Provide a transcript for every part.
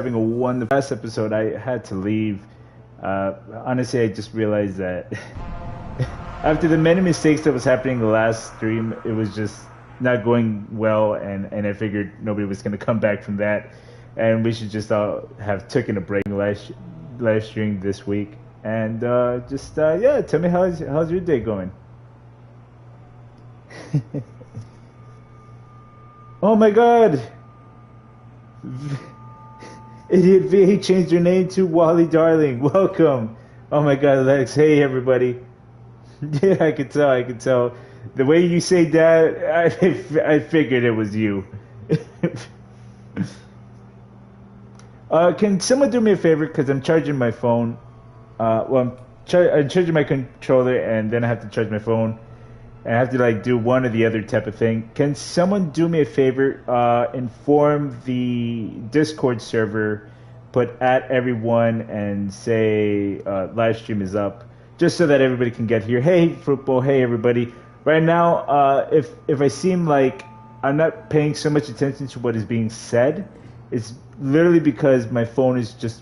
having a wonderful last episode. I had to leave. Honestly, I just realized that after the many mistakes that was happening in the last stream, it was just not going well, and I figured nobody was going to come back from that, and we should just all have taken a break live stream this week. And yeah, tell me how's your day going? Oh my God! Idiot V changed your name to Wally Darling. Welcome. Oh my God, Lex. Hey everybody. Yeah, I could tell. The way you say that, I figured it was you. Can someone do me a favor? Because I'm charging my phone. I'm charging my controller, and then I have to charge my phone. And I have to like do one or the other type of thing. Can someone do me a favor? Inform the Discord server, put at everyone, and say live stream is up, just so that everybody can get here. Hey football, hey everybody. Right now, if I seem like I'm not paying so much attention to what is being said, it's literally because my phone is just.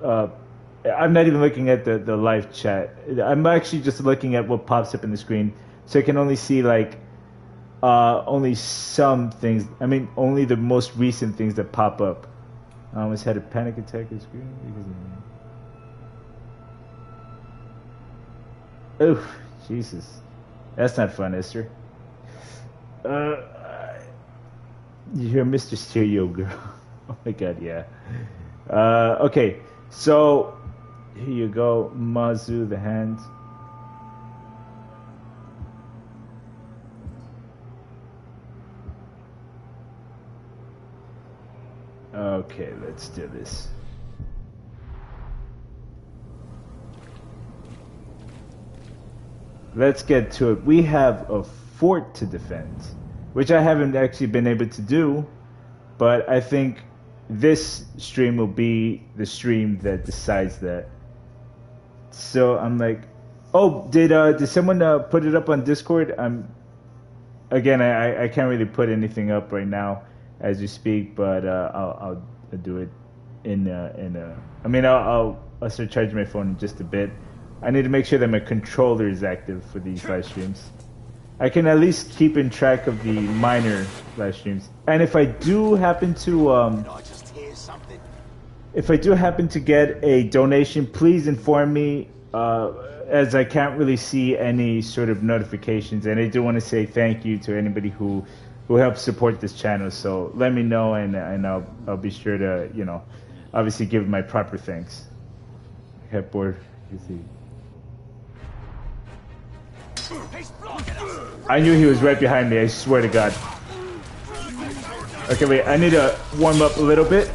I'm not even looking at the live chat. I'm actually just looking at what pops up in the screen. So I can only see like only some things. I mean, only the most recent things that pop up. I almost had a panic attack on screen because of... Oh, Jesus, that's not fun, Esther. You're Mr. Stereo Girl. Oh my God, yeah. Okay, so here you go, Mazu the hand. Okay, let's do this. Let's get to it. We have a fort to defend, which I haven't actually been able to do, but I think this stream will be the stream that decides that. So I'm like, oh, did someone put it up on Discord? Again, I can't really put anything up right now as you speak, but I'll do it I mean, I'll start charging my phone in just a bit. I need to make sure that my controller is active for these live streams. I can at least keep in track of the minor live streams. And if I do happen to get a donation, please inform me, as I can't really see any sort of notifications, and I do want to say thank you to anybody who helps support this channel. So let me know, and I'll be sure to, you know, obviously give my proper thanks. Headboard, you see. I knew he was right behind me, I swear to God. Okay, wait, I need to warm up a little bit.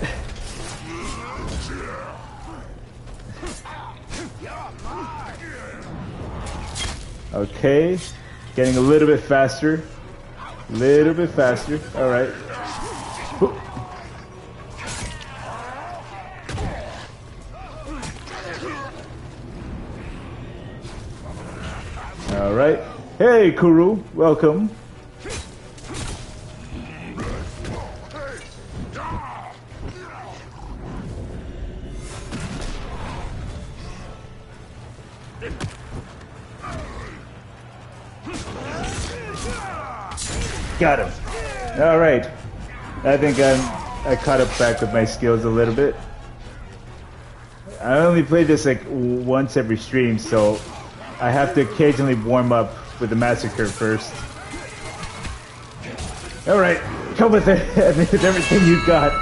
Okay, getting a little bit faster. Little bit faster. All right. All right. Hey, Kuru. Welcome. Got him. All right. I think I caught up back with my skills a little bit. I only play this like once every stream, so I have to occasionally warm up with the massacre first. All right, come with it with everything you got.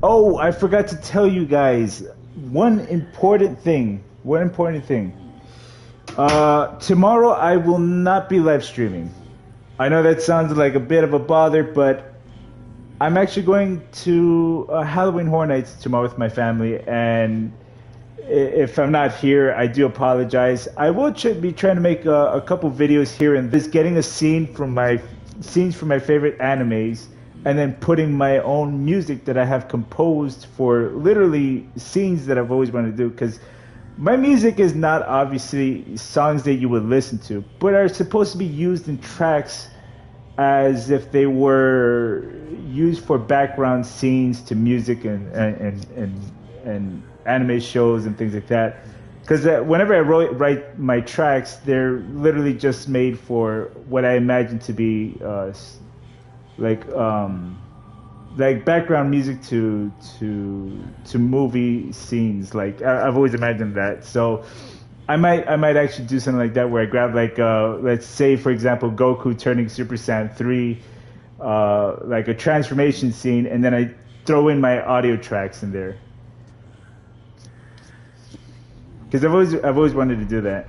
Oh, I forgot to tell you guys one important thing. Tomorrow I will not be live streaming. I know that sounds like a bit of a bother, but I'm actually going to Halloween Horror Nights tomorrow with my family, and if I'm not here, I do apologize. I will be trying to make a couple videos here and this, getting a scenes from my favorite animes, and then putting my own music that I have composed for literally scenes that I've always wanted to do, because My music is not obviously songs that you would listen to, but are supposed to be used in tracks as if they were used for background scenes to music and anime shows and things like that. Because whenever I write my tracks, they're literally just made for what I imagine to be like background music to movie scenes. Like I've always imagined that. So I might actually do something like that where I grab like let's say for example Goku turning Super Saiyan 3, like a transformation scene, and then I throw in my audio tracks in there. Because I've always wanted to do that.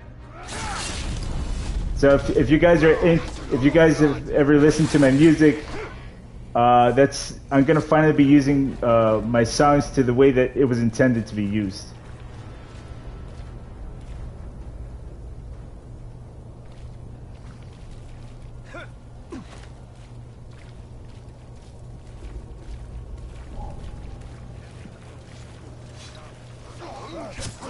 So if you guys have ever listened to my music, I'm gonna finally be using my songs to the way that it was intended to be used.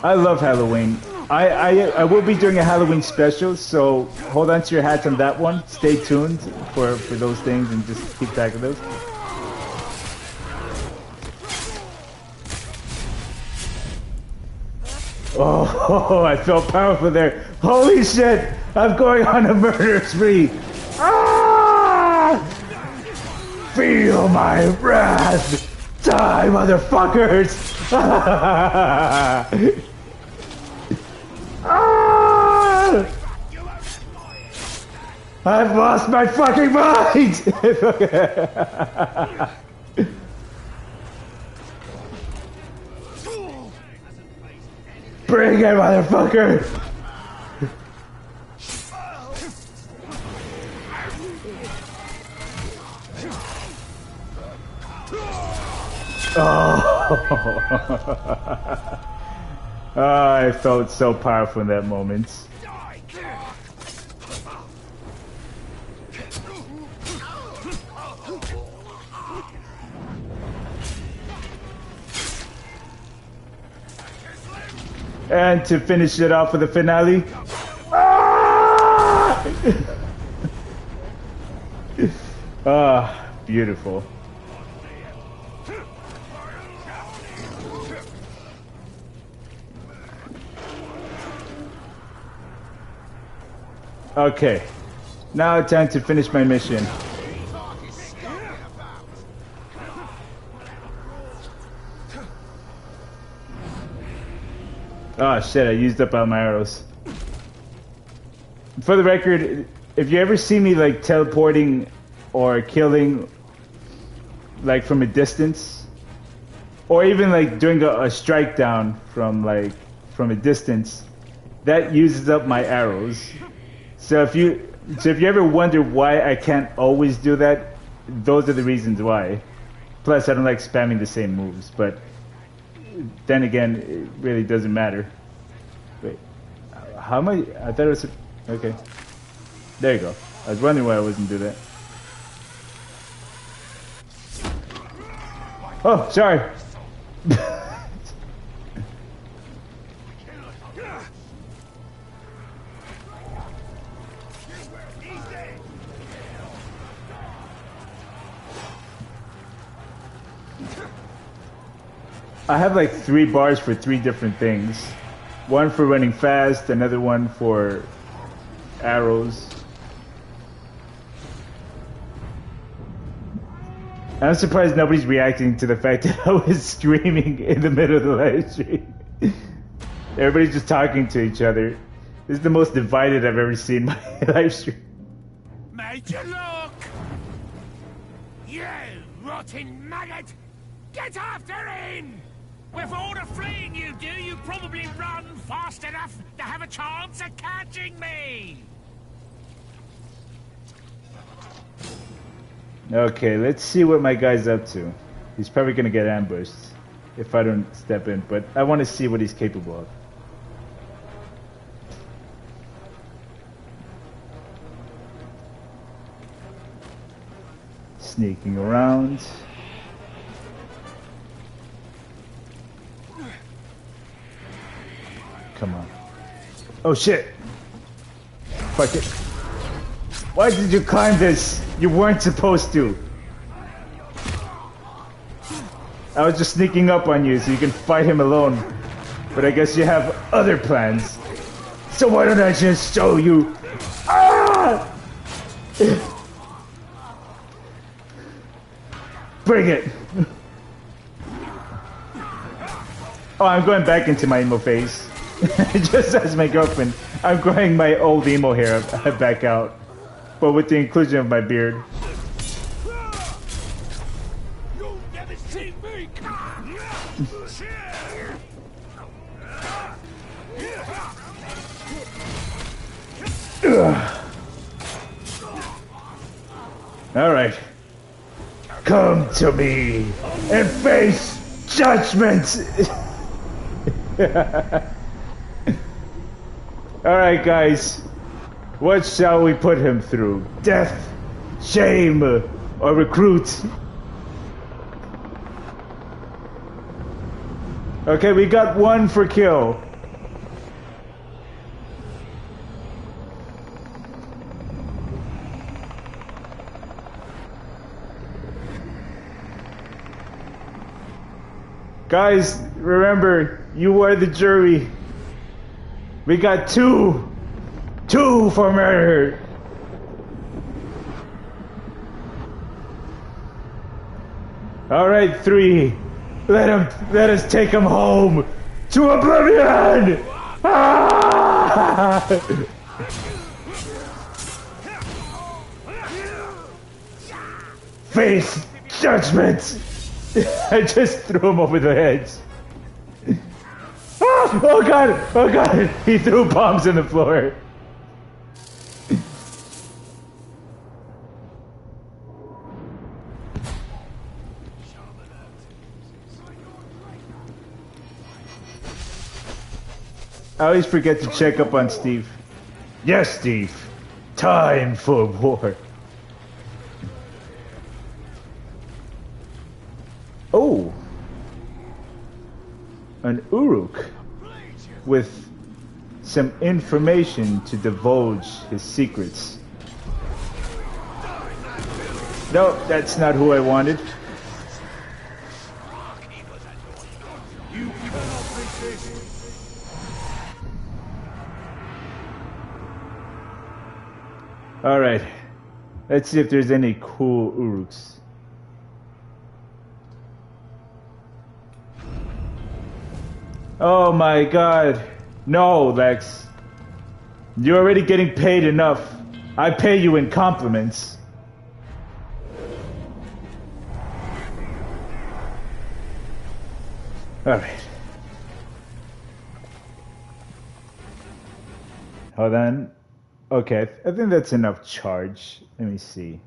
I love Halloween. I will be doing a Halloween special, so hold on to your hats on that one. Stay tuned for those things and just keep track of those. Oh, I felt powerful there. Holy shit! I'm going on a murder spree. Ah! Feel my wrath! Die, motherfuckers! Ah! I've lost my fucking mind! Bring it, motherfucker! Oh. I felt so powerful in that moment. And to finish it off with the finale. Ah! Ah, beautiful. Okay, now time to finish my mission. Oh shit, I used up all my arrows. For the record, if you ever see me like teleporting or killing like from a distance, or even like doing a strike down from a distance, that uses up my arrows. So if you ever wonder why I can't always do that, those are the reasons why. Plus, I don't like spamming the same moves, but then again, it really doesn't matter. Wait, how am I thought it was... Okay. There you go. I was wondering why I wasn't doing that. Oh, sorry. I have like 3 bars for 3 different things. One for running fast, another one for arrows. I'm surprised nobody's reacting to the fact that I was screaming in the middle of the live stream. Everybody's just talking to each other. This is the most divided I've ever seen my live stream. Major look! You rotten maggot! Get after him! With all the fleeing you do, you probably run fast enough to have a chance of catching me! Okay, let's see what my guy's up to. He's probably gonna get ambushed if I don't step in, but I want to see what he's capable of. Sneaking around. Oh shit. Fuck it. Why did you climb this? You weren't supposed to. I was just sneaking up on you so you can fight him alone. But I guess you have other plans. So why don't I just show you? Ah! Bring it. Oh, I'm going back into my emo phase. Just as my girlfriend, I'm growing my old emo hair back out. But with the inclusion of my beard. You'll never see me come. Alright. Come to me and face judgment! Alright guys, what shall we put him through? Death, shame, or recruit? Okay, we got one for kill. Guys, remember, you are the jury. We got two for murder. All right, 3. Let us take him home to oblivion. Ah! Face judgment. I just threw him over the edge. Oh god! Oh god! He threw bombs in the floor. I always forget to check up on Steve. Yes, Steve. Time for war. Oh! An Uruk with some information to divulge his secrets. No, that's not who I wanted. Alright, let's see if there's any cool Uruks. Oh my god. No, Lex. You're already getting paid enough. I pay you in compliments. Alright. Hold on. Okay, I think that's enough charge. Let me see.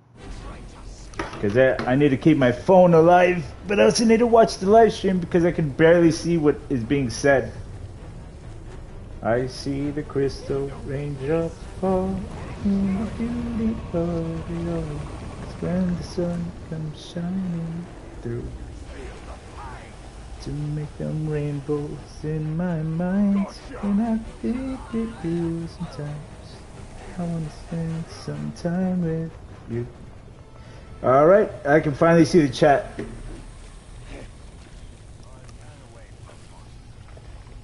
Because I need to keep my phone alive, but I also need to watch the live stream because I can barely see what is being said. I see the crystal raindrops fall in the beauty of the earth. It's when the sun comes shining through to make them rainbows in my mind. And I think it you sometimes. I want to spend some time with you. Alright, I can finally see the chat.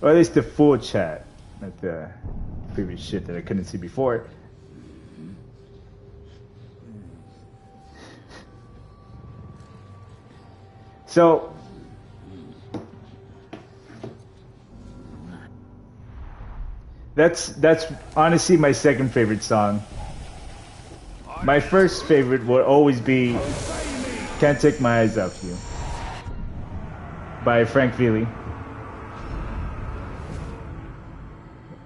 Or at least the full chat. Not the previous shit that I couldn't see before. So that's honestly my second favorite song. My first favorite will always be Can't Take My Eyes Off You by Frank Veely.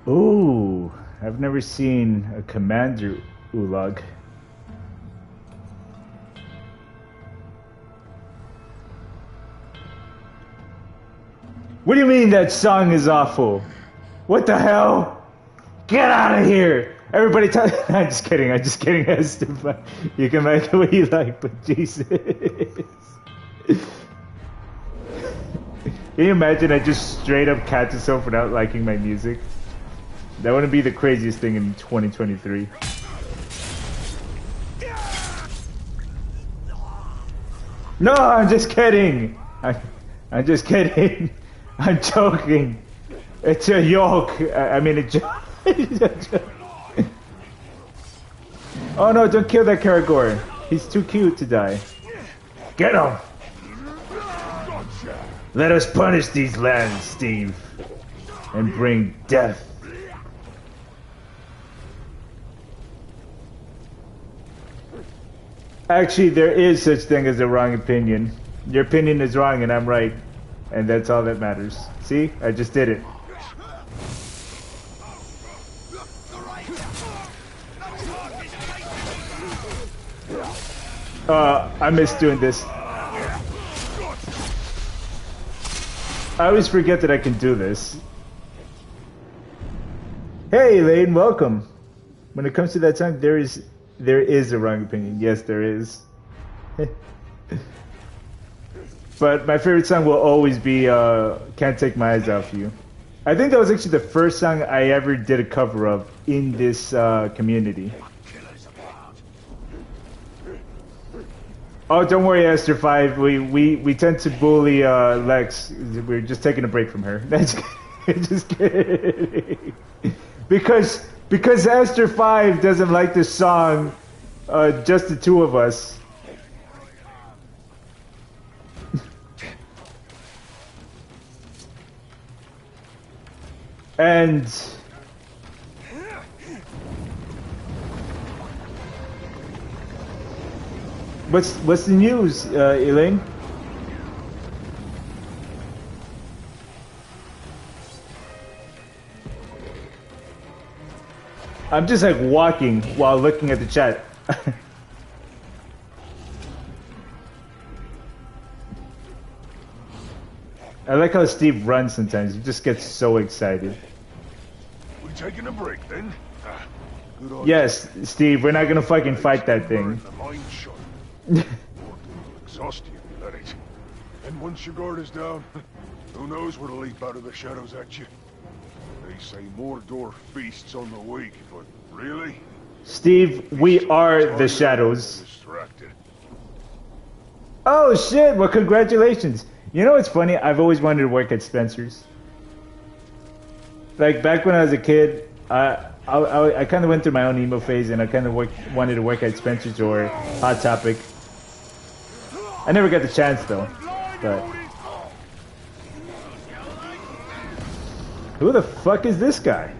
Ooh, I've never seen a Commander Ulag. What do you mean that song is awful? What the hell? Get out of here! Everybody tell I'm just kidding, Estefan. You can make it what you like, but Jesus. Can you imagine I just straight up catch myself without liking my music? That wouldn't be the craziest thing in 2023. No, I'm just kidding. I'm just kidding. I'm joking. It's a yoke. I mean, a joke. Oh no, don't kill that Karagor. He's too cute to die. Get him! Let us punish these lands, Steve. And bring death. Actually, there is such thing as a wrong opinion. Your opinion is wrong and I'm right. And that's all that matters. See? I just did it. I miss doing this. I always forget that I can do this. Hey, Elaine, welcome. When it comes to that song, there is a wrong opinion. Yes, there is. But my favorite song will always be Can't Take My Eyes Off You. I think that was actually the first song I ever did a cover of in this community. Oh, don't worry, Esther 5. We tend to bully Lex. We're just taking a break from her. That's just kidding. Because Esther 5 doesn't like this song, just the two of us. And what's the news, Elaine? I'm just like walking while looking at the chat. I like how Steve runs sometimes. He just gets so excited. We taking a break then? Yes, Steve, we're not gonna fucking fight that thing. Exhaust you, let it. And once your guard is down, who knows what'll leap out of the shadows at you. They say Mordor feasts on the weak, but really? Steve, we are the shadows. Oh shit, well congratulations. You know what's funny? I've always wanted to work at Spencer's. Like back when I was a kid, I kind of went through my own emo phase and I kind of wanted to work at Spencer's or Hot Topic. I never got the chance though, but... Who the fuck is this guy?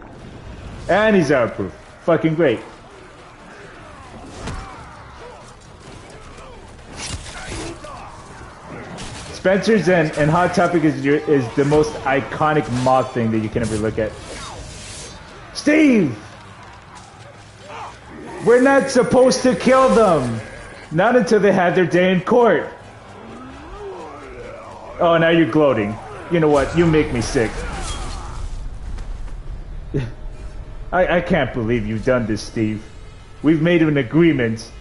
And he's outproof. Fucking great. Spencer's and Hot Topic is the most iconic mock thing that you can ever look at. Steve! We're not supposed to kill them! Not until they have their day in court. Oh, now you're gloating. You know what? You make me sick. I can't believe you've done this, Steve. We've made an agreement.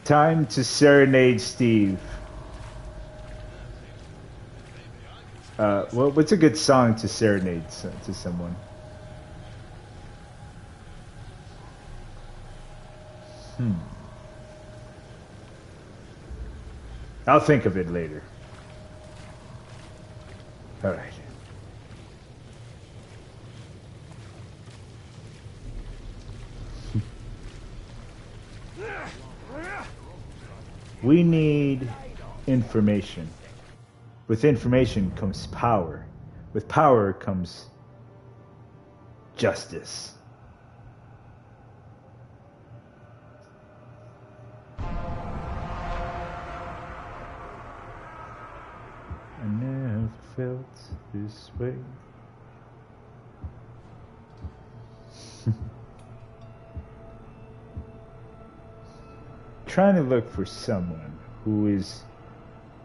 Time to serenade Steve. Well, what's a good song to serenade to someone? I'll think of it later. All right. We need information. With information comes power. With power comes justice. I never felt this way. Trying to look for someone who is...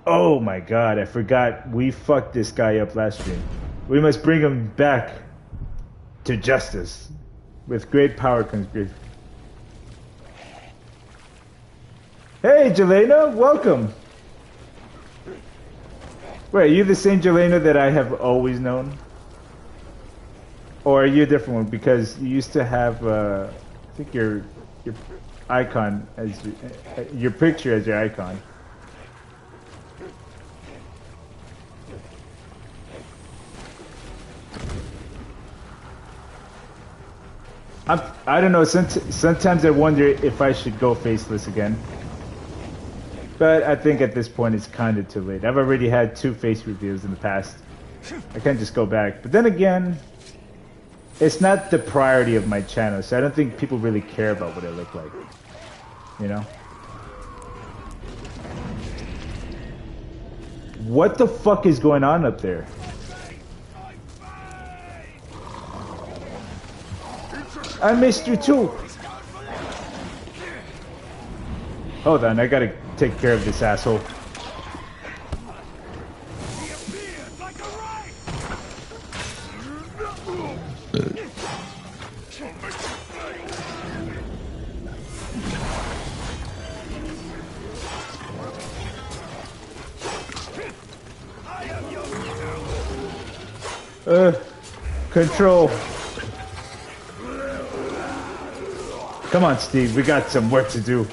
Oh my god, I forgot. We fucked this guy up last stream. We must bring him back to justice. With great power comes great... Hey, Jelena, welcome. Wait, are you the same Jelena that I have always known? Or are you a different one? Because you used to have, I think your icon as your picture as your icon. I don't know. Sometimes I wonder if I should go faceless again. But I think at this point it's kind of too late. I've already had 2 face reveals in the past. I can't just go back. But then again, it's not the priority of my channel, so I don't think people really care about what I look like. You know? What the fuck is going on up there? I missed you too. Hold on, I gotta take care of this asshole. Control. Come on, Steve, we got some work to do.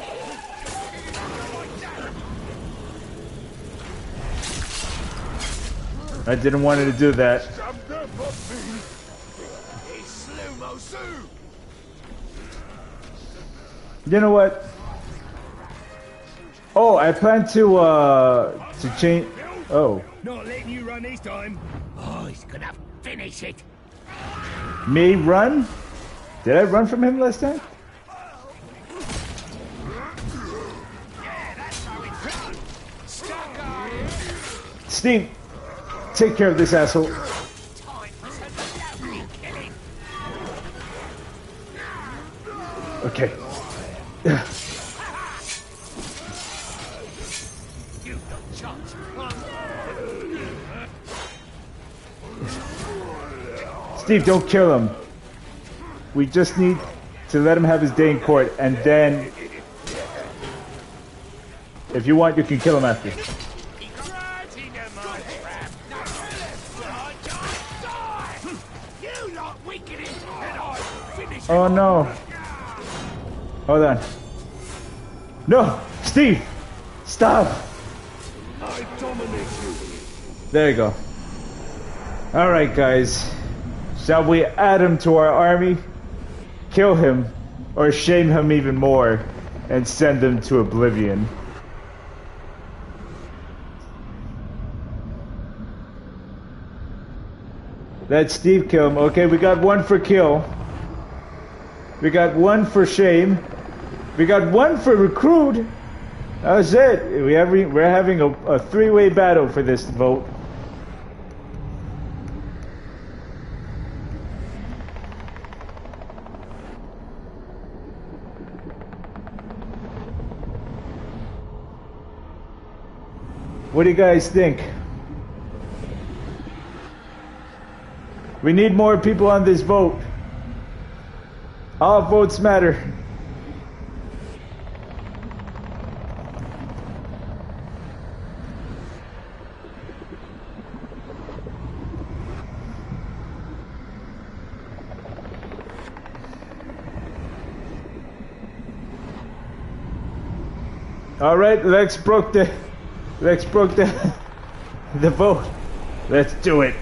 I didn't want her to do that. You know what? Oh, I plan to change. Oh. Not letting you run this time. Oh, he's gonna finish it. Me run? Did I run from him last time? Steve, take care of this asshole. Okay. Steve, don't kill him. We just need to let him have his day in court, and then, if you want, you can kill him after. Oh no. Hold on. No! Steve! Stop! I dominate you. There you go. Alright guys. Shall we add him to our army? Kill him? Or shame him even more and send him to oblivion? Let Steve kill him. Okay, we got 1 for kill. We got 1 for shame. We got 1 for recruit. That was it. We're having a 3-way battle for this vote. What do you guys think? We need more people on this vote. All votes matter. All right, Lex broke the the vote. Let's do it.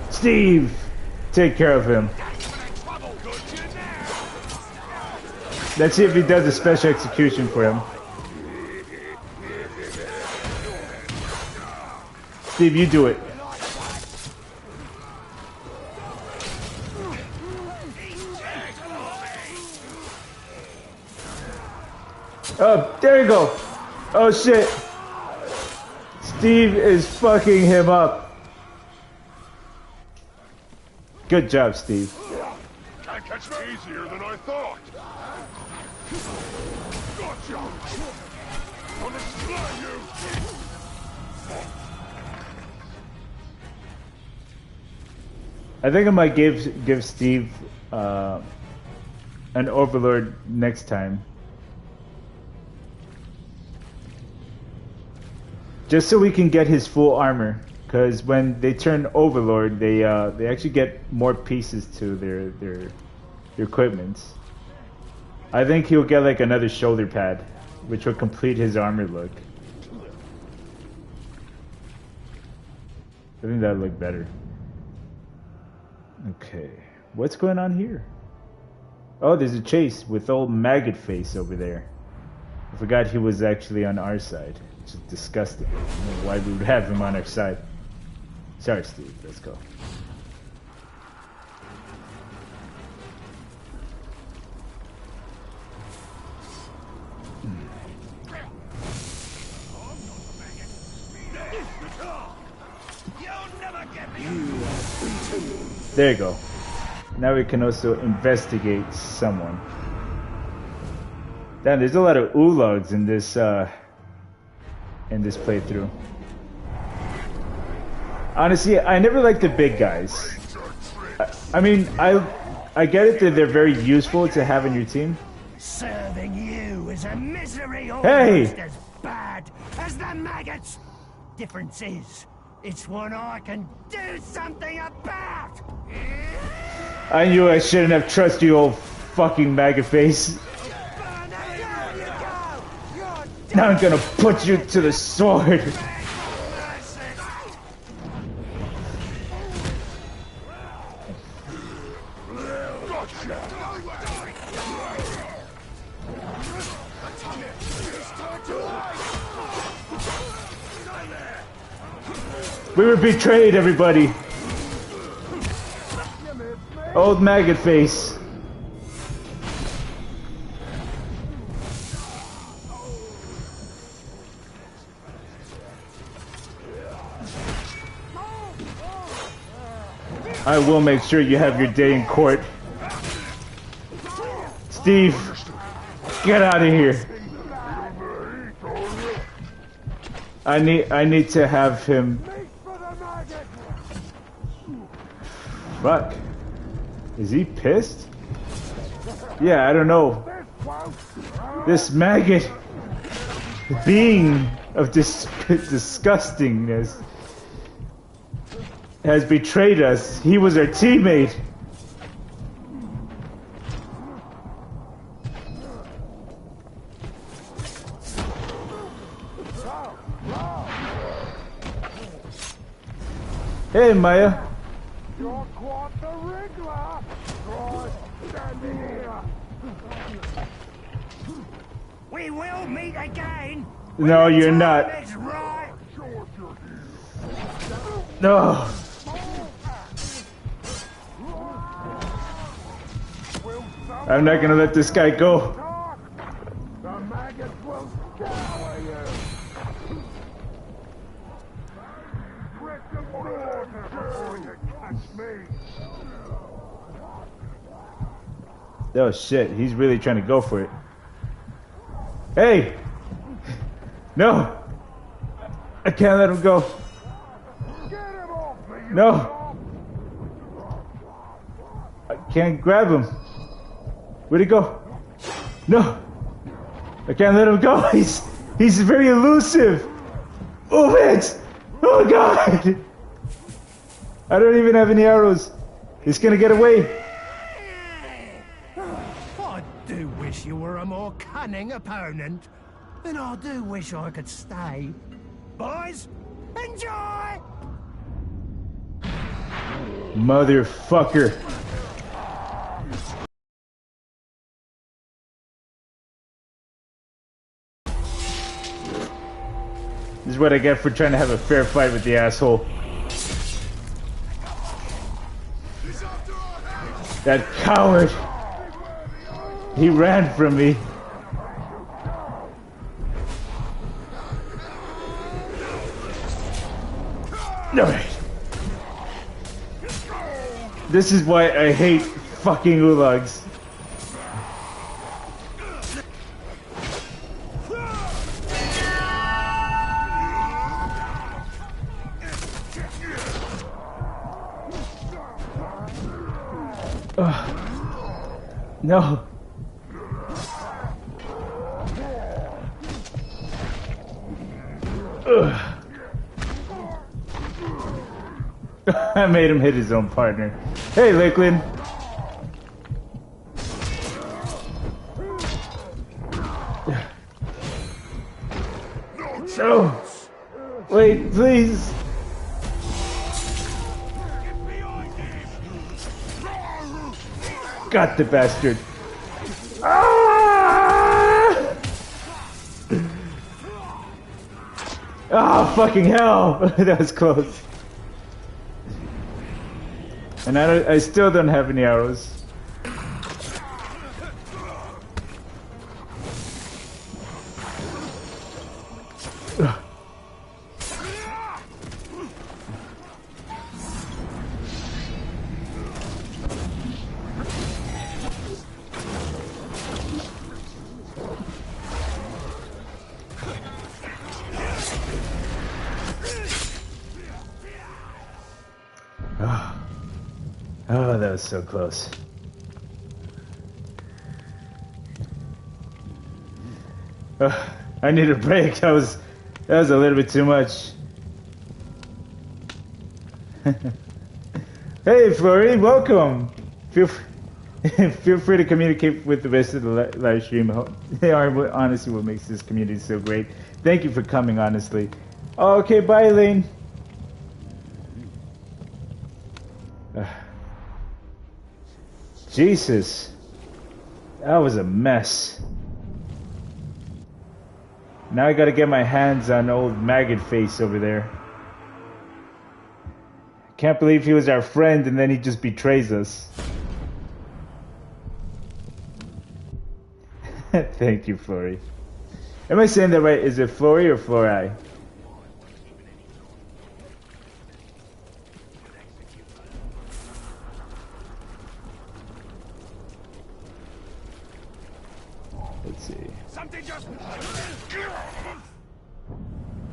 Steve, take care of him. Let's see if he does a special execution for him. Steve, you do it. Oh, there you go. Oh shit. Steve is fucking him up. Good job, Steve. Can't catch me easier than I thought. Gotcha. Gonna slay you. I think I might give Steve an overlord next time. just so we can get his full armor. Because when they turn Overlord, they actually get more pieces to their equipment. I think he'll get like another shoulder pad, which will complete his armor look. I think that'd look better. Okay, what's going on here? Oh, there's a chase with old Maggot Face over there. I forgot he was actually on our side, which is disgusting. I don't know why we would have him on our side. Sorry, Steve. Let's go. There you go. Now we can also investigate someone. Damn, there's a lot of oologs in this playthrough. Honestly, I never liked the big guys. I mean, I get it that they're very useful to have in your team. Serving you is a misery Hey! almost as bad as the maggots. Difference is, it's one I can do something about. I knew I shouldn't have trusted you, old fucking Maggot Face. Now I'm gonna put you to the sword. We were betrayed, everybody. Old Maggot Face. I will make sure you have your day in court. Steve, get out of here. I need to have him. Fuck. Is he pissed? Yeah, I don't know. This maggot being of disgustingness has betrayed us. He was our teammate. Hey, Maya. You're quite the wriggler. Right, standing here. We will meet again. No, you're not. Time is right. No. I'm not gonna let this guy go. The maggots will scour you. Drink some water before you catch me. Oh shit, he's really trying to go for it. Hey! No! I can't let him go. Get him off me, you No! dog. I can't grab him. Where'd he go? No! I can't let him go. He's very elusive. Oh it! Oh god! I don't even have any arrows. He's gonna get away. I do wish you were a more cunning opponent. And I do wish I could stay. Boys, enjoy! Motherfucker. This is what I get for trying to have a fair fight with the asshole. That coward! He ran from me. No. This is why I hate fucking oologs. No. Ugh. I made him hit his own partner. Hey, Lakeland. No! Wait, please! Got the bastard! Ah! Oh, fucking hell! That was close. And I still don't have any arrows. Oh, that was so close. I need a break. That was a little bit too much. Hey, Flurry, welcome. Feel free to communicate with the rest of the live stream. They are honestly what makes this community so great. Thank you for coming, honestly. Okay, bye, Elaine. Jesus, that was a mess. Now I gotta get my hands on old maggot face over there. Can't believe he was our friend and then he just betrays us. Thank you, Flory. Am I saying that right? Is it Flory or Flori? Let's see.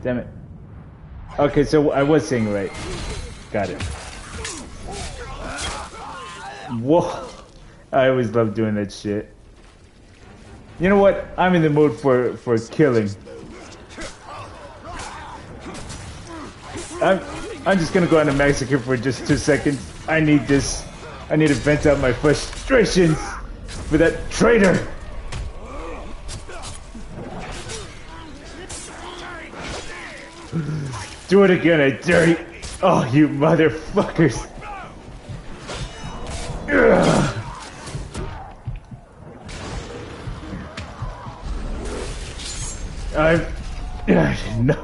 Damn it. Okay, so I was saying right. Got it. Whoa. I always love doing that shit. You know what? I'm in the mood for killing. I'm just gonna go on a massacre for just 2 seconds. I need this. I need to vent out my frustrations for that traitor. Do it again, I dare you. Oh, you motherfuckers. Ugh. No.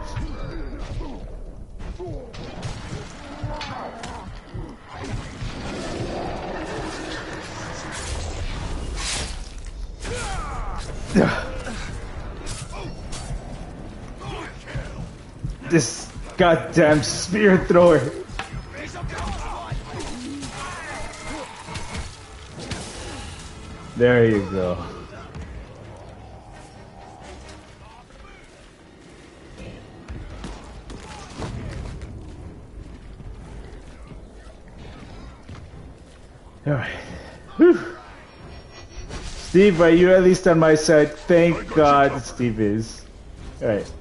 This goddamn spear thrower. There you go. All right. Whew. Steve, are you at least on my side? Thank God Steve is. All right.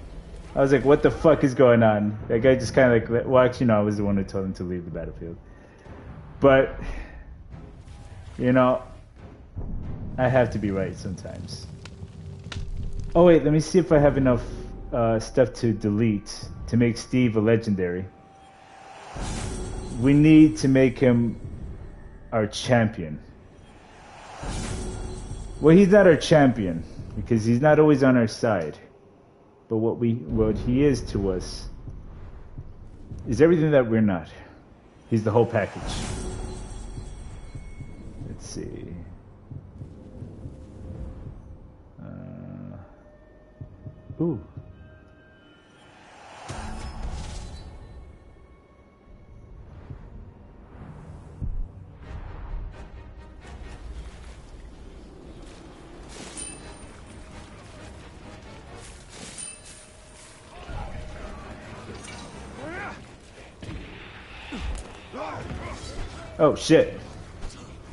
I was like, what the fuck is going on? That guy just kind of like, well, actually, no, I was the one who told him to leave the battlefield. But, you know, I have to be right sometimes. Oh, wait, let me see if I have enough stuff to delete to make Steve a legendary. We need to make him our champion. Well, he's not our champion because he's not always on our side. But what he is to us is everything that we're not. He's the whole package. Let's see. Ooh. Oh shit.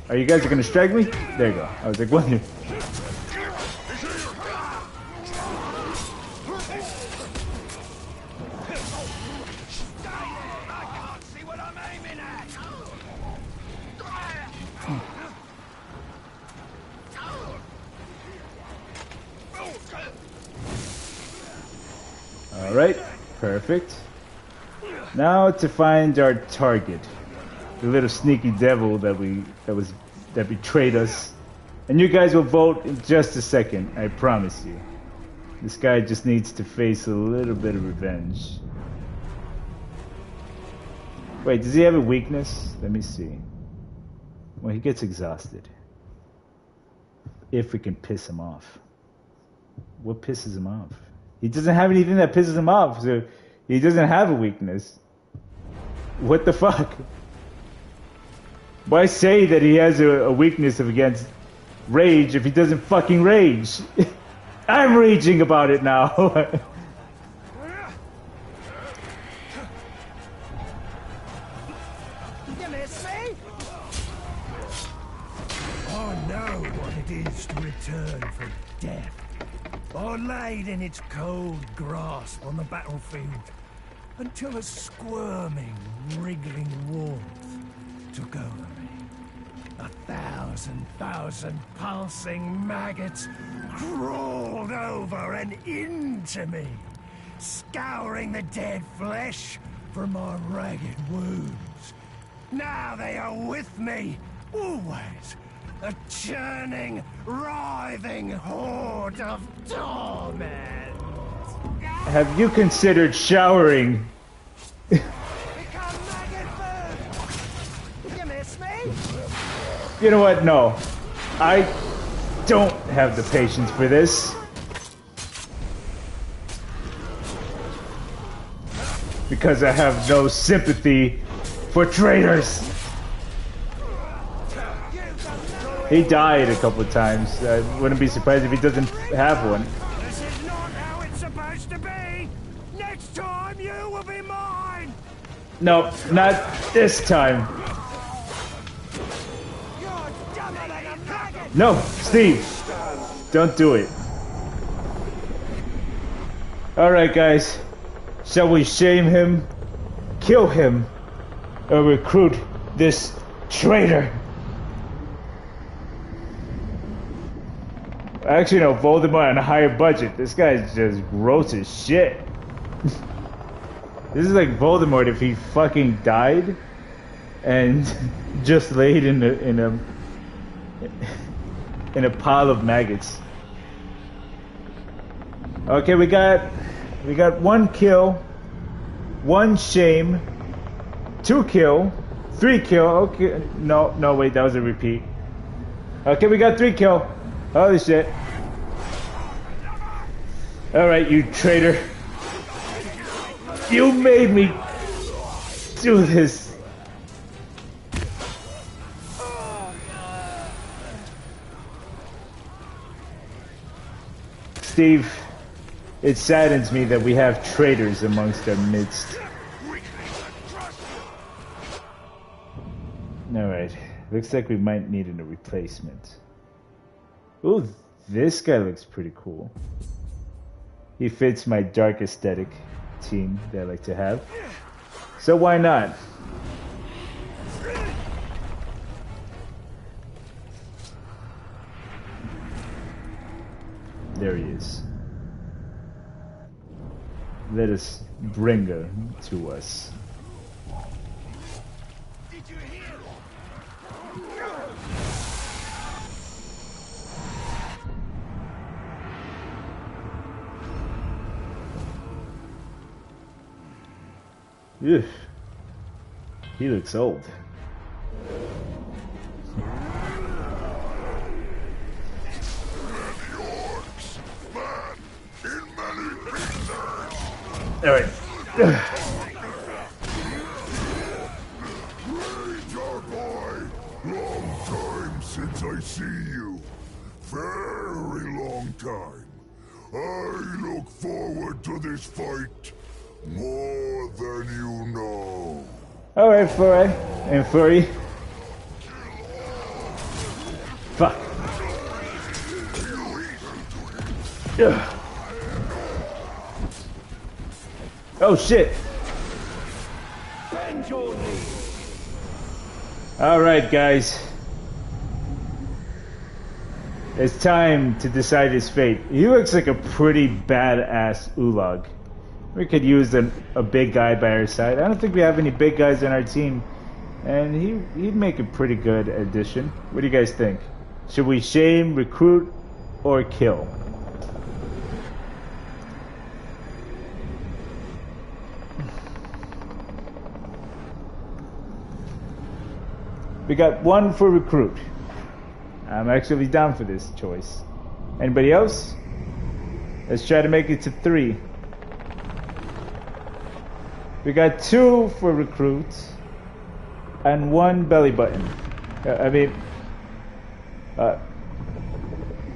Are you guys gonna strike me? There you go. I was like, what? I'm aiming at. All right, perfect. Now to find our target, the little sneaky devil that betrayed us. And you guys will vote in just a second, I promise you. This guy just needs to face a little bit of revenge. Wait, does he have a weakness? Let me see. Well, he gets exhausted. If we can piss him off. What pisses him off? He doesn't have anything that pisses him off, so he doesn't have a weakness. What the fuck? Why say that he has a weakness against rage if he doesn't fucking rage? I'm raging about it now. You miss me? I know what it is to return from death. I laid in its cold grasp on the battlefield until a squirming, wriggling warmth took over me. 1,000 pulsing maggots crawled over and into me, scouring the dead flesh from my ragged wounds. Now they are with me, always. A churning, writhing horde of torment. Have you considered showering? Become maggot food. You miss me? You know what? No. I don't have the patience for this. Because I have no sympathy for traitors. He died a couple of times. I wouldn't be surprised if he doesn't have one. This is not how it's supposed to be. Next time you will be mine. No, not this time. You're dumber than a maggot. No, Steve. Don't do it. Alright, guys. Shall we shame him, kill him, or recruit this traitor? Actually, no, Voldemort on a higher budget. This guy's just gross as shit. This is like Voldemort if he fucking died and just laid in a pile of maggots. Okay, we got 1 kill, 1 shame, 2 kill, 3 kill. Okay, no, wait, that was a repeat. Okay, we got 3 kill. Holy shit. Alright, you traitor. You made me do this. Steve, it saddens me that we have traitors amongst our midst. Alright, looks like we might need a replacement. Ooh, this guy looks pretty cool. He fits my dark aesthetic team that I like to have. So why not? There he is. Let us bring her to us. Did you hear? Ugh. He looks old. Alright. Long time since I see you. Very long time. I look forward to this fight more than you know. Alright, Furry. And Furry. Fuck. Ugh. Oh shit. bend your knee. All right, guys. It's time to decide his fate. He looks like a pretty badass Ulag. We could use a big guy by our side. I don't think we have any big guys on our team. And he'd make a pretty good addition. What do you guys think? Should we shame, recruit, or kill? We got one for recruit. I'm actually down for this choice. Anybody else? Let's try to make it to 3. We got 2 for recruit and 1 belly button. I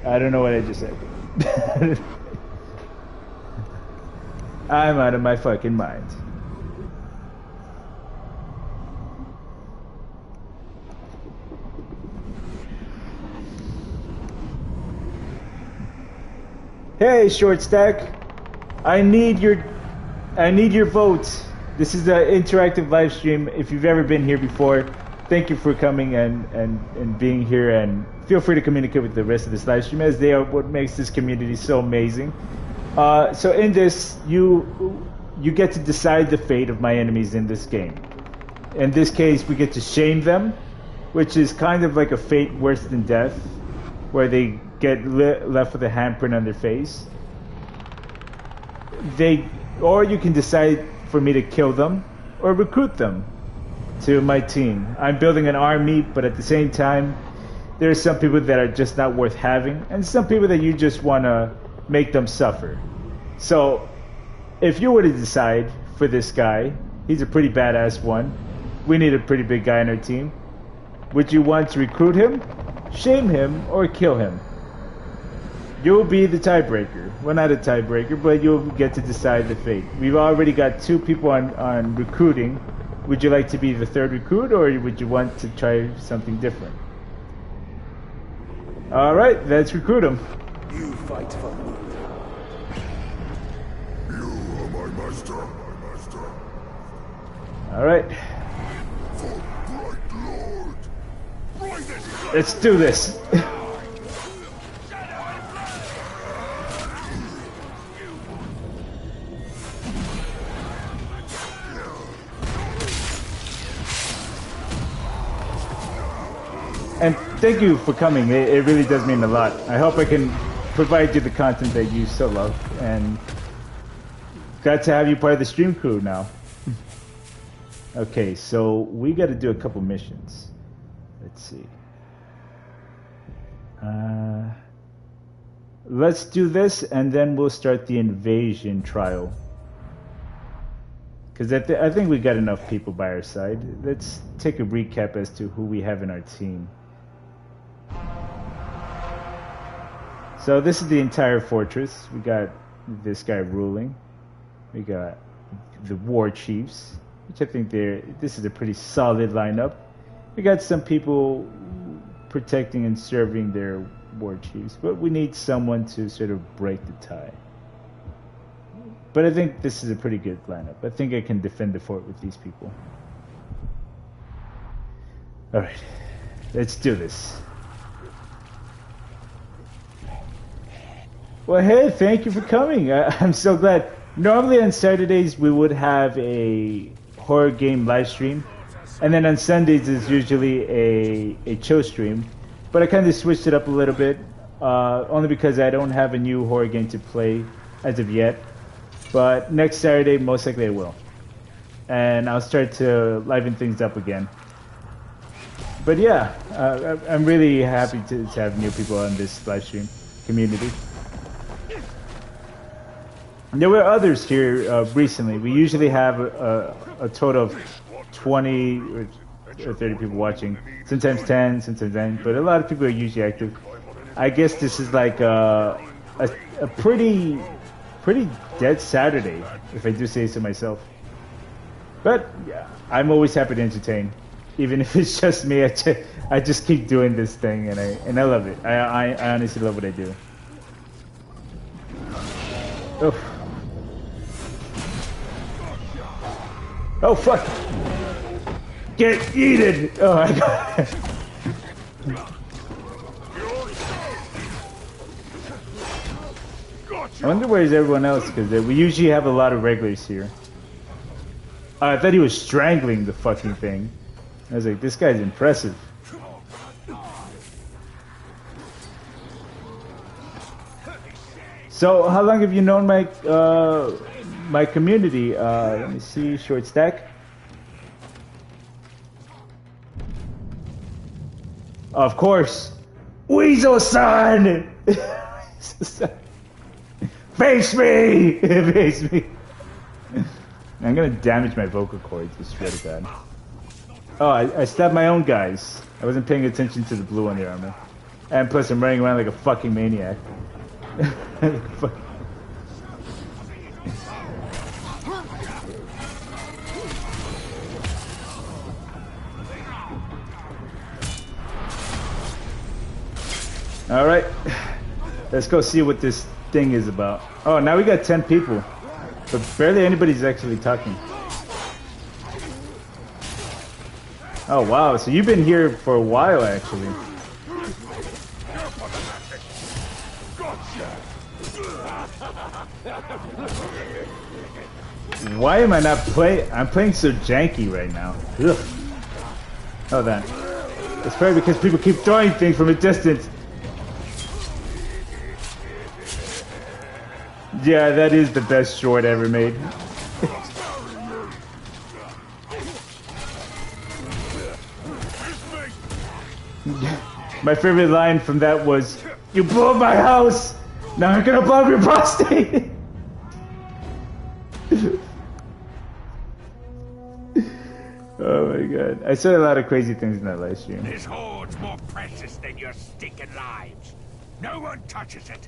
don't know what I just said. I'm out of my fucking mind. Hey, Short Stack, I need your votes. This is an interactive live stream. If you've ever been here before, thank you for coming and being here, and feel free to communicate with the rest of this live stream, as they are what makes this community so amazing. So in this, you get to decide the fate of my enemies in this game. In this case, we get to shame them, which is kind of like a fate worse than death, where they get left with a handprint on their face. Or you can decide for me to kill them or recruit them to my team. I'm building an army, but at the same time, there are some people that are just not worth having, and some people that you just want to make them suffer. So, if you were to decide for this guy, he's a pretty badass one. We need a pretty big guy on our team. Would you want to recruit him, shame him, or kill him? You'll be the tiebreaker. Well, not a tiebreaker, but you'll get to decide the fate. We've already got 2 people on recruiting. Would you like to be the 3rd recruit, or would you want to try something different? Alright, let's recruit him. You fight for me. You are my master, Alright. For bright lord. Let's do this. And thank you for coming. It really does mean a lot. I hope I can provide you the content that you so love, and glad to have you part of the stream crew now. Okay, so we got to do a couple missions. Let's see. Let's do this, and then we'll start the invasion trial. Because I think we got enough people by our side. Let's take a recap as to who we have in our team. So this is the entire fortress. We got this guy ruling. We got the war chiefs, which I think this is a pretty solid lineup. We got some people protecting and serving their war chiefs, but we need someone to sort of break the tie. But I think this is a pretty good lineup. I think I can defend the fort with these people. Alright, let's do this. Well, hey, thank you for coming. I'm so glad. Normally on Saturdays we would have a horror game live stream, and then on Sundays is usually a chill stream. But I kind of switched it up a little bit, only because I don't have a new horror game to play as of yet. But next Saturday, most likely I will. And I'll start to liven things up again. But yeah, I'm really happy to have new people on this live stream community. There were others here recently. We usually have a total of 20 or 30 people watching. Sometimes 10, sometimes 9. But a lot of people are usually active. I guess this is like a pretty dead Saturday, if I do say so myself. But yeah, I'm always happy to entertain, even if it's just me. I just keep doing this thing, and I love it. I honestly love what I do. Oh, oh fuck! Get yeeted! Oh my god. I wonder where's everyone else, because we usually have a lot of regulars here. I thought he was strangling the fucking thing. I was like, this guy's impressive. So, how long have you known my my community? Let me see, short stack. Of course, Weasel-san! Face me! Face me! I'm gonna damage my vocal cords, I swear to God. Oh, I stabbed my own guys. I wasn't paying attention to the blue on the armor. And plus I'm running around like a fucking maniac. Alright. Let's go see what this thing is about. Oh, now we got 10 people. But barely anybody's actually talking. Oh wow, so you've been here for a while actually. Why am I not playing? I'm playing so janky right now. Ugh. Oh, that. It's probably because people keep throwing things from a distance. Yeah, that is the best short ever made. My favorite line from that was, "You blew up my house! Now I'm gonna blow up your prostate!" Oh my god. I said a lot of crazy things in that live stream. This hoard's more precious than your stinking lives. No one touches it.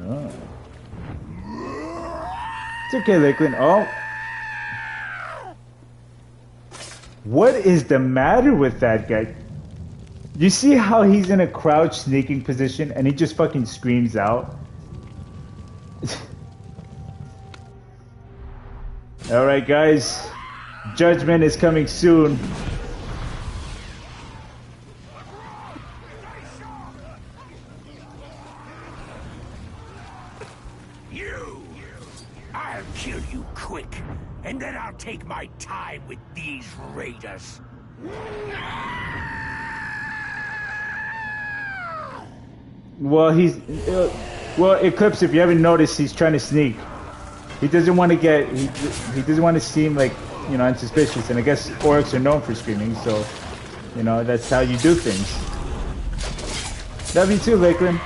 Oh. It's okay, Lakeland. Oh. What is the matter with that guy? You see how he's in a crouch sneaking position and he just fucking screams out? Alright guys, judgment is coming soon. I'll kill you quick, and then I'll take my time with these raiders. Well, well, Eclipse, if you haven't noticed, he's trying to sneak. He doesn't want to get, he doesn't want to seem like, you know, unsuspicious, and I guess orcs are known for screaming, so, you know, that's how you do things. Love you too, Lakeland.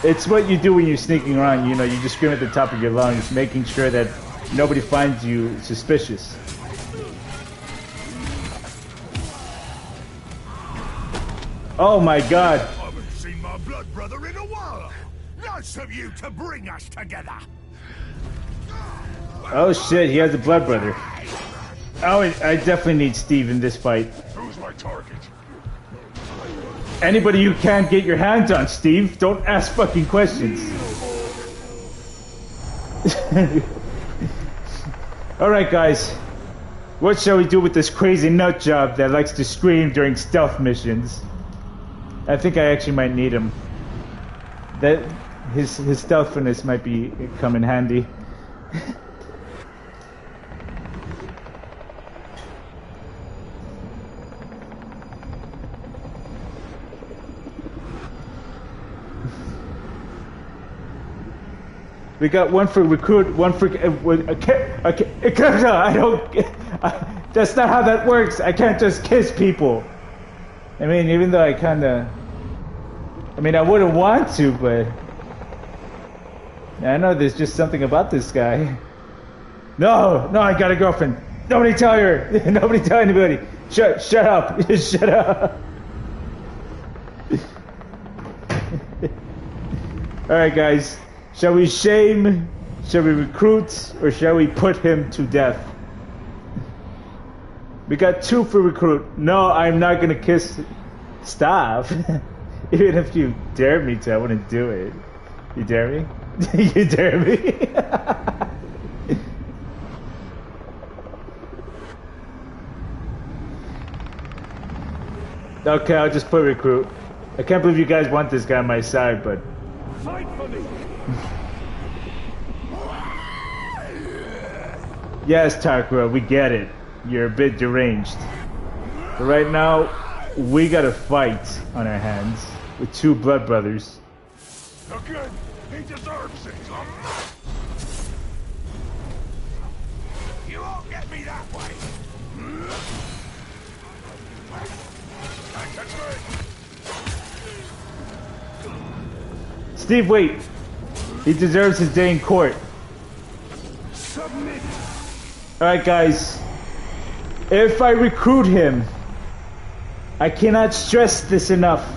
It's what you do when you're sneaking around, you know, you just scream at the top of your lungs, making sure that nobody finds you suspicious. Oh my god. I haven't seen my blood brother in a while. Nice of you to bring us together. Oh shit, he has a blood brother. Oh, I definitely need Steve in this fight. Who's my target? Anybody you can't get your hands on, Steve. Don't ask fucking questions. Alright guys. What shall we do with this crazy nut job that likes to scream during stealth missions? I think I actually might need him. That his stealthiness might come in handy. We got one for recruit, one for I don't. That's not how that works. I can't just kiss people. I mean, even though I wouldn't want to, but I know there's just something about this guy. No, I got a girlfriend. Nobody tell her. Nobody tell anybody. Shut up. Shut up. All right, guys. Shall we shame, shall we recruit, or shall we put him to death? We got 2 for recruit. No, I'm not gonna kiss Stop. Even if you dare me to, I wouldn't do it. You dare me? You dare me? Okay, I'll just put recruit. I can't believe you guys want this guy on my side, but... Fight for me! Yes, Takura, we get it. You're a bit deranged. But right now, we got a fight on our hands with two blood brothers. Again, he deserves it. You won't get me that way! That's right. Steve, wait. He deserves his day in court. Submit! Alright, guys. If I recruit him, I cannot stress this enough.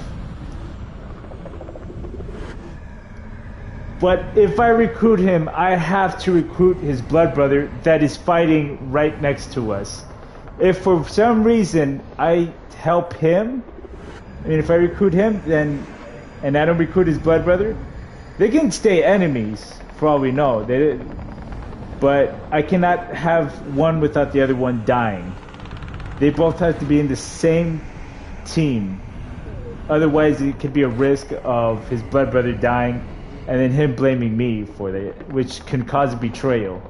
But if I recruit him, I have to recruit his blood brother that is fighting right next to us. If for some reason I help him, I mean, if I recruit him, then, and I don't recruit his blood brother, they can stay enemies for all we know. But I cannot have one without the other one dying. They both have to be in the same team. Otherwise, it could be a risk of his blood brother dying and then him blaming me for it, which can cause a betrayal.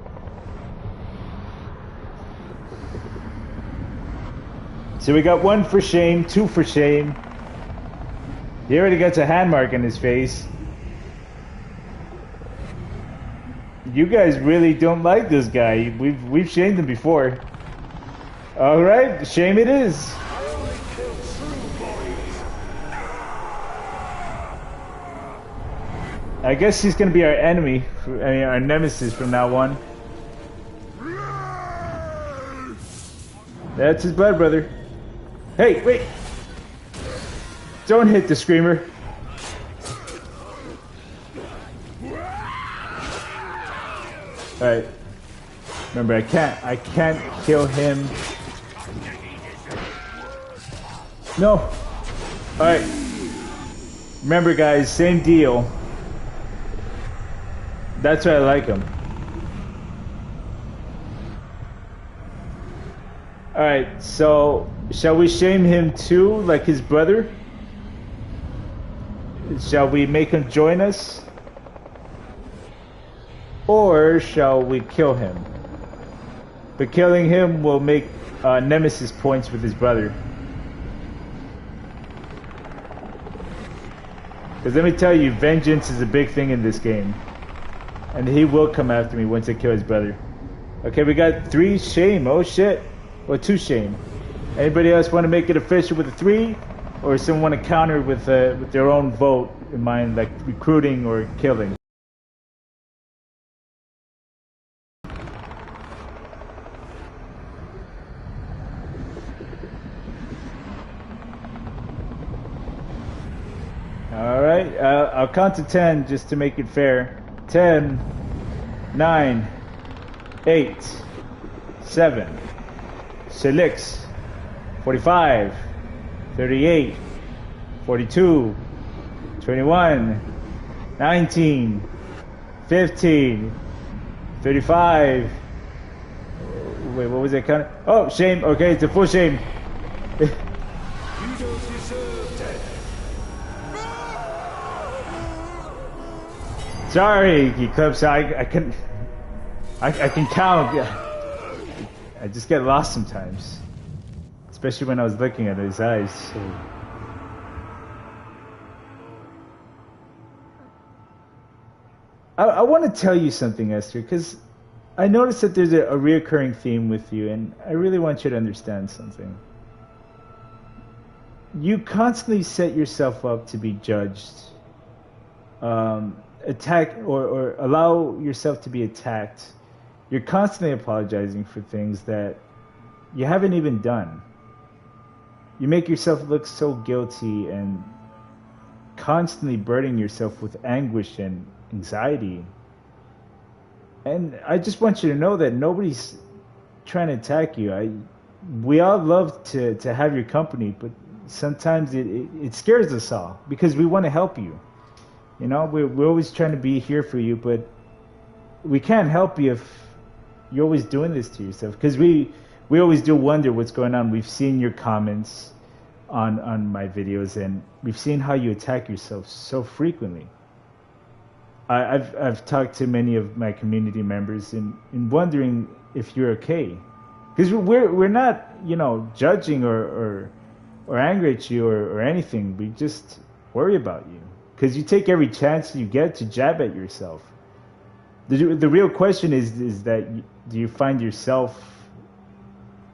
So we got 1 for shame, 2 for shame. He already gets a hand mark in his face. You guys really don't like this guy. We've shamed him before. All right, shame it is. I guess he's gonna be our enemy, our nemesis from now on. That's his blood brother. Hey, wait! Don't hit the screamer. Alright. Remember, I can't kill him. No! Alright. Remember, guys, same deal. That's why I like him. Alright, so shall we shame him too, like his brother? Shall we make him join us? Or shall we kill him? But killing him will make nemesis points with his brother. Because let me tell you, vengeance is a big thing in this game. And he will come after me once I kill his brother. Okay, we got 3 shame. Oh shit. Or 2 shame. Anybody else want to make it official with a 3? Or someone want to counter with their own vote in mind, like recruiting or killing? Alright, I'll count to 10 just to make it fair. 10, 9, 8, 7, 6, 45, 38, 42, 21, 19, 15, 35. Wait, what was that count? Oh, shame. Okay, it's a full shame. You don't deserve death. Sorry, Eclipse. I can count. I just get lost sometimes, especially when I was looking at his eyes. So. I want to tell you something, Esther, because I noticed that there's a reoccurring theme with you, and I really want you to understand something. You constantly set yourself up to be judged, attack, or allow yourself to be attacked. You're constantly apologizing for things that you haven't even done. You make yourself look so guilty and constantly burdening yourself with anguish and anxiety. And I just want you to know that nobody's trying to attack you. We all love to have your company, but sometimes it scares us all because we want to help you. You know, we're always trying to be here for you, but we can't help you if you're always doing this to yourself. Because we always do wonder what's going on. We've seen your comments on my videos, and we've seen how you attack yourself so frequently. I've talked to many of my community members and wondering if you're okay, because we're not, you know, judging or angry at you or anything. We just worry about you because you take every chance you get to jab at yourself. The real question is that do you find yourself,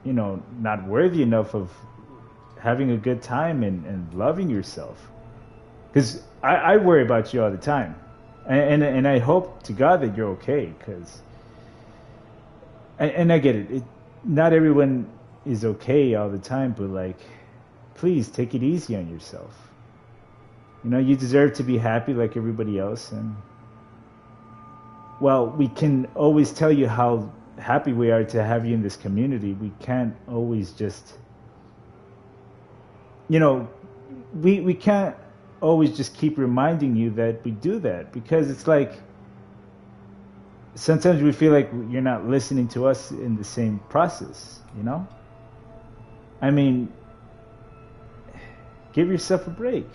you know, not worthy enough of having a good time and loving yourself? Because I worry about you all the time. And I hope to God that you're okay, because and I get it. Not everyone is okay all the time, but like, please take it easy on yourself. You know, you deserve to be happy like everybody else, and well, we can always tell you how happy we are to have you in this community. We can't always just, you know, we can't always just keep reminding you that we do that, because it's like sometimes we feel like you're not listening to us in the same process, you know? I mean, give yourself a break.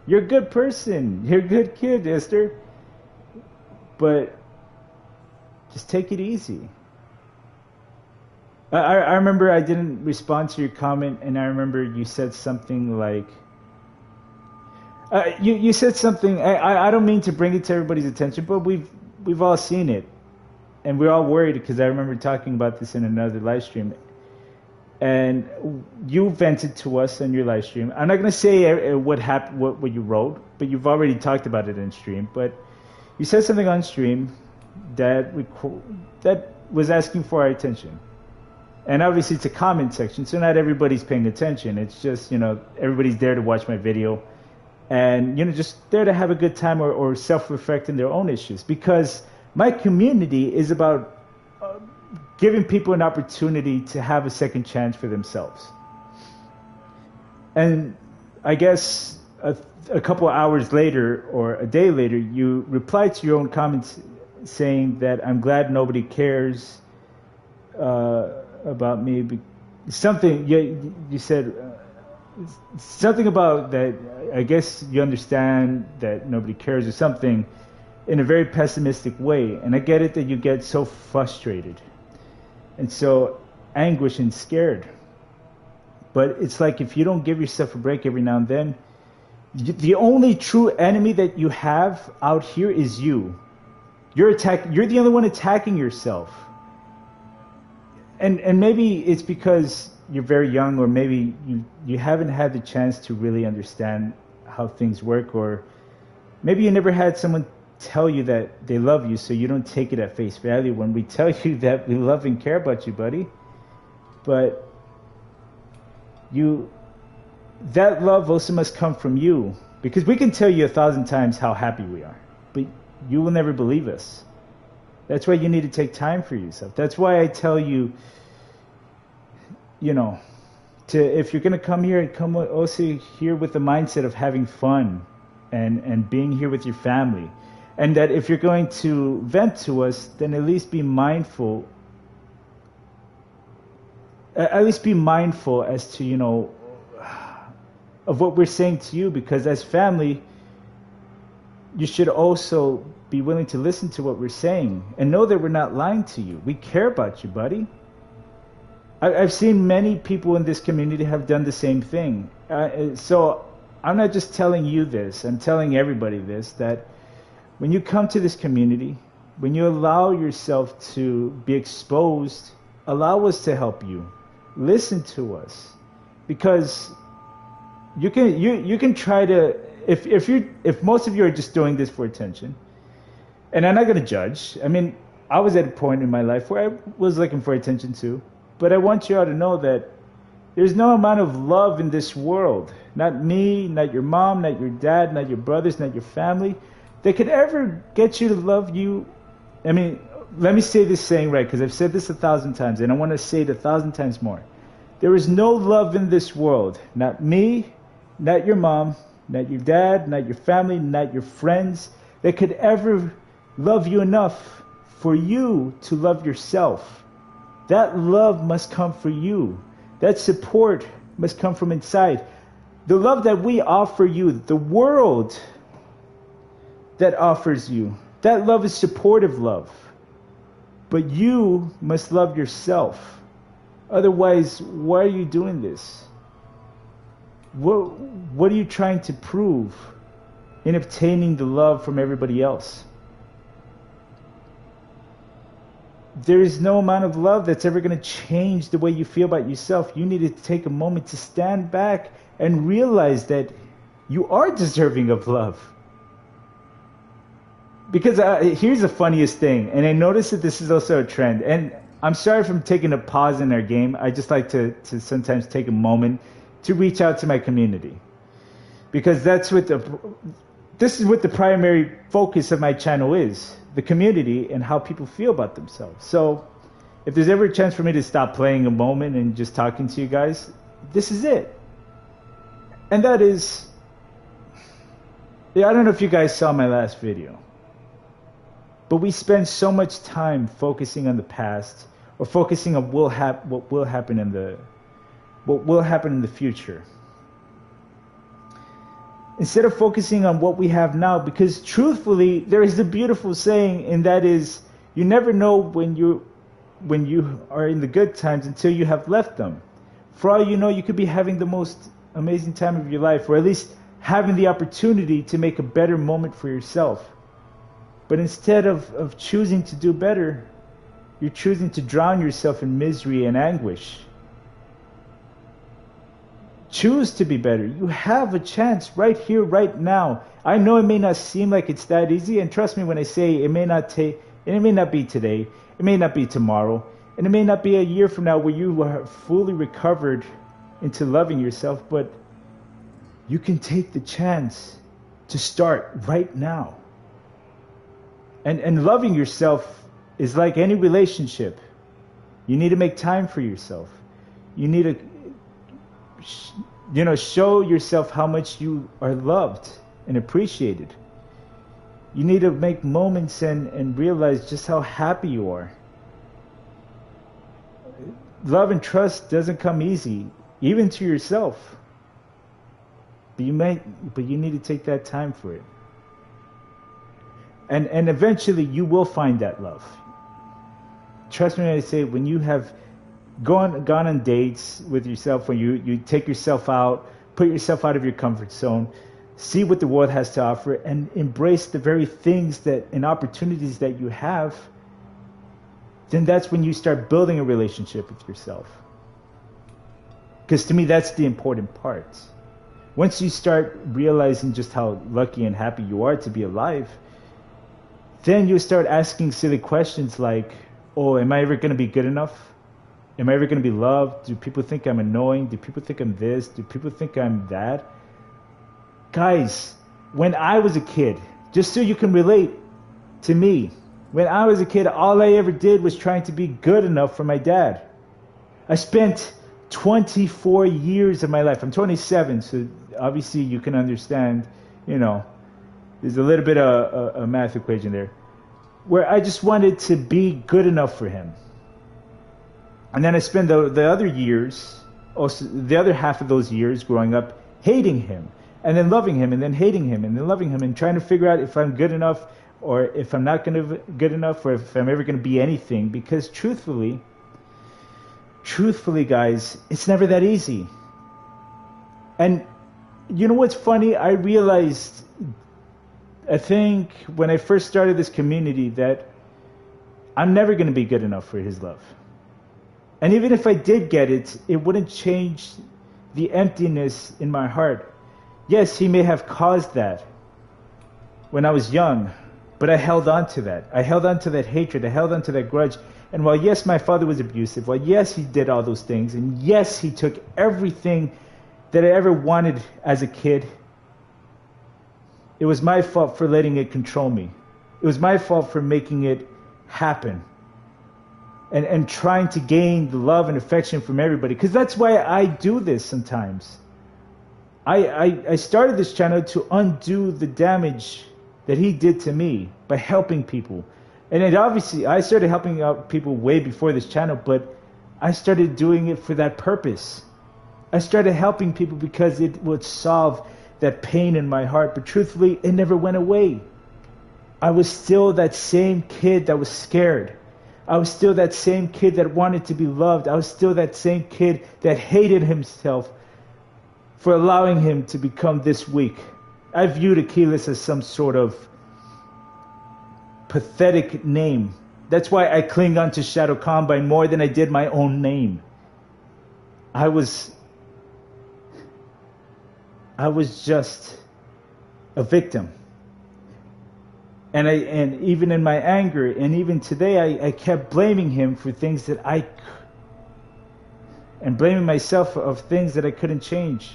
You're a good person. You're a good kid, Esther. But just take it easy. I remember I didn't respond to your comment, and I remember you said something like, you said something. I don't mean to bring it to everybody's attention, but we've all seen it, and we're all worried, because I remember talking about this in another live stream, and you vented to us in your live stream. I'm not gonna say what happened, what you wrote, but you've already talked about it in stream. But you said something on stream that was asking for our attention. And obviously it's a comment section, so not everybody's paying attention. It's just, you know, everybody's there to watch my video, and, you know, just there to have a good time or self-reflect in their own issues. Because my community is about giving people an opportunity to have a second chance for themselves. And I guess a couple of hours later or a day later, you replied to your own comments saying that I'm glad nobody cares about me. Something you said something about that. I guess you understand that nobody cares or something, in a very pessimistic way. And I get it that you get so frustrated and so anguished and scared. But it's like, if you don't give yourself a break every now and then, the only true enemy that you have out here is you. You're the only one attacking yourself. And maybe it's because you're very young, or maybe you haven't had the chance to really understand how things work, or maybe you never had someone tell you that they love you, so you don't take it at face value when we tell you that we love and care about you, buddy. But that love also must come from you, because we can tell you 1,000 times how happy we are, but you will never believe us. That's why you need to take time for yourself. That's why I tell you, you know, if you're going to come here, and come also here with the mindset of having fun and being here with your family. And that if you're going to vent to us, then at least be mindful. At least be mindful as to, you know, of what we're saying to you, because as family, you should also be willing to listen to what we're saying and know that we're not lying to you. We care about you, buddy. I've seen many people in this community have done the same thing. So I'm not just telling you this, I'm telling everybody this, that when you come to this community, when you allow yourself to be exposed, allow us to help you. Listen to us. Because you can try to, if most of you are just doing this for attention, and I'm not going to judge. I mean, I was at a point in my life where I was looking for attention too. But I want you all to know that there's no amount of love in this world, not me, not your mom, not your dad, not your brothers, not your family, that could ever get you to love you. I mean, let me say this saying right, because I've said this 1,000 times, and I want to say it 1,000 times more. There is no love in this world. Not me, not your mom, not your dad, not your family, not your friends, that could ever love you enough for you to love yourself. That love must come for you. That support must come from inside. The love that we offer you, the world that offers you, that love is supportive love. But you must love yourself. Otherwise, why are you doing this? What are you trying to prove in obtaining the love from everybody else? There is no amount of love that's ever going to change the way you feel about yourself. You need to take a moment to stand back and realize that you are deserving of love. Because here's the funniest thing, and I noticed that this is also a trend, and I'm sorry if I'm taking a pause in our game. I just like to sometimes take a moment to reach out to my community. Because this is what the primary focus of my channel is. The community and how people feel about themselves. So if there's ever a chance for me to stop playing a moment and just talking to you guys, this is it. And that is, I don't know if you guys saw my last video, but we spend so much time focusing on the past or focusing on what will happen in the future, instead of focusing on what we have now. Because truthfully, there is a beautiful saying, and that is, you never know when you are in the good times until you have left them. For all you know, you could be having the most amazing time of your life, or at least having the opportunity to make a better moment for yourself. But instead of choosing to do better, you're choosing to drown yourself in misery and anguish. Choose to be better. You have a chance right here, right now. I know it may not seem like it's that easy, and trust me when I say it may not be today, it may not be tomorrow, and it may not be a year from now where you are fully recovered into loving yourself, but you can take the chance to start right now. And loving yourself is like any relationship. You need to make time for yourself. You need to show yourself how much you are loved and appreciated. You need to make moments and realize just how happy you are. Love and trust doesn't come easy, even to yourself. But you need to take that time for it. And eventually you will find that love. Trust me when I say, when you have gone on dates with yourself, when you take yourself out, put yourself out of your comfort zone, see what the world has to offer, and embrace the very things and opportunities that you have, then that's when you start building a relationship with yourself. Because to me, that's the important part. Once you start realizing just how lucky and happy you are to be alive, then you start asking silly questions like, oh, am I ever going to be good enough? Am I ever going to be loved? Do people think I'm annoying? Do people think I'm this? Do people think I'm that? Guys, when I was a kid, just so you can relate to me, when I was a kid, all I ever did was trying to be good enough for my dad. I spent 24 years of my life. I'm 27, so obviously you can understand, there's a little bit of a math equation there, where I just wanted to be good enough for him. And then I spent the other years, also the other half of those years growing up, hating him, and then loving him, and then hating him, and then loving him, and trying to figure out if I'm good enough, or if I'm not good enough, or if I'm ever going to be anything. Because truthfully, guys, it's never that easy. And you know what's funny? I realized, I think when I first started this community, that I'm never going to be good enough for his love. And even if I did get it, it wouldn't change the emptiness in my heart. Yes, he may have caused that when I was young, but I held on to that. I held on to that hatred. I held on to that grudge. And while yes, my father was abusive, while yes, he did all those things, and yes, he took everything that I ever wanted as a kid, it was my fault for letting it control me. It was my fault for making it happen. and trying to gain the love and affection from everybody. Because that's why I do this sometimes. I started this channel to undo the damage that he did to me by helping people. And it obviously, I started helping out people way before this channel, but I started doing it for that purpose. I started helping people because it would solve that pain in my heart. But truthfully, it never went away. I was still that same kid that was scared. I was still that same kid that wanted to be loved. I was still that same kid that hated himself for allowing him to become this weak. I viewed HIALEAH as some sort of pathetic name. That's why I cling on to Shadow Combine more than I did my own name. I was just a victim. And even in my anger, and even today, I kept blaming him for things that and blaming myself of things that I couldn't change,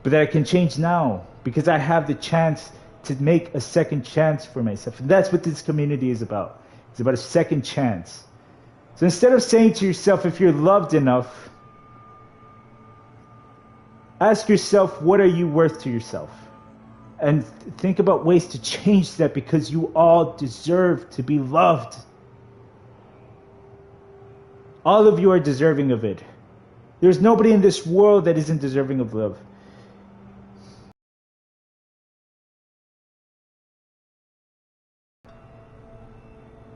but that I can change now, because I have the chance to make a second chance for myself. And that's what this community is about. It's about a second chance. So instead of saying to yourself, if you're loved enough, ask yourself, what are you worth to yourself? And think about ways to change that, because you all deserve to be loved. All of you are deserving of it. There's nobody in this world that isn't deserving of love.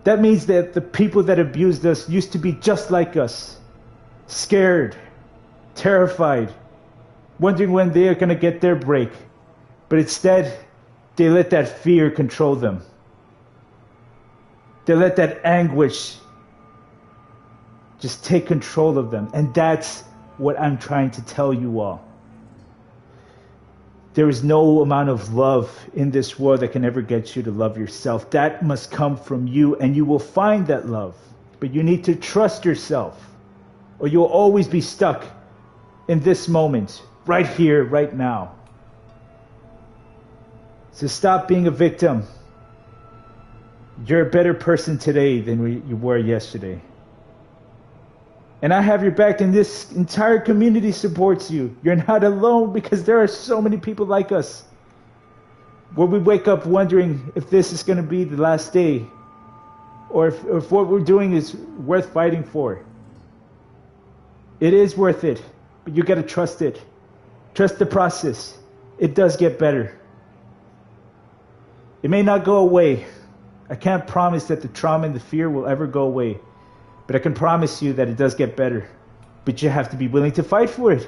That means that the people that abused us used to be just like us. Scared, terrified, wondering when they are going to get their break. But instead, they let that fear control them. They let that anguish just take control of them. And that's what I'm trying to tell you all. There is no amount of love in this world that can ever get you to love yourself. That must come from you, and you will find that love. But you need to trust yourself, or you'll always be stuck in this moment, right here, right now. So stop being a victim. You're a better person today than you were yesterday. And I have your back, and this entire community supports you. You're not alone, because there are so many people like us. Where we wake up wondering if this is going to be the last day, or if what we're doing is worth fighting for. It is worth it, but you got to trust it. Trust the process. It does get better. It may not go away. I can't promise that the trauma and the fear will ever go away. But I can promise you that it does get better. But you have to be willing to fight for it.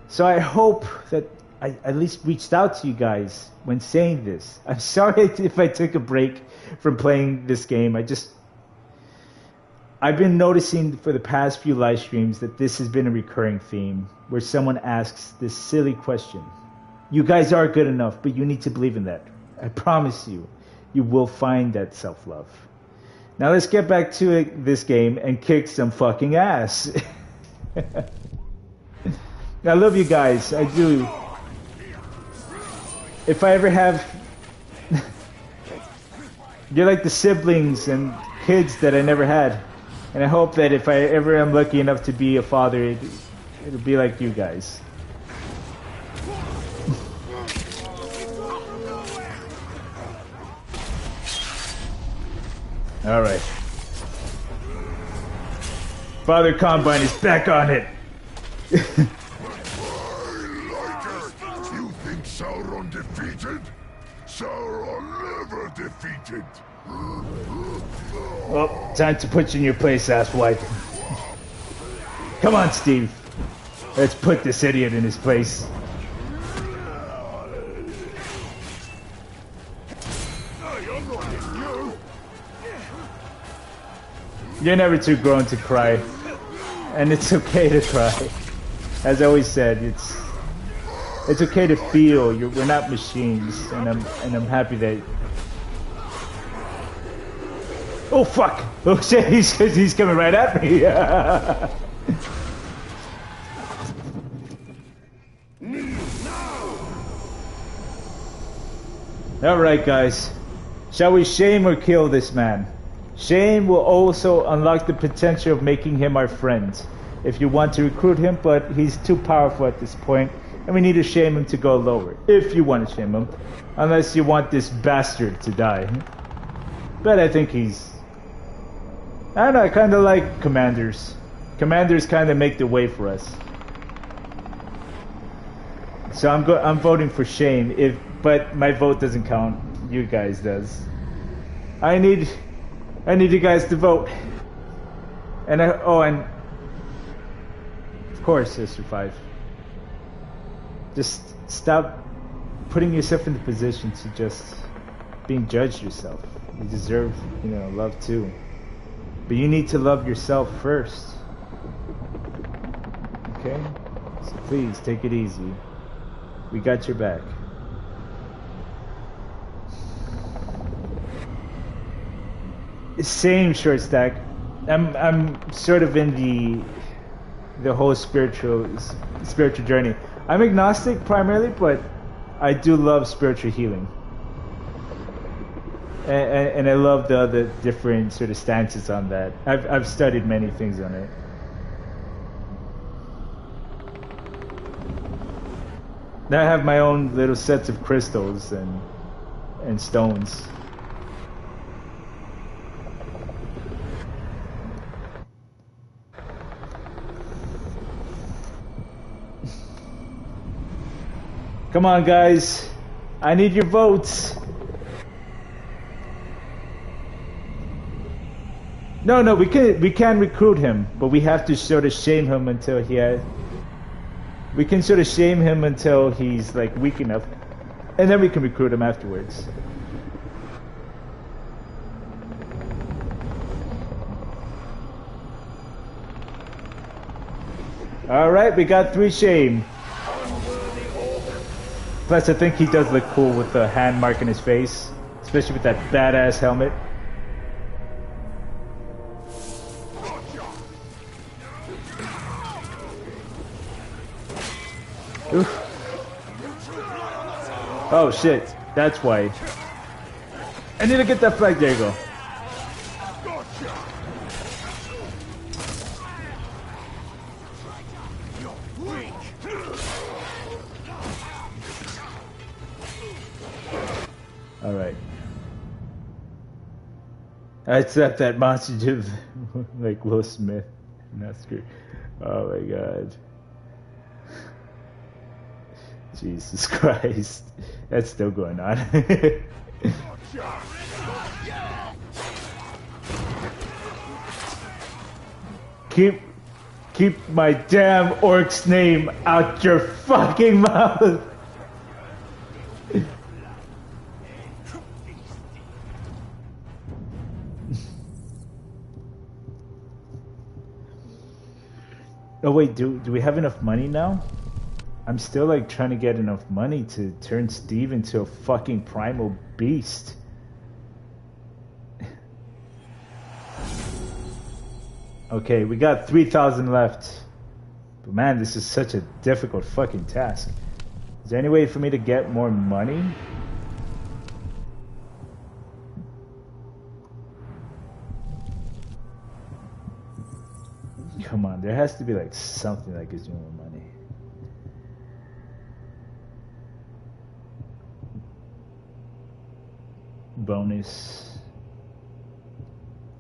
So I hope that I at least reached out to you guys when saying this. I'm sorry if I took a break from playing this game. I've been noticing for the past few live streams that this has been a recurring theme, where someone asks this silly question. You guys are good enough, but you need to believe in that. I promise you, you will find that self-love. Now let's get back to this game and kick some fucking ass. I love you guys, I do. If I ever have... You're like the siblings and kids that I never had. And I hope that if I ever am lucky enough to be a father, it'll be like you guys. Alright. Father Combine is back on it. I like it. You think Sauron defeated? Sauron never defeated. Well, time to put you in your place, asswipe. Come on, Steve. Let's put this idiot in his place. You're never too grown to cry, and it's okay to cry. As I always said, it's okay to feel. We're not machines, and I'm happy that. Oh fuck! Oh shit! He's coming right at me. All right, guys. Shall we shame or kill this man? Shane will also unlock the potential of making him our friend if you want to recruit him, but he's too powerful at this point, and we need to shame him to go lower, if you want to shame him, unless you want this bastard to die. But I think he's... I don't know, I kind of like commanders. Commanders kind of make the way for us. So I'm voting for Shane, but my vote doesn't count. You guys does. I need you guys to vote. And and of course, Sister 5. Just stop putting yourself in the position to just being judged yourself. You deserve, love too. But you need to love yourself first. Okay? So please take it easy. We got your back. Same, short stack. I'm sort of in the whole spiritual journey. I'm agnostic primarily, but I do love spiritual healing. And I love the other different sort of stances on that. I've studied many things on it. Now I have my own little sets of crystals and stones. Come on, guys. I need your votes. No, we can recruit him, but we have to sort of shame him until we can sort of shame him until he's like weak enough, and then we can recruit him afterwards. All right, we got 3 shame. Plus, I think he does look cool with the hand mark in his face, especially with that badass helmet. Oof. Oh shit, that's why. I need to get that flag. There you go. Alright. I accept that monster dude like Will Smith. That's great. Oh my god. Jesus Christ. That's still going on. Keep my damn orc's name out your fucking mouth. Oh wait, do we have enough money now? I'm still like trying to get enough money to turn Steve into a fucking primal beast. Okay, we got 3,000 left. But man, this is such a difficult fucking task. Is there any way for me to get more money? Come on, there has to be like something that gives you more money. Bonus.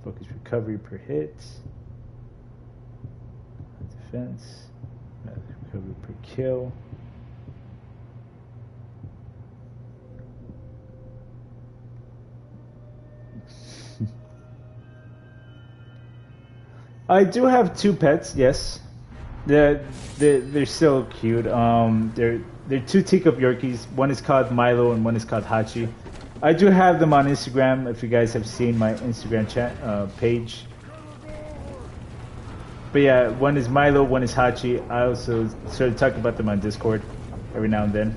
Focus recovery per hit. Defense. Recovery per kill. I do have 2 pets, yes. They're still cute. They're 2 teacup Yorkies. One is called Milo and one is called Hachi. I do have them on Instagram if you guys have seen my Instagram page. But yeah, one is Milo, one is Hachi. I also sort of talk about them on Discord every now and then.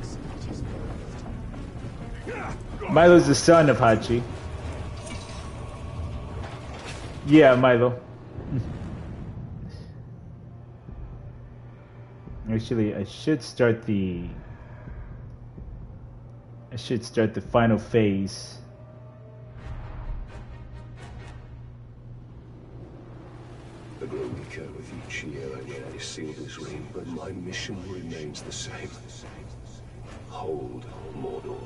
Milo's the son of Hachi. Yeah, Milo. Actually, I should start the final phase. I grow weaker with each year I seal this ring, but my mission remains the same. Hold Mordor.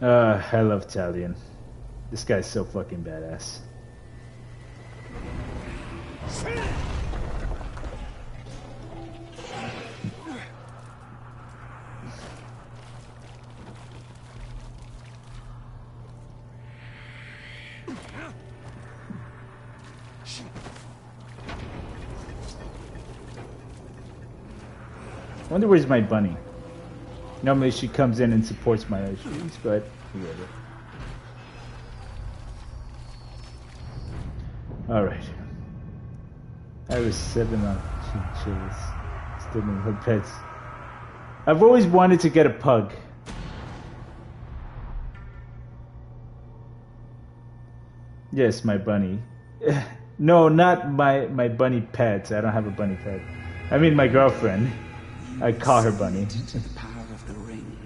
I love Talion. This guy's so fucking badass. I wonder where's my bunny. Normally she comes in and supports my issues, but whatever. Alright. I was 7 on chinchillas. Still no hood pets. I've always wanted to get a pug. Yes, my bunny. No, not my bunny pet. I don't have a bunny pet. I mean my girlfriend. I call her Bunny. To the power of the ring.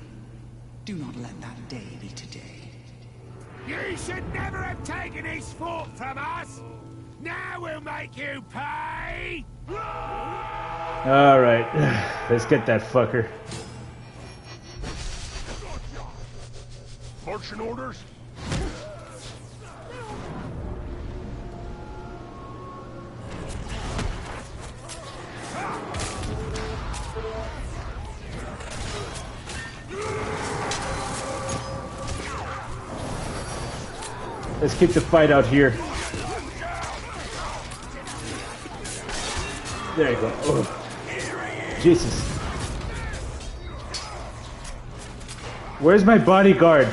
Do not let that day be today. You should never have taken his fort from us. Now we'll make you pay. All right, let's get that fucker. Marching orders? Let's keep the fight out here. There you go. Oh. Jesus. Where's my bodyguard?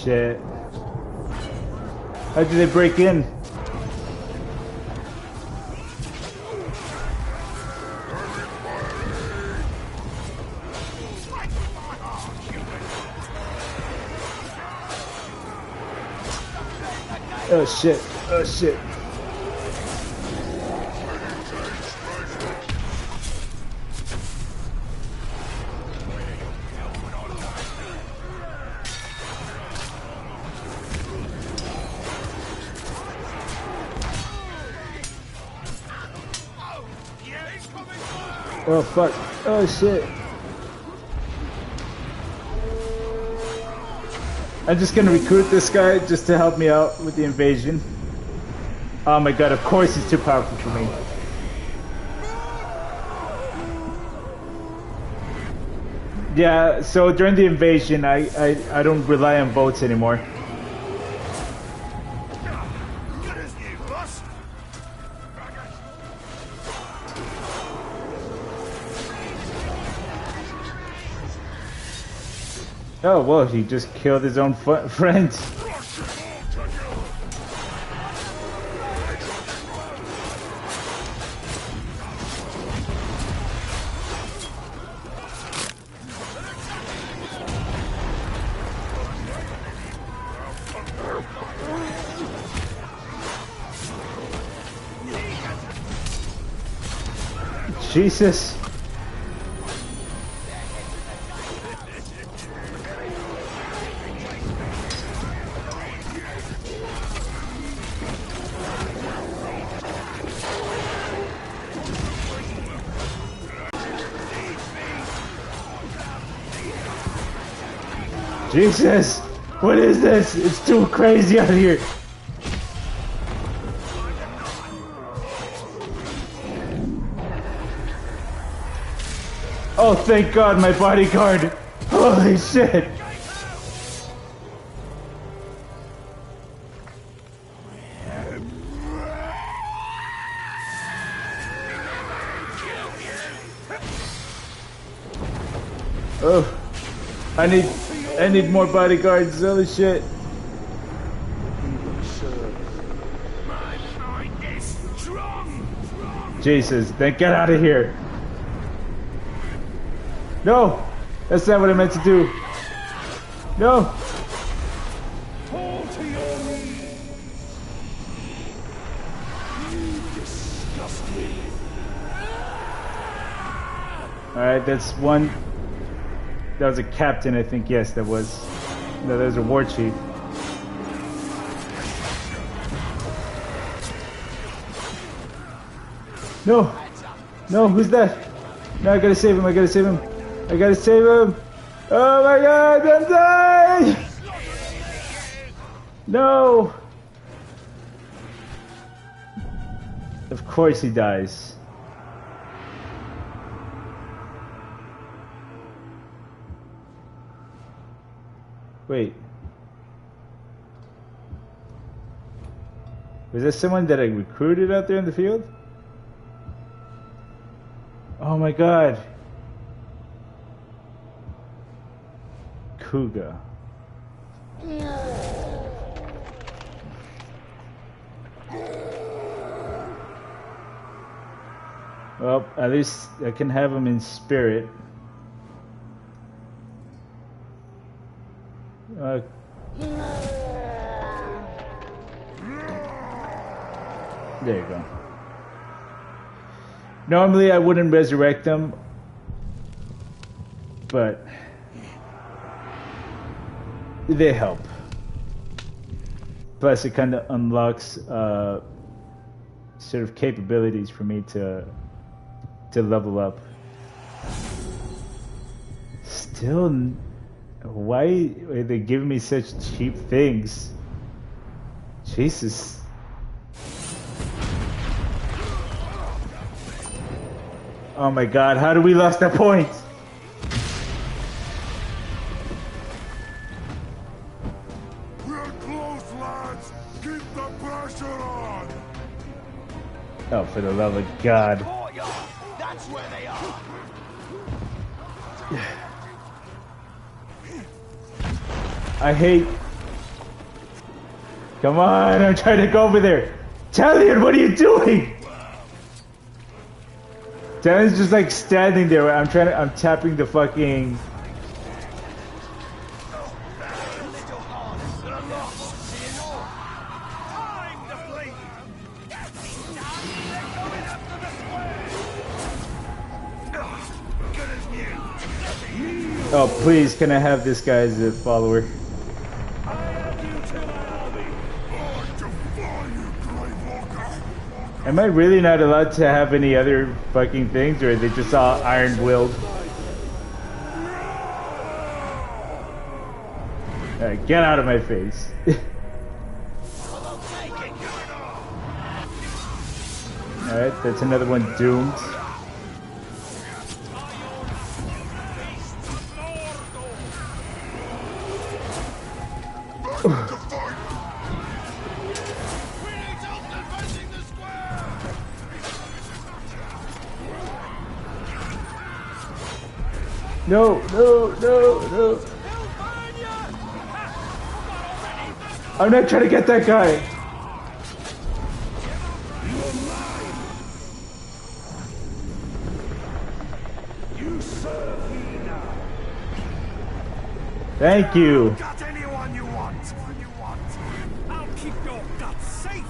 Shit. How did they break in? Oh shit. Oh shit. Oh fuck. Oh shit. I'm just gonna recruit this guy just to help me out with the invasion. Oh my god, of course he's too powerful for me. Yeah, so during the invasion I don't rely on boats anymore. Oh, well, he just killed his own friends. Jesus. Jesus! What is this? It's too crazy out here! Oh, thank God, my bodyguard! Holy shit! Oh, I need more bodyguards. Holy shit! My mind is strong. Jesus, then get out of here! No! That's not what I meant to do. No! Fall to your knees. You disgust me. Alright, that's one. That was a captain, I think. Yes, that was. No, that was a war chief. No! No, who's that? No, I gotta save him, I gotta save him. I gotta save him! Oh my god, I'm dying! No! Of course he dies. Wait. Was there someone that I recruited out there in the field? Oh my god. Kuga. Well, at least I can have him in spirit. There you go. Normally I wouldn't resurrect them, but they help. Plus it kind of unlocks sort of capabilities for me to level up. Still, why are they giving me such cheap things? Jesus. Oh my god, how do we lost that point? We're close, lads! Keep the pressure on! Oh, for the love of God. That's where they are. I hate... Come on, I'm trying to go over there. Talion, what are you doing? Talion's just like standing there. I'm tapping the fucking... Oh, please, can I have this guy as a follower? Am I really not allowed to have any other fucking things, or are they just all iron-willed? Alright, get out of my face. Alright, that's another one doomed. No, no, no, no. I'm not trying to get that guy. Thank you. Got anyone you want? I'll keep your guts safe.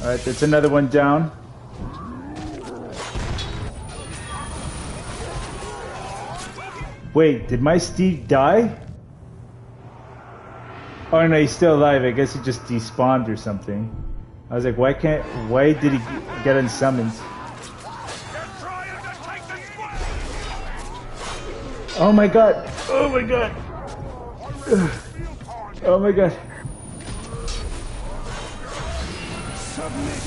Alright, that's another one down. Wait, did my Steve die? Oh no, he's still alive. I guess he just despawned or something. I was like, why did he get unsummoned? Oh my god! Oh my god! Oh my god! Submit.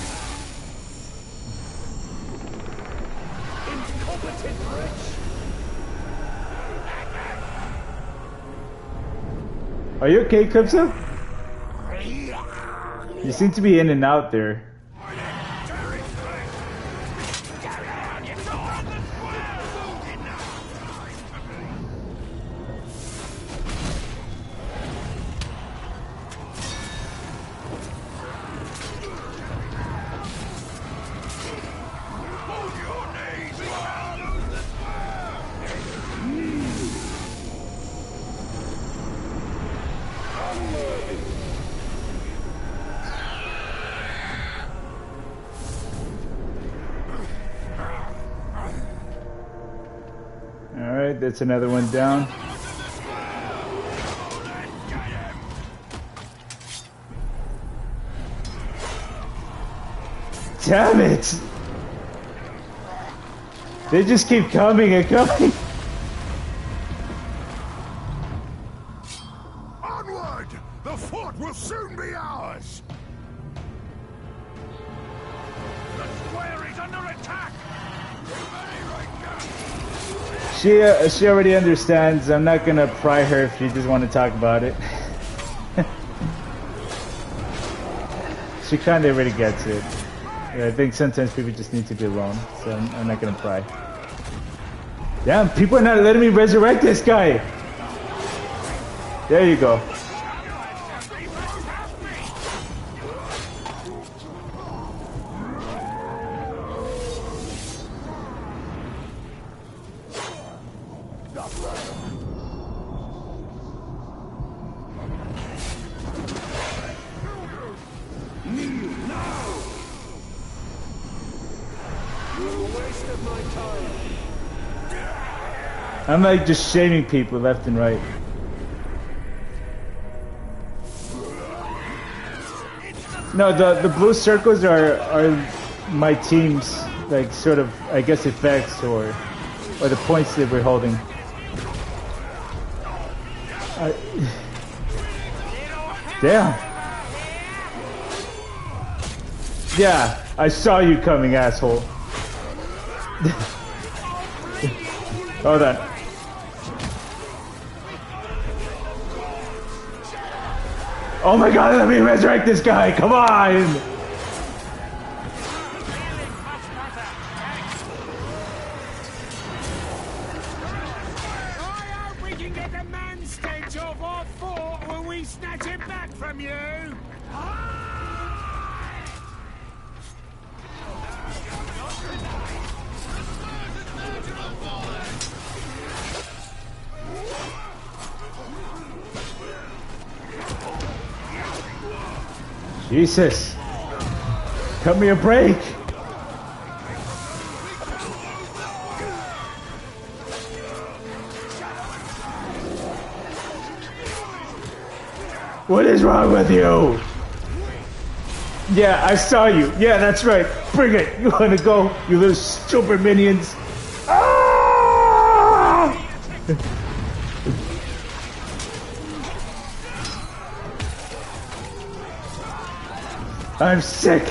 Incompetent wretch. Are you okay, Crypto? You seem to be in and out there. that's another one down. Damn it! They just keep coming and coming. Onward! The fort will soon be ours! The square is under attack! She already understands. I'm not gonna pry her if she just want to talk about it. She kind of already gets it. I think sometimes people just need to be alone, so I'm not gonna pry. Damn, people are not letting me resurrect this guy! There you go. I'm like just shaming people left and right. No, the blue circles are my team's like sort of I guess effects or the points that we're holding. Damn. Yeah, I saw you coming, asshole. Hold on. Oh my god, let me resurrect this guy, come on! I hope we can get the man stench off our fort when we snatch it back from you! Jesus! Cut me a break! What is wrong with you? Yeah, I saw you. Yeah, that's right. Bring it. You wanna go, you little stupid minions? Ah! I'm sick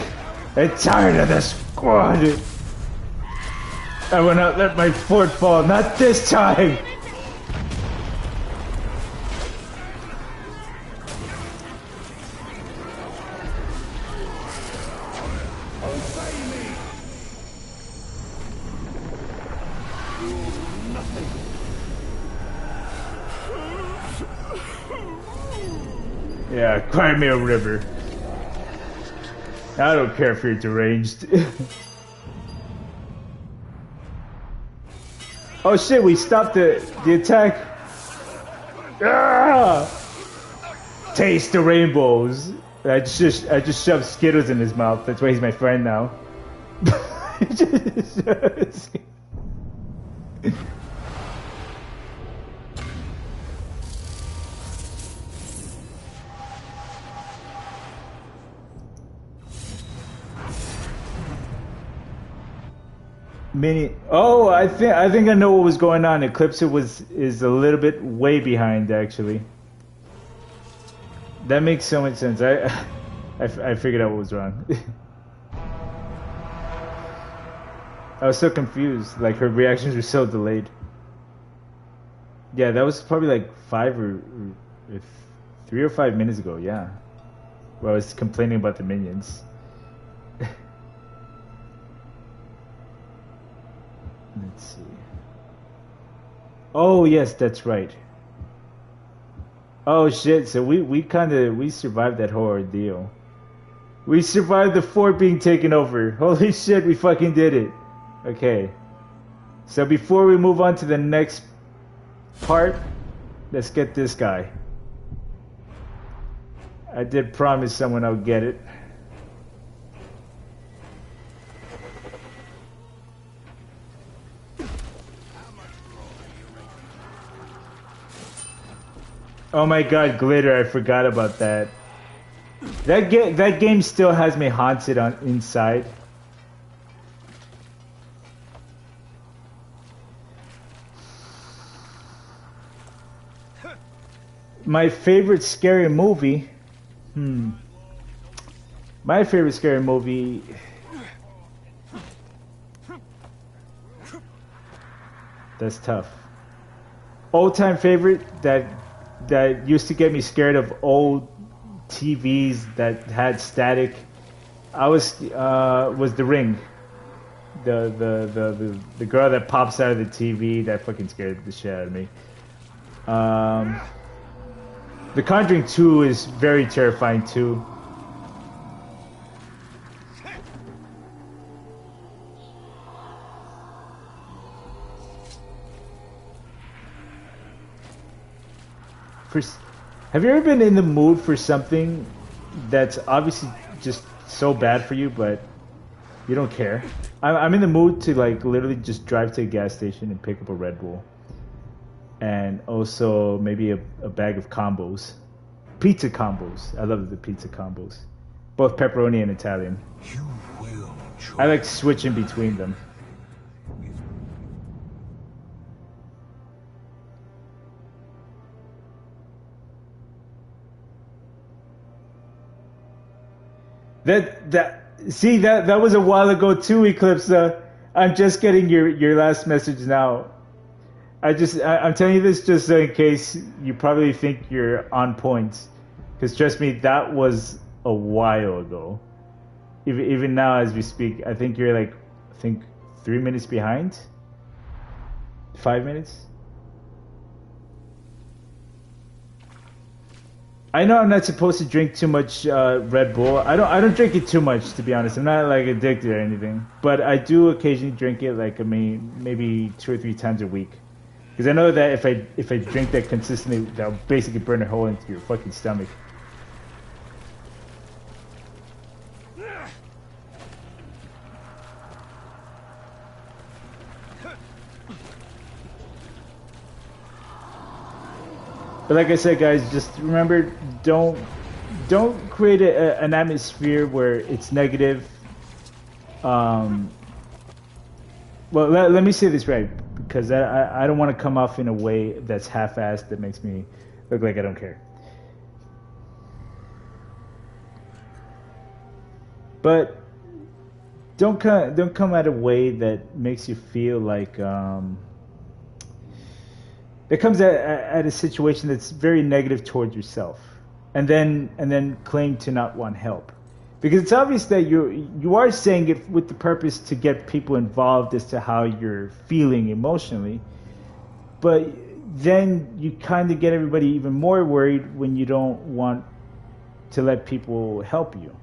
and tired of this squad. I will not let my fort fall, not this time. Yeah, cry me a river. I don't care if you're deranged. Oh shit, we stopped the attack. Ah! Taste the rainbows. I just shoved Skittles in his mouth. That's why he's my friend now. Oh, I think I know what was going on. Eclipse is a little bit way behind actually. That makes so much sense. I figured out what was wrong. I was so confused. Like her reactions were so delayed. Yeah, that was probably like 3 or 5 minutes ago. Yeah, where I was complaining about the minions. Let's see. Oh yes, that's right. Oh shit! So we survived that whole ordeal. We survived the fort being taken over. Holy shit! We fucking did it. Okay. So before we move on to the next part, let's get this guy. I did promise someone I would get it. Oh my god, Glitter! I forgot about that. That game still has me haunted on inside. My favorite scary movie. My favorite scary movie. That's tough. Old-time favorite that used to get me scared of old TVs that had static. Was The Ring. The girl that pops out of the TV that fucking scared the shit out of me. The Conjuring 2 is very terrifying too. Have you ever been in the mood for something that's obviously just so bad for you, but you don't care? I'm in the mood to like literally just drive to a gas station and pick up a Red Bull. And also maybe a bag of combos. Pizza combos. I love the pizza combos. Both pepperoni and Italian. You will I like switching between them. That was a while ago too, Eclipse. I'm just getting your last message now. I'm telling you this just in case you probably think you're on point, because trust me, that was a while ago. Even now as we speak, I think you're like 3 minutes behind. 5 minutes. I know I'm not supposed to drink too much Red Bull. I don't drink it too much, to be honest. I'm not like addicted or anything, but I do occasionally drink it. Like maybe 2 or 3 times a week, because I know that if I drink that consistently, that'll basically burn a hole into your fucking stomach. But like I said, guys, just remember, don't create an atmosphere where it's negative. Well, let me say this right, because I don't want to come off in a way that's half-assed that makes me look like I don't care. But don't come at a way that makes you feel like it comes at a situation that's very negative towards yourself, and then claim to not want help, because it's obvious that you are saying it with the purpose to get people involved as to how you're feeling emotionally, but then you kind of get everybody even more worried when you don't want to let people help you.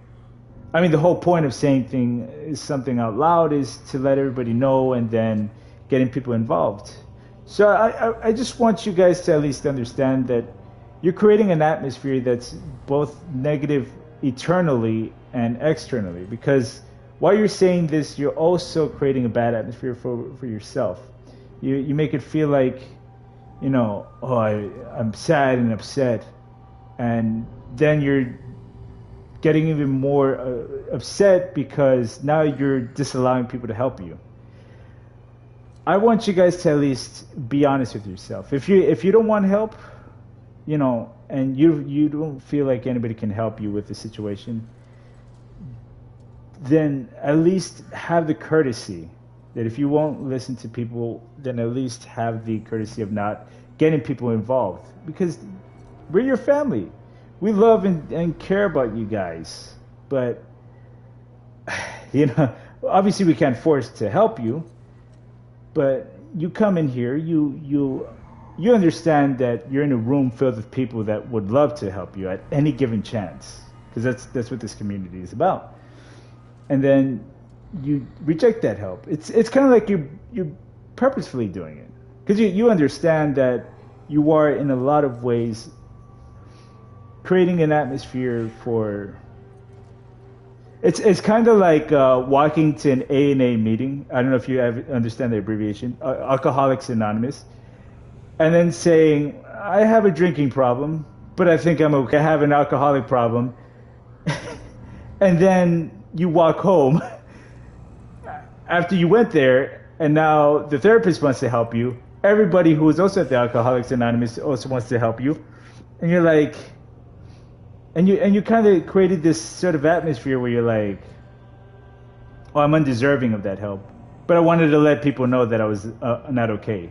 I mean, the whole point of saying something out loud is to let everybody know and then getting people involved. So I just want you guys to at least understand that you're creating an atmosphere that's both negative internally and externally, because while you're saying this, you're also creating a bad atmosphere for yourself. You make it feel like, I'm sad and upset, and then you're getting even more upset because now you're disallowing people to help you. I want you guys to at least be honest with yourself. If you don't want help, and you don't feel like anybody can help you with the situation, then at least have the courtesy that if you won't listen to people, then at least have the courtesy of not getting people involved, because we're your family. We love and care about you guys, but obviously we can't force to help you. But you come in here, you understand that you're in a room filled with people that would love to help you at any given chance, because that's what this community is about. And then you reject that help. It's kind of like you're purposefully doing it, because you understand that you are in a lot of ways creating an atmosphere for. It's kind of like walking to an A&A meeting. I don't know if you understand the abbreviation, Alcoholics Anonymous, and then saying, I have a drinking problem, but I think I'm okay. I have an alcoholic problem. And then you walk home after you went there, and now the therapist wants to help you. Everybody who is also at the Alcoholics Anonymous also wants to help you. And you're like, and you kind of created this sort of atmosphere where you're like, oh, I'm undeserving of that help. But I wanted to let people know that I was not okay.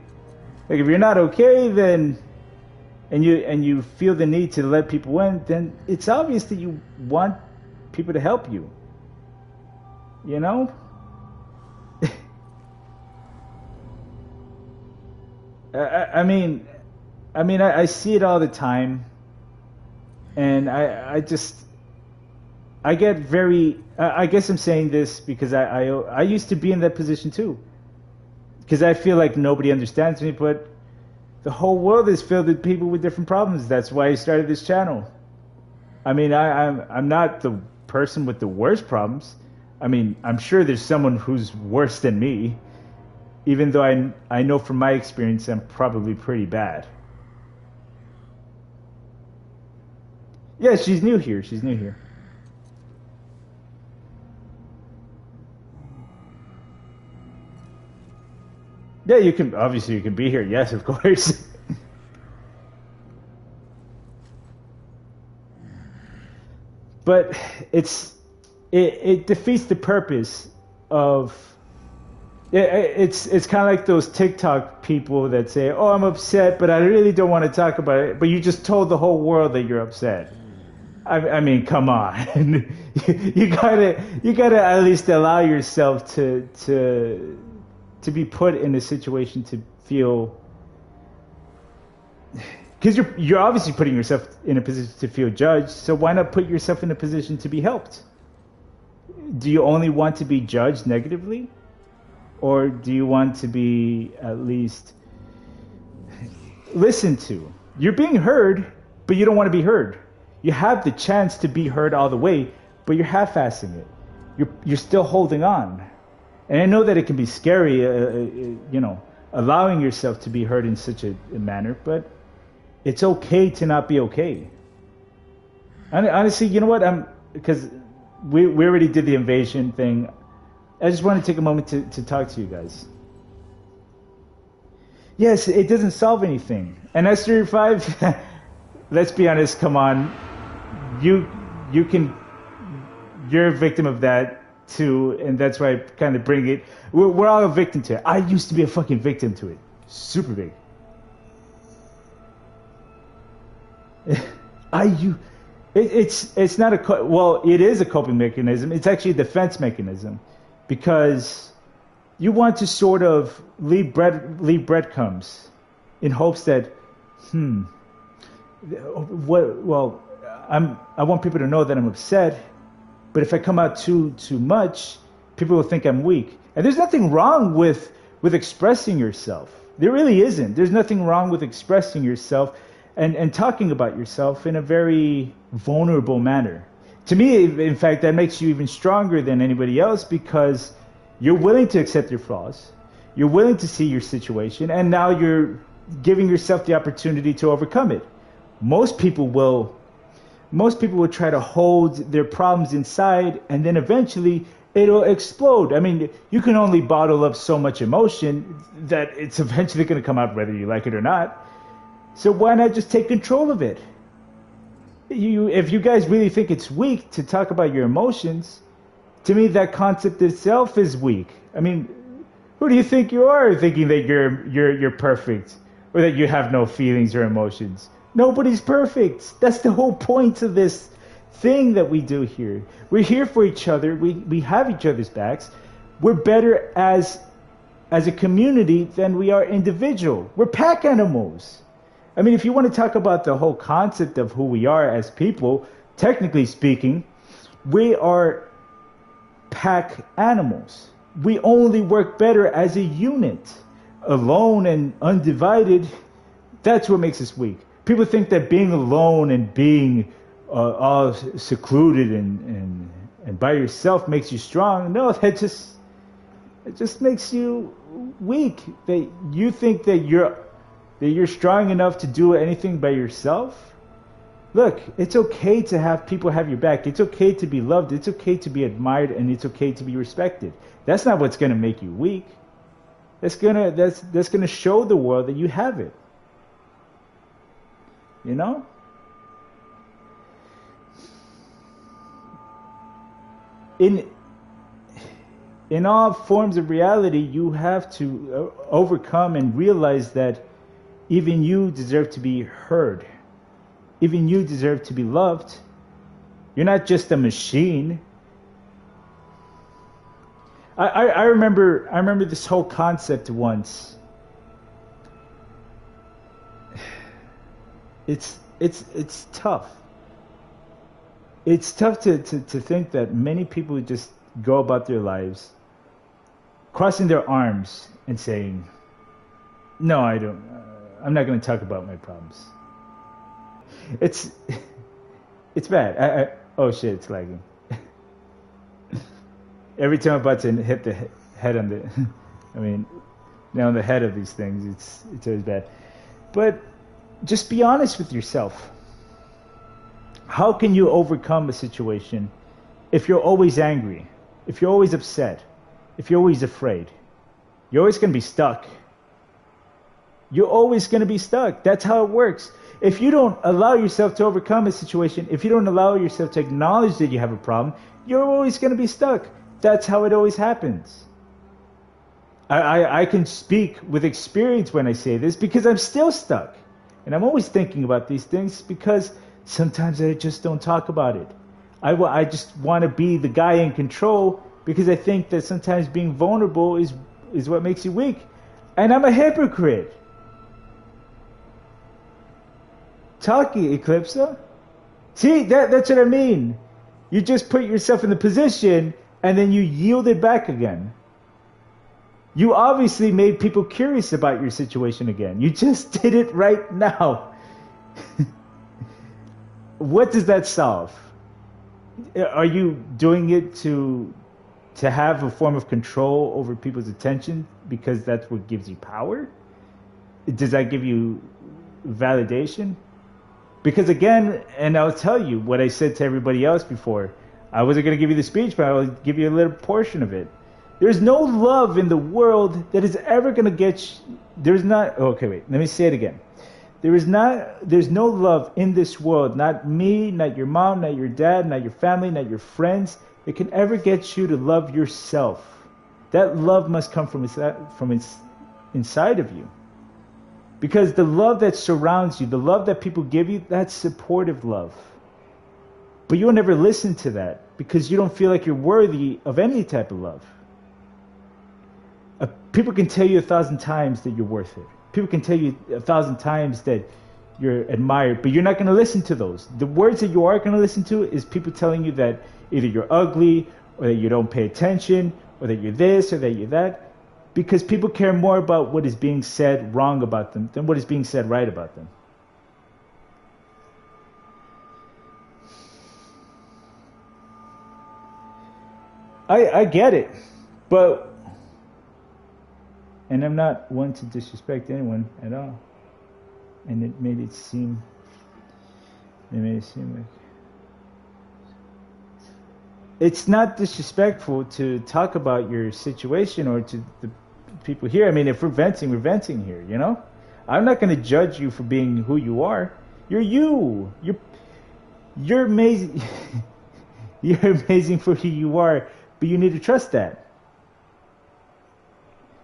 Like, if you're not okay, then, and you feel the need to let people in, then it's obvious that you want people to help you. You know? I mean, I see it all the time, and I get very. I guess I'm saying this because I used to be in that position too. Because I feel like nobody understands me, but the whole world is filled with people with different problems. That's why I started this channel. I mean, I'm not the person with the worst problems. I mean, I'm sure there's someone who's worse than me, even though I know from my experience I'm probably pretty bad. Yeah, she's new here. She's new here. Yeah, you can, obviously you can be here. Yes, of course. But it defeats the purpose of it's kind of like those TikTok people that say, "Oh, I'm upset, but I really don't want to talk about it." But you just told the whole world that you're upset. I mean, come on. you gotta at least allow yourself to be put in a situation to feel, because you're obviously putting yourself in a position to feel judged. So why not put yourself in a position to be helped? Do you only want to be judged negatively? Or do you want to be at least listened to? You're being heard, but you don't want to be heard. You have the chance to be heard all the way, but you're half-assing it. You're still holding on. And I know that it can be scary, allowing yourself to be heard in such a manner, but it's okay to not be okay. And honestly, you know what? Because we already did the invasion thing. I just want to take a moment to talk to you guys. Yes, it doesn't solve anything. And S35, let's be honest, come on. You're a victim of that too, and that's why I kind of bring it. We're all a victim to it. I used to be a fucking victim to it. Super big. It's not it is a coping mechanism. It's actually a defense mechanism, because you want to sort of leave breadcrumbs in hopes that I want people to know that I'm upset, but if I come out too much, people will think I'm weak. And there's nothing wrong with expressing yourself. There really isn't. There's nothing wrong with expressing yourself and talking about yourself in a very vulnerable manner. To me, in fact, that makes you even stronger than anybody else, because you're willing to accept your flaws. You're willing to see your situation, and now you're giving yourself the opportunity to overcome it. Most people will try to hold their problems inside, and then eventually it'll explode. I mean, you can only bottle up so much emotion that it's eventually going to come out whether you like it or not. So why not just take control of it? If you guys really think it's weak to talk about your emotions, to me that concept itself is weak. I mean, who do you think you are, thinking that you're perfect, or that you have no feelings or emotions? Nobody's perfect. That's the whole point of this thing that we do here. We're here for each other. We have each other's backs. We're better as a community than we are individual. We're pack animals. I mean, if you want to talk about the whole concept of who we are as people, technically speaking, we are pack animals. We only work better as a unit. Alone and undivided, that's what makes us weak. People think that being alone and being all secluded and by yourself makes you strong. No, it just makes you weak. That you think that that you're strong enough to do anything by yourself, look, it's okay to have people have your back. It's okay to be loved. It's okay to be admired, and it's okay to be respected. That's not what's gonna make you weak. That's gonna show the world that you have it. You know? In all forms of reality, you have to overcome and realize that even you deserve to be heard. Even you deserve to be loved. You're not just a machine. I remember this whole concept once. It's tough. It's tough to think that many people just go about their lives crossing their arms and saying, no, I'm not going to talk about my problems. It's bad. Oh shit, it's lagging. Every time I'm about to hit the head on on the head of these things, it's always bad. But just be honest with yourself. How can you overcome a situation if you're always angry, if you're always upset, if you're always afraid? You're always going to be stuck. You're always going to be stuck. That's how it works. If you don't allow yourself to overcome a situation, if you don't allow yourself to acknowledge that you have a problem, you're always going to be stuck. That's how it always happens. I can speak with experience when I say this because I'm still stuck. And I'm always thinking about these things because sometimes I just don't talk about it. I just want to be the guy in control because I think that sometimes being vulnerable is what makes you weak. And I'm a hypocrite. Talkie, Eclipsa. See, that's what I mean. You just put yourself in the position and then you yield it back again. You obviously made people curious about your situation again. You just did it right now. What does that solve? Are you doing it to have a form of control over people's attention because that's what gives you power? Does that give you validation? Because again, and I'll tell you what I said to everybody else before, I wasn't going to give you the speech, but I'll give you a little portion of it. There's no love in the world that is ever going to get you. Okay, wait, let me say it again. There's no love in this world, not me, not your mom, not your dad, not your family, not your friends, that can ever get you to love yourself. That love must come from inside of you. Because the love that surrounds you, the love that people give you, that's supportive love. But you'll never listen to that because you don't feel like you're worthy of any type of love. People can tell you 1,000 times that you're worth it. People can tell you 1,000 times that you're admired, but you're not going to listen to those. The words that you are going to listen to is people telling you that either you're ugly or that you don't pay attention or that you're this or that you're that. Because people care more about what is being said wrong about them than what is being said right about them. I get it, but, and I'm not one to disrespect anyone at all. And it made it seem like it's not disrespectful to talk about your situation or to the people here. I mean, if we're venting here, you know? I'm not going to judge you for being who you are. You're you. You're amazing. You're amazing for who you are, but you need to trust that.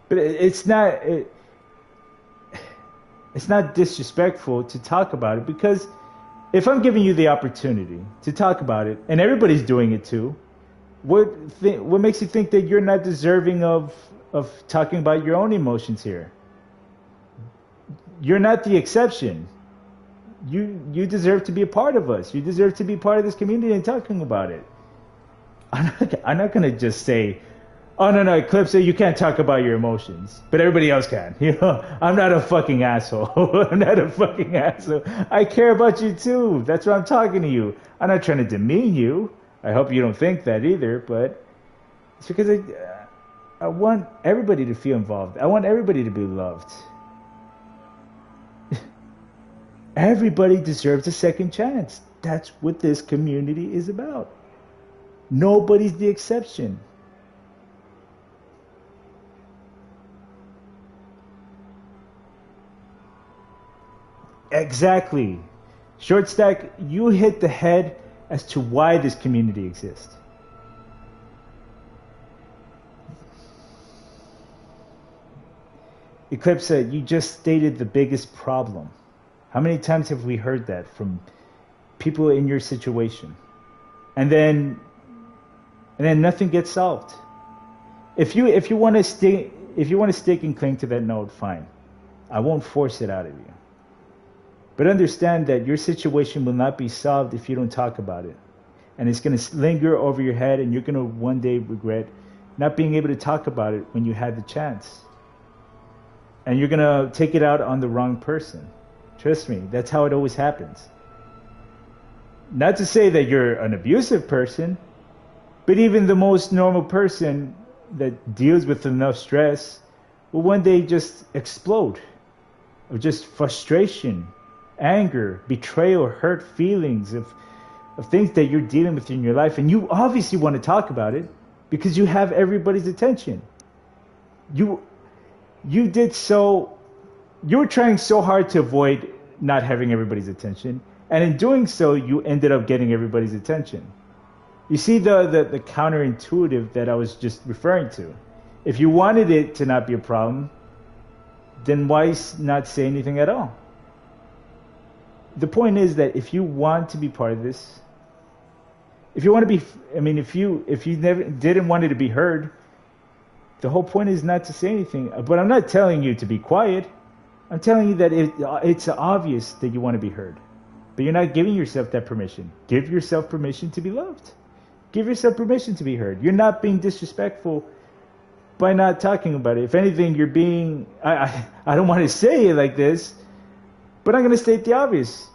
But it's not disrespectful to talk about it, because if I'm giving you the opportunity to talk about it, and everybody's doing it too, what makes you think that you're not deserving of talking about your own emotions here? You're not the exception. You deserve to be a part of us. You deserve to be part of this community and talking about it. I'm not gonna just say, oh no, Eclipse, you can't talk about your emotions, but everybody else can. You know, I'm not a fucking asshole. I'm not a fucking asshole. I care about you too. That's why I'm talking to you. I'm not trying to demean you. I hope you don't think that either, but it's because I want everybody to feel involved. I want everybody to be loved. Everybody deserves a second chance. That's what this community is about. Nobody's the exception. Exactly. Short Stack, you hit the head as to why this community exists. Eclipse, you just stated the biggest problem. How many times have we heard that from people in your situation? And then nothing gets solved. If you want to stick and cling to that note, fine. I won't force it out of you. But understand that your situation will not be solved if you don't talk about it. And it's going to linger over your head, and you're going to one day regret not being able to talk about it when you had the chance. And you're going to take it out on the wrong person. Trust me, that's how it always happens. Not to say that you're an abusive person, but even the most normal person that deals with enough stress will one day just explode of just frustration, anger, betrayal, hurt feelings of things that you're dealing with in your life. And you obviously want to talk about it because you have everybody's attention. You were trying so hard to avoid not having everybody's attention, and in doing so, you ended up getting everybody's attention. You see the counterintuitive that I was just referring to. If you wanted it to not be a problem, then why not say anything at all? The point is that if you want to be part of this, if you want to be, if you never didn't want it to be heard, the whole point is not to say anything. But I'm not telling you to be quiet. I'm telling you that it's obvious that you want to be heard. But you're not giving yourself that permission. Give yourself permission to be loved. Give yourself permission to be heard. You're not being disrespectful by not talking about it. If anything, you're being... I don't want to say it like this, but I'm going to state the obvious.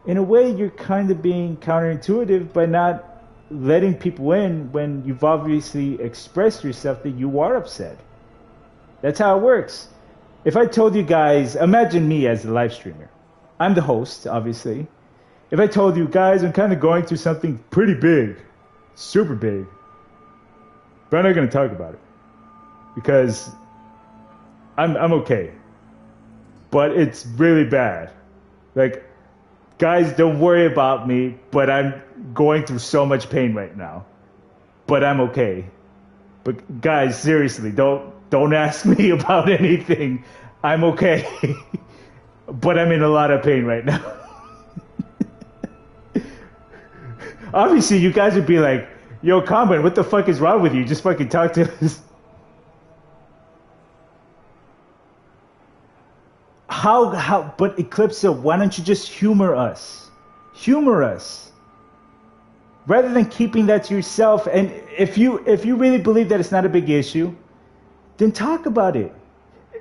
In a way, you're kind of being counterintuitive by not letting people in when you've obviously expressed yourself that you are upset. That's how it works. If I told you guys, imagine me as the live streamer. I'm the host, obviously. If I told you guys, I'm kind of going through something pretty big, super big, but I'm not going to talk about it because I'm okay. But it's really bad. Like, guys, don't worry about me, but I'm going through so much pain right now. But I'm okay. But guys, seriously, don't ask me about anything. I'm okay. But I'm in a lot of pain right now. Obviously, you guys would be like, yo, Combat, what the fuck is wrong with you? Just fucking talk to us. But Eclipse, why don't you just humor us? Humor us. Rather than keeping that to yourself. And if you really believe that it's not a big issue, then talk about it.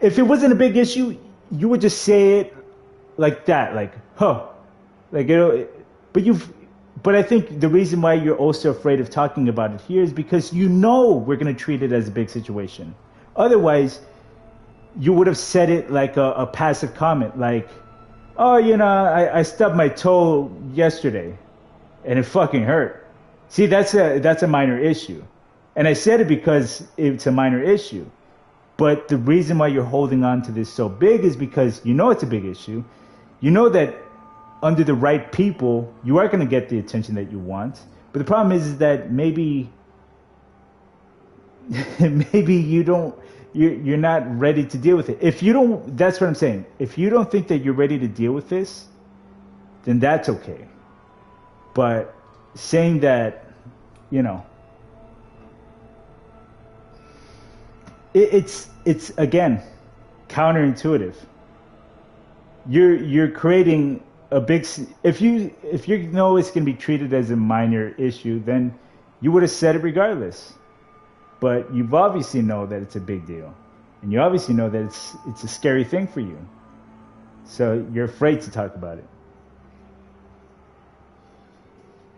If it wasn't a big issue, you would just say it like that, like, huh. Like, but I think the reason why you're also afraid of talking about it here is because you know we're going to treat it as a big situation. Otherwise, you would have said it like a passive comment, like, oh, I stubbed my toe yesterday and it fucking hurt. See, that's a minor issue. And I said it because it's a minor issue. But the reason why you're holding on to this so big is because you know it's a big issue. You know that under the right people, you are going to get the attention that you want. But the problem is that maybe you're not ready to deal with it. If you don't, that's what I'm saying. If you don't think that you're ready to deal with this, then that's okay. But saying that, it's again counterintuitive. You're creating a big. If you know it's going to be treated as a minor issue, then you would have said it regardless. But you obviously know that it's a big deal, and you obviously know that it's a scary thing for you. So you're afraid to talk about it.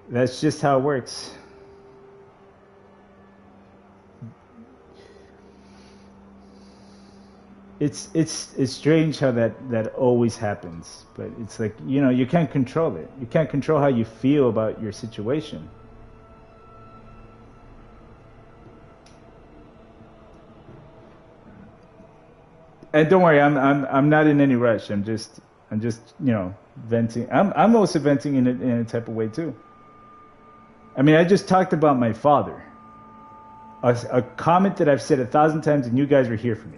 That's just how it works. it's strange how that always happens, but it's like, you know, you can't control it. You can't control how you feel about your situation. And don't worry, I'm not in any rush. I'm just you know, venting. I'm also venting in a type of way too. I mean, I just talked about my father. A comment that I've said 1,000 times, and you guys were here for me.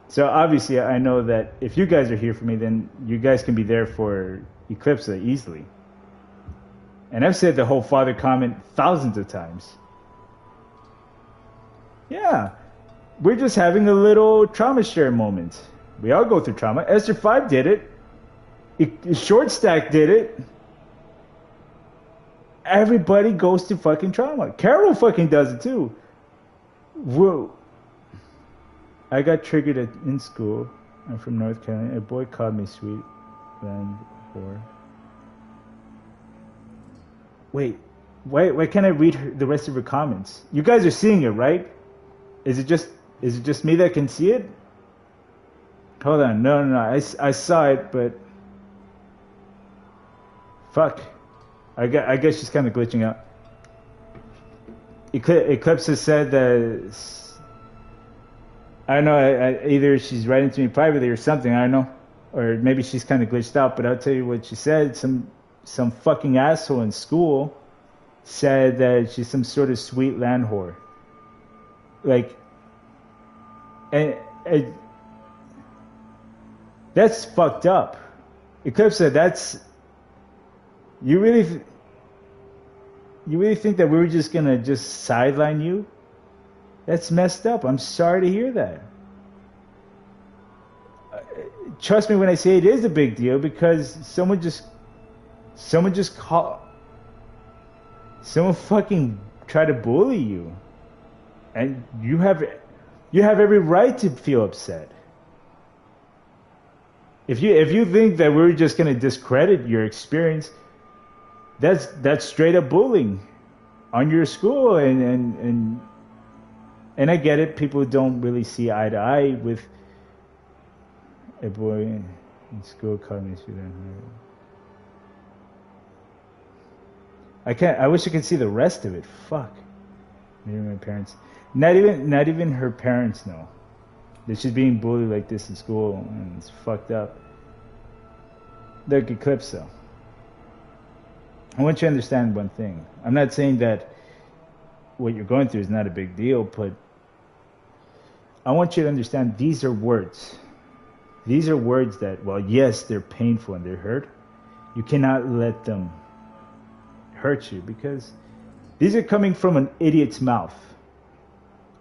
So obviously, I know that if you guys are here for me, then you guys can be there for HIALEAH easily. And I've said the whole father comment thousands of times. Yeah, we're just having a little trauma share moment. We all go through trauma. Esther 5 did it. Short Stack did it. Everybody goes through fucking trauma. Carol fucking does it too. Whoa. I got triggered in school. I'm from North Carolina. A boy called me sweet land whore. Wait, why can't I read the rest of her comments? You guys are seeing it, right? Is it just me that can see it? Hold on, no. I saw it, but fuck. I guess she's kind of glitching out. Eclipse has said that. I don't know. Either she's writing to me privately or something. I don't know, or maybe she's kind of glitched out. But I'll tell you what she said. Some fucking asshole in school said that she's some sort of sweet land whore. Like, and that's fucked up. Eclipse said that's. You really think that we were just gonna just sideline you? That's messed up. I'm sorry to hear that. Trust me when I say it is a big deal, because someone fucking tried to bully you, and you have every right to feel upset. If you think that we're just gonna discredit your experience, that's straight up bullying on your school, and I get it. People don't really see eye to eye with a boy in school calling me sweet. I wish I could see the rest of it. Fuck. Maybe my parents. Not even her parents know that she's being bullied like this in school, and it's fucked up. Look, Eclipse though. I want you to understand one thing. I'm not saying that what you're going through is not a big deal, but I want you to understand these are words. These are words that, well, yes, they're painful and they're hurt. You cannot let them hurt you, because these are coming from an idiot's mouth.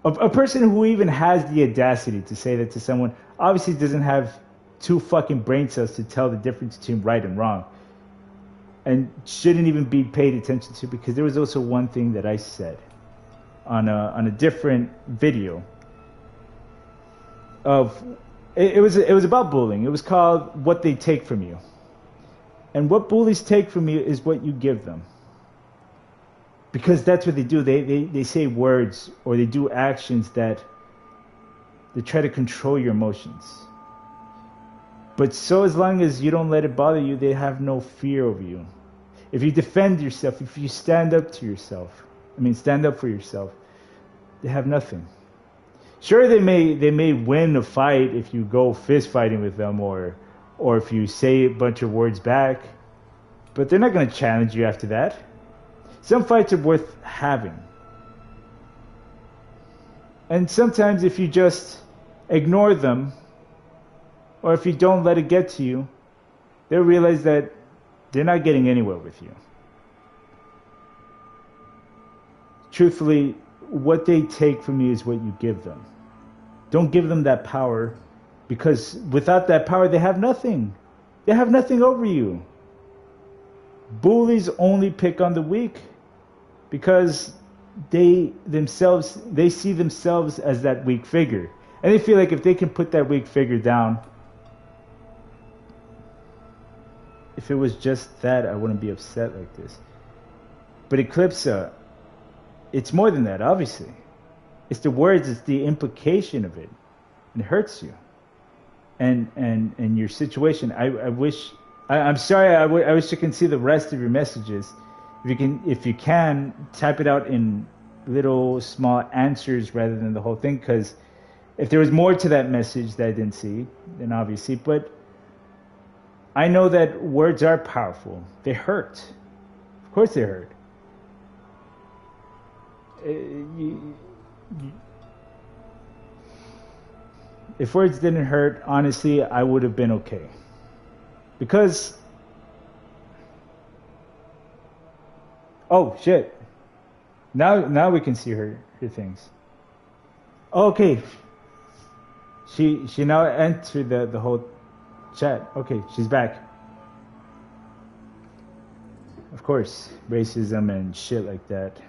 A person who even has the audacity to say that to someone obviously doesn't have two fucking brain cells to tell the difference between right and wrong, and shouldn't even be paid attention to, because there was also one thing that I said on a different video of it was about bullying. It was called What They Take From You. And what bullies take from you is what you give them. Because that's what they do. They say words or they do actions that they try to control your emotions. But so as long as you don't let it bother you, they have no fear over you. If you defend yourself, if you stand up to yourself, stand up for yourself, they have nothing. Sure, they may win a fight if you go fist fighting with them, or if you say a bunch of words back, but they're not going to challenge you after that. Some fights are worth having. And sometimes if you just ignore them, or if you don't let it get to you, they'll realize that they're not getting anywhere with you. Truthfully, what they take from you is what you give them. Don't give them that power, because without that power, they have nothing. They have nothing over you. Bullies only pick on the weak because they see themselves as that weak figure. And they feel like if they can put that weak figure down, if it was just that, I wouldn't be upset like this. But Eclipse, it's more than that, obviously. It's the words, it's the implication of it. It hurts you. And your situation. I wish. I'm sorry. I wish you can see the rest of your messages. If you can, type it out in little small answers rather than the whole thing. Because if there was more to that message that I didn't see, then obviously. But I know that words are powerful. They hurt. Of course, they hurt. If words didn't hurt, honestly, I would have been okay. Because... Oh, shit. Now we can see her things. Okay. She now entered the whole chat. Okay, she's back. Of course, racism and shit like that.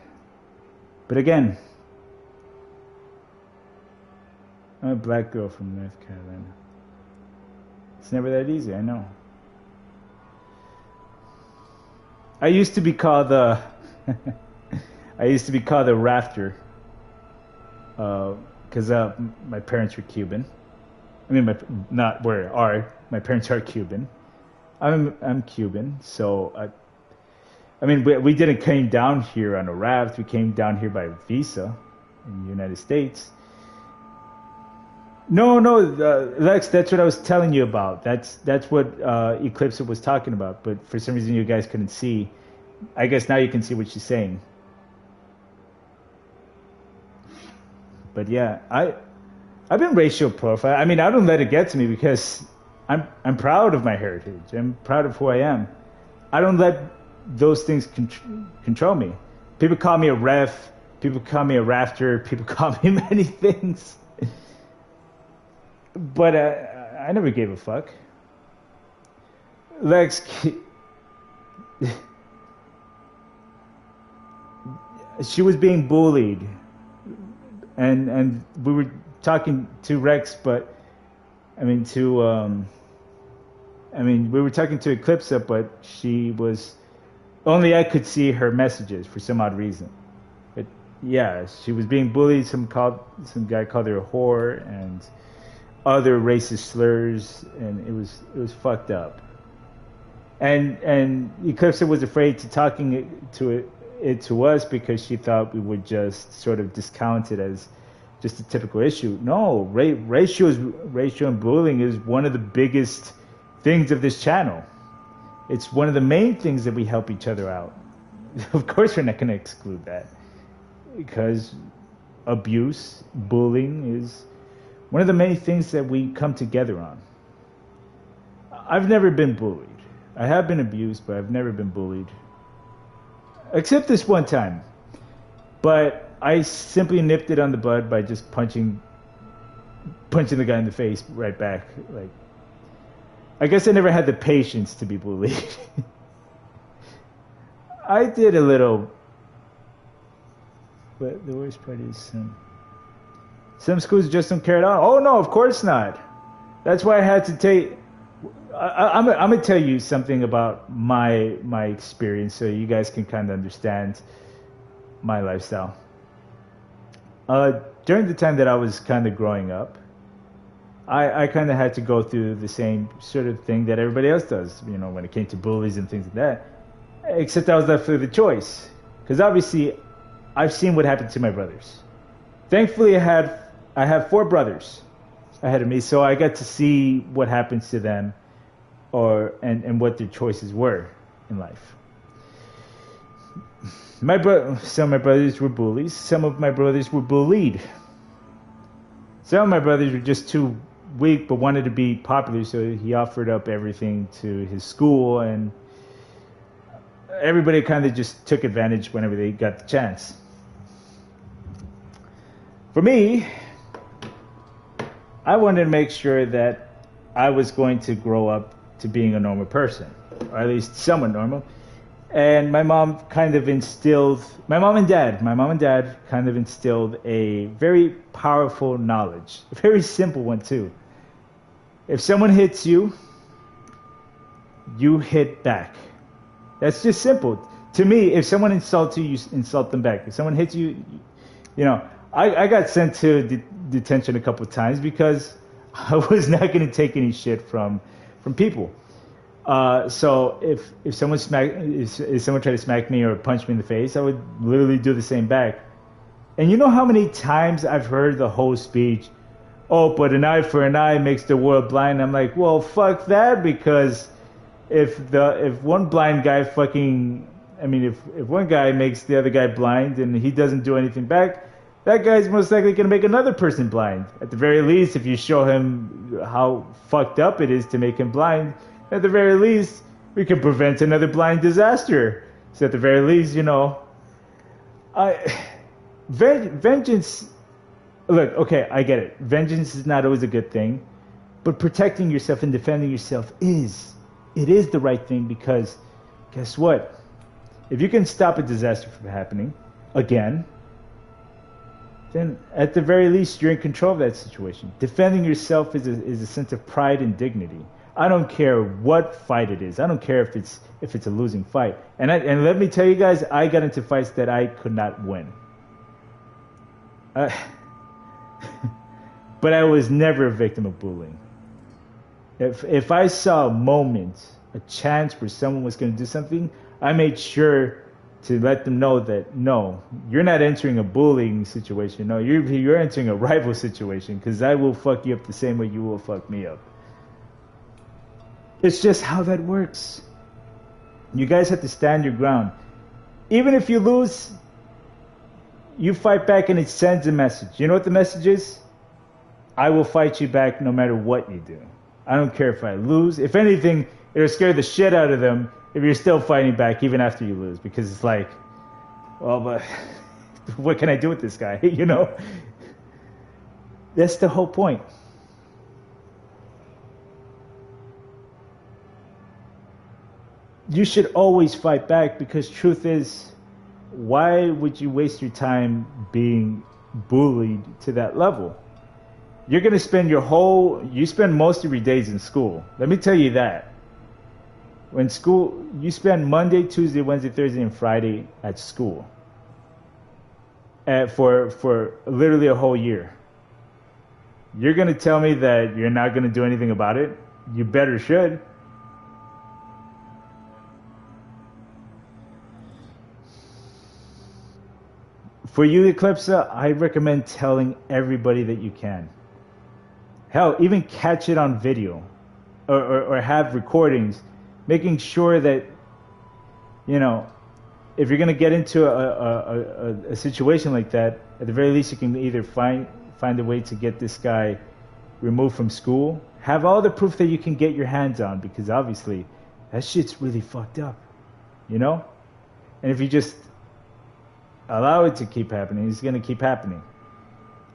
But again... I'm a black girl from North Carolina. It's never that easy, I know. I used to be called the rafter, because my parents were Cuban. I mean, my parents are Cuban. I'm Cuban, so I mean, we didn't came down here on a raft. We came down here by visa in the United States. No, Lex, that's what I was telling you about. That's what Eclipse was talking about. But for some reason, you guys couldn't see. I guess now you can see what she's saying. But yeah, I've been racial profiled. I mean, I don't let it get to me because I'm proud of my heritage. I'm proud of who I am. I don't let those things control me. People call me a ref. People call me a rafter. People call me many things. But I never gave a fuck. Lex, she was being bullied, and we were talking to Rex, but we were talking to Eclipse, but she was only I could see her messages for some odd reason. But yeah, she was being bullied. Some guy called her a whore and other racist slurs, and it was fucked up. And Eclipse was afraid to talking it to us because she thought we would just sort of discount it as just a typical issue. No, racial and bullying is one of the biggest things of this channel. It's one of the main things that we help each other out. Of course, we're not going to exclude that because abuse, bullying is one of the many things that we come together on. I've never been bullied. I have been abused, but I've never been bullied. Except this one time. But I simply nipped it on the bud by just punching the guy in the face right back. Like, I guess I never had the patience to be bullied. I did a little, but the worst part is some schools just don't care at all. Oh no, of course not. That's why I had to take. I'm gonna tell you something about my experience, so you guys can kind of understand my lifestyle. During the time that I was kind of growing up, I kind of had to go through the same sort of thing that everybody else does, you know, when it came to bullies and things like that. Except I was left with a choice, because obviously I've seen what happened to my brothers. Thankfully, I have 4 brothers ahead of me, so I got to see what happens to them, and what their choices were in life. Some of my brothers were bullies. Some of my brothers were bullied. Some of my brothers were just too weak, but wanted to be popular, so he offered up everything to his school, and everybody kind of just took advantage whenever they got the chance. For me, I wanted to make sure that I was going to grow up to being a normal person, or at least somewhat normal. And my mom and dad kind of instilled a very powerful knowledge, a very simple one too. If someone hits you, you hit back. That's just simple. To me, if someone insults you, you insult them back. If someone hits you, you know, I got sent to detention a couple of times because I was not going to take any shit from people. So if someone if someone tried to smack me or punch me in the face, I would literally do the same back. And you know how many times I've heard the whole speech, oh, but an eye for an eye makes the world blind. I'm like, well, fuck that, because if one blind guy if one guy makes the other guy blind and he doesn't do anything back, that guy's most likely going to make another person blind. At the very least, if you show him how fucked up it is to make him blind, at the very least, we can prevent another blind disaster. So at the very least, vengeance. Look, okay, I get it. Vengeance is not always a good thing, but protecting yourself and defending yourself is the right thing, because guess what? If you can stop a disaster from happening again, then at the very least you're in control of that situation. Defending yourself is a sense of pride and dignity. I don't care what fight it is. I don't care if it's a losing fight. And let me tell you guys, I got into fights that I could not win. But I was never a victim of bullying. If I saw a moment, a chance where someone was going to do something, I made sure to let them know that no, you're not entering a bullying situation. No, you're entering a rival situation, because I will fuck you up the same way you will fuck me up. It's just how that works. You guys have to stand your ground. Even if you lose, you fight back and it sends a message. You know what the message is? I will fight you back no matter what you do. I don't care if I lose. If anything, it'll scare the shit out of them if you're still fighting back even after you lose. Because it's like, well, but what can I do with this guy? That's the whole point. You should always fight back, because truth is, why would you waste your time being bullied to that level? You're going to spend you spend most of your days in school. Let me tell you that. When school, you spend Monday, Tuesday, Wednesday, Thursday, and Friday at school. For literally a whole year. You're going to tell me that you're not going to do anything about it? You better should. For you, HIALEAH, I recommend telling everybody that you can. Hell, even catch it on video or have recordings, making sure that, if you're going to get into a situation like that, at the very least you can either find a way to get this guy removed from school. Have all the proof that you can get your hands on, because obviously that shit's really fucked up, And if you just allow it to keep happening, it's going to keep happening.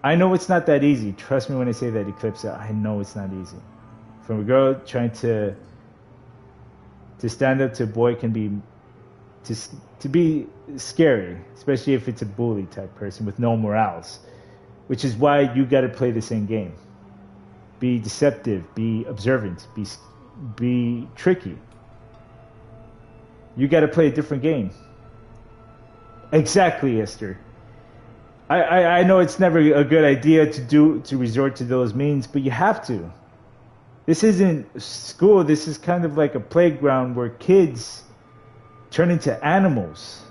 I know it's not that easy. Trust me when I say that, HIALEAH. I know it's not easy. From a girl trying to stand up to a boy can be to be scary, especially if it's a bully type person with no morals. Which is why you got to play the same game. Be deceptive, be observant, be tricky. You got to play a different game. Exactly, Esther. I know it's never a good idea to resort to those means, but you have to. This isn't school. This is kind of like a playground where kids turn into animals,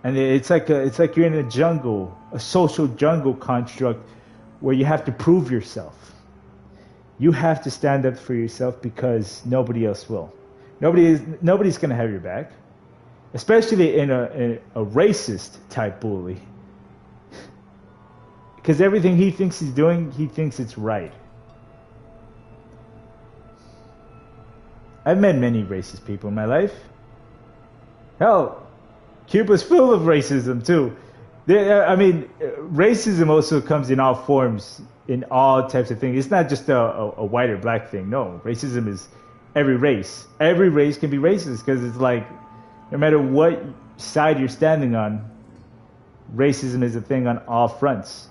and it's like you're in a jungle, a social jungle construct where you have to prove yourself. You have to stand up for yourself, because nobody else will. Nobody's gonna have your back. Especially in a racist type bully. Because everything he thinks he's doing, he thinks it's right. I've met many racist people in my life. Hell, Cuba's full of racism too. Racism also comes in all forms, in all types of things. It's not just a white or black thing. No, racism is every race. Every race can be racist, because it's like, no matter what side you're standing on, racism is a thing on all fronts.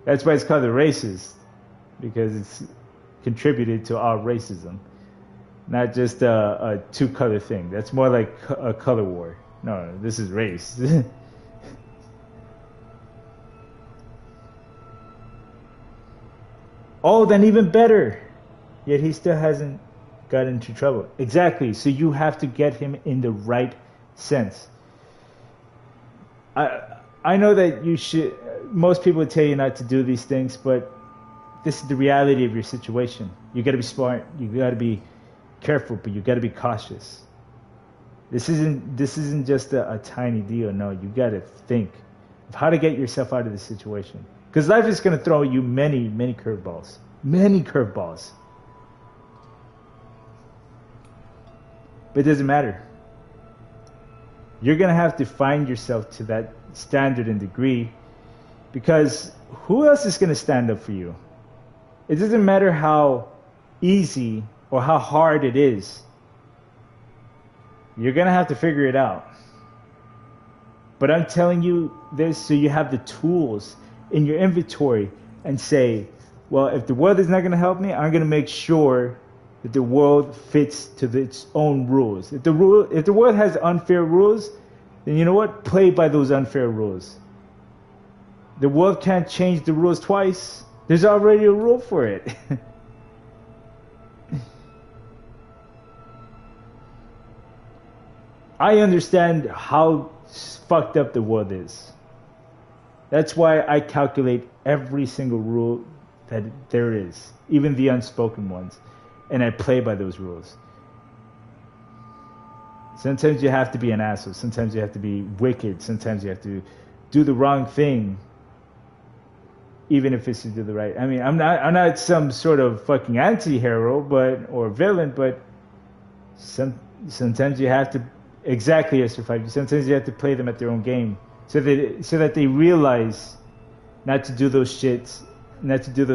That's why it's called the racist, because it's contributed to all racism. Not just a two-color thing. That's more like a color war. No, this is race. Oh, then even better. Yet he still hasn't got into trouble. Exactly. So you have to get him in the right sense. I know that you should. Most people would tell you not to do these things, but this is the reality of your situation. You got to be smart. You got to be careful, but you got to be cautious. This isn't just a tiny deal. No, you got to think of how to get yourself out of this situation. Because life is going to throw you many curveballs. Many curveballs. But it doesn't matter. You're going to have to find yourself to that standard and degree, because who else is going to stand up for you? It doesn't matter how easy or how hard it is. You're going to have to figure it out. But I'm telling you this so you have the tools in your inventory and say, well, if the world is not going to help me, I'm going to make sure that the world fits to its own rules. If the world has unfair rules, then you know what? Play by those unfair rules. The world can't change the rules twice. There's already a rule for it. I understand how fucked up the world is. That's why I calculate every single rule that there is, even the unspoken ones, and I play by those rules. Sometimes you have to be an asshole. Sometimes you have to be wicked. Sometimes you have to do the wrong thing, even if it's to do the right. I mean, I'm not some sort of fucking anti-hero, or villain, but sometimes you have to, exactly as survive. Sometimes you have to play them at their own game, so that they realize not to do those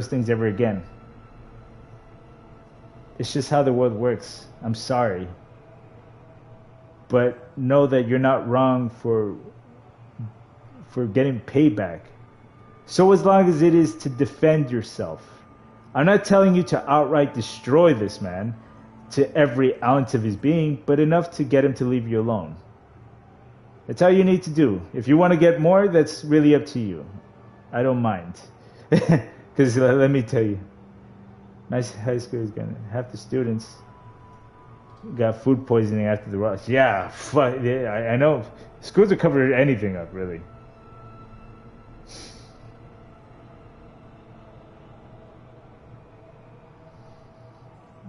things ever again. It's just how the world works. I'm sorry. But know that you're not wrong for getting payback. So as long as it is to defend yourself. I'm not telling you to outright destroy this man to every ounce of his being, but enough to get him to leave you alone. That's all you need to do. If you want to get more, that's really up to you. I don't mind. Because let me tell you, my high school is gonna half the students got food poisoning after the rush. Yeah, fuck. I know. Schools are covering anything up, really.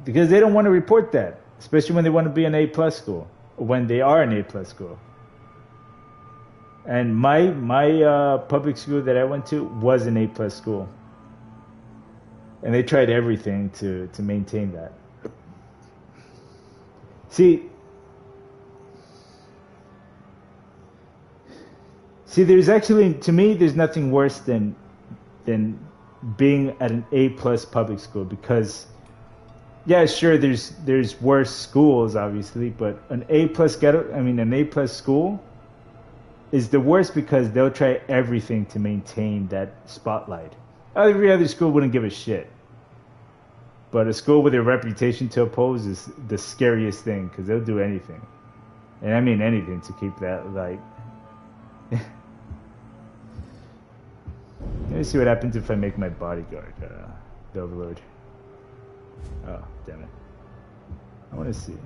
Because they don't want to report that, especially when they want to be an A+ school, or when they are an A+ school. And my public school that I went to was an A+ school, and they tried everything to maintain that. See, there's actually, to me, there's nothing worse than being at an A+ public school, because, yeah, sure, there's worse schools, obviously, but an A+ school is the worst because they'll try everything to maintain that spotlight. Every other school wouldn't give a shit. But a school with a reputation to oppose is the scariest thing, because they'll do anything. And I mean anything to keep that, like... Let me see what happens if I make my bodyguard the Overlord. Oh, damn it. I want to see.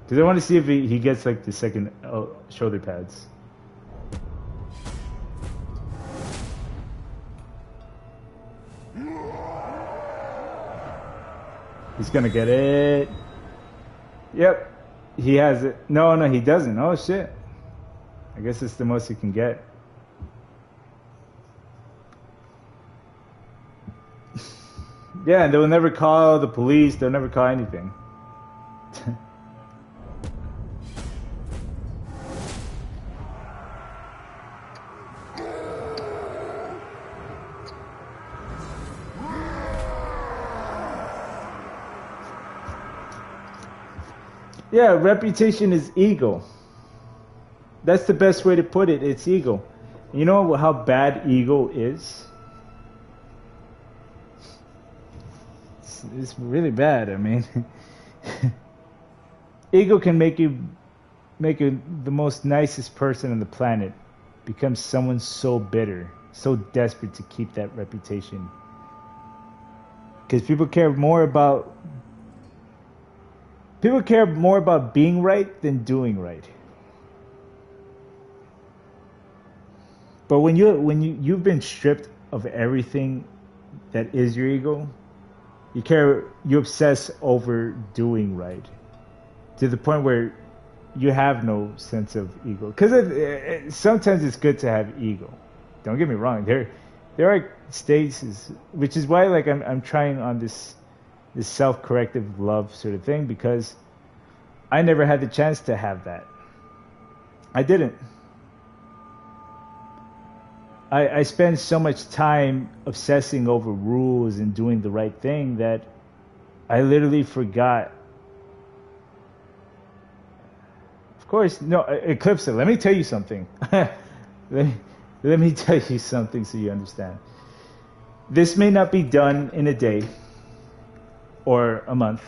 Because I want to see if he gets, like, the second shoulder pads. He's gonna get it. Yep. He has it. No, he doesn't. Oh, shit. I guess it's the most he can get. Yeah, and they'll never call the police. They'll never call anything. Yeah, reputation is ego. That's the best way to put it. It's ego. You know how bad ego is? It's really bad. I mean, ego can make you the most nicest person on the planet become someone so bitter, so desperate to keep that reputation. Because people care more about being right than doing right. But when you've been stripped of everything that is your ego, you obsess over doing right to the point where you have no sense of ego. Because sometimes it's good to have ego. Don't get me wrong. There are stages, which is why like I'm trying on this self-corrective love sort of thing, because I never had the chance to have that. I didn't. I spend so much time obsessing over rules and doing the right thing that I literally forgot. Of course, no, Eclipse, let me tell you something. let me tell you something so you understand. This may not be done in a day or a month.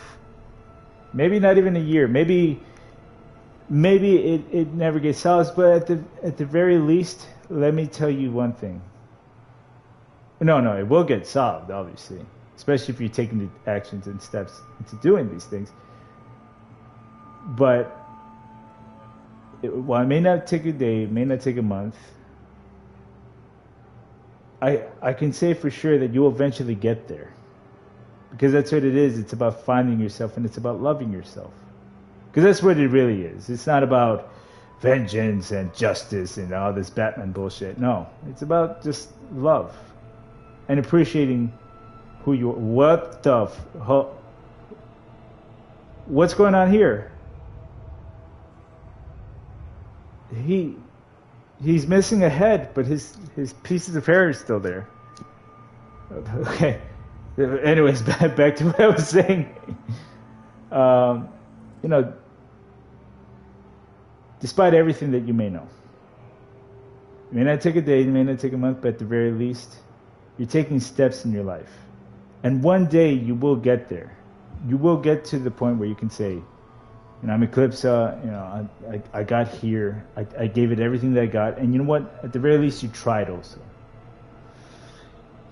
Maybe not even a year. Maybe it never gets solved, but at the very least, let me tell you one thing. No, it will get solved, obviously. Especially if you're taking the actions and steps into doing these things. But while it may not take a day, it may not take a month, I can say for sure that you'll eventually get there. Because that's what it is. It's about finding yourself, and it's about loving yourself. Because that's what it really is. It's not about vengeance and justice and all this Batman bullshit. No, it's about just love and appreciating who you are. What's going on here? He's missing a head, but his pieces of hair is still there. Okay. Anyways, back to what I was saying. Despite everything that you may know, it may not take a day, it may not take a month, but at the very least, you're taking steps in your life. And one day you will get there. You will get to the point where you can say, I'm Eclipse, I got here, I gave it everything that I got, and you know what? At the very least, you tried also.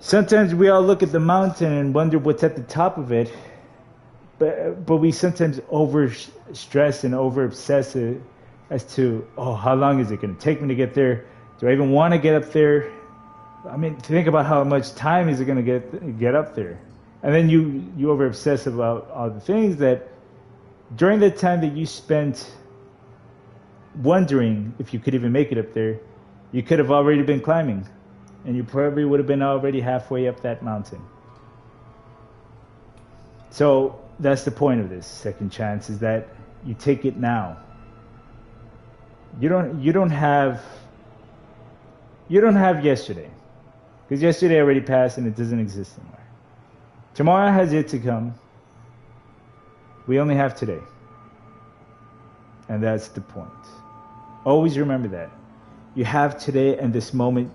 Sometimes we all look at the mountain and wonder what's at the top of it, but we sometimes over-stress and over-obsess as to, how long is it going to take me to get there? Do I even want to get up there? I mean, think about how much time is it going to get up there. And then you over-obsess about all the things that during the time that you spent wondering if you could even make it up there, you could have already been climbing. And you probably would have been already halfway up that mountain. So that's the point of this second chance, is that you take it now. You don't have yesterday, because yesterday already passed and it doesn't exist anymore. Tomorrow has yet to come. We only have today, and that's the point. Always remember that you have today and this moment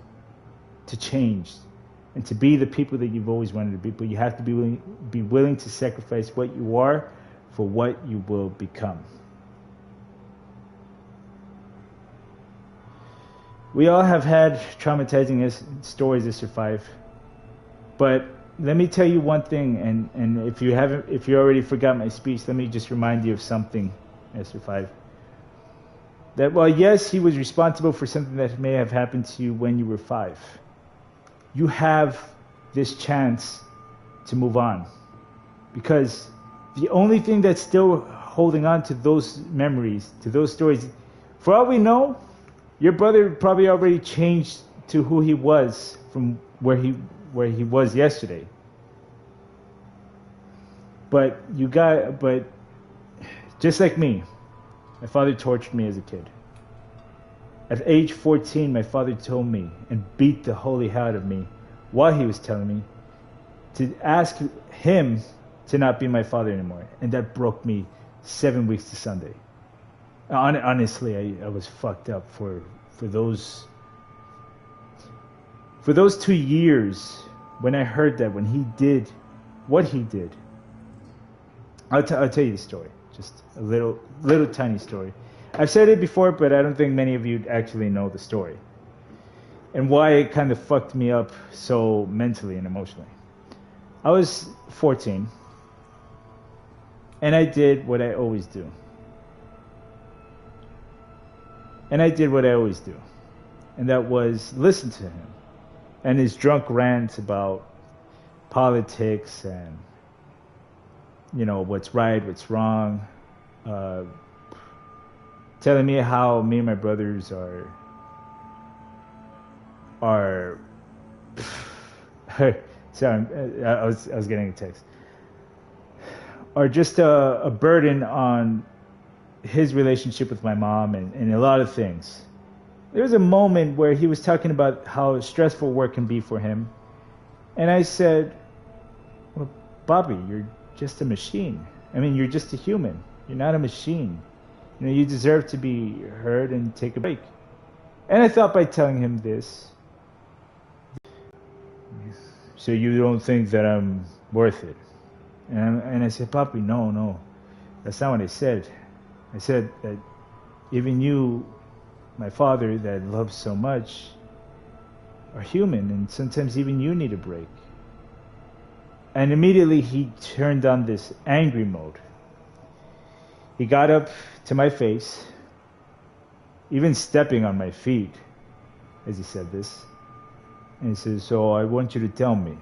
to change and to be the people that you've always wanted to be, but you have to be willing to sacrifice what you are for what you will become. We all have had traumatizing stories to survive, but let me tell you one thing, and if you already forgot my speech, let me just remind you of something, S5. That while yes, he was responsible for something that may have happened to you when you were 5, you have this chance to move on. Because the only thing that's still holding on to those memories, to those stories, for all we know, your brother probably already changed to who he was from where he was yesterday. But just like me, my father tortured me as a kid. At age 14, my father told me and beat the holy hell out of me while he was telling me to ask him to not be my father anymore. And that broke me 7 weeks to Sunday. Honestly, I was fucked up for those 2 years when I heard that, when he did what he did. I'll tell you the story, just a little tiny story. I've said it before, but I don't think many of you actually know the story and why it kind of fucked me up so mentally and emotionally. I was 14, and I did what I always do. And that was listen to him and his drunk rants about politics and, you know, what's right, what's wrong, telling me how me and my brothers are sorry, I was getting a text, are just a burden on his relationship with my mom and a lot of things. There was a moment where he was talking about how stressful work can be for him, and I said, well, Bobby, you're just a machine. I mean, you're just a human. You're not a machine. You know, you deserve to be heard and take a break. And I thought by telling him this, so you don't think that I'm worth it? And I said, Papi, no, that's not what I said. I said that even you, my father that I love so much, are human, and sometimes even you need a break. And immediately he turned on this angry mode. He got up to my face, even stepping on my feet as he said this. And he says, so I want you to tell me.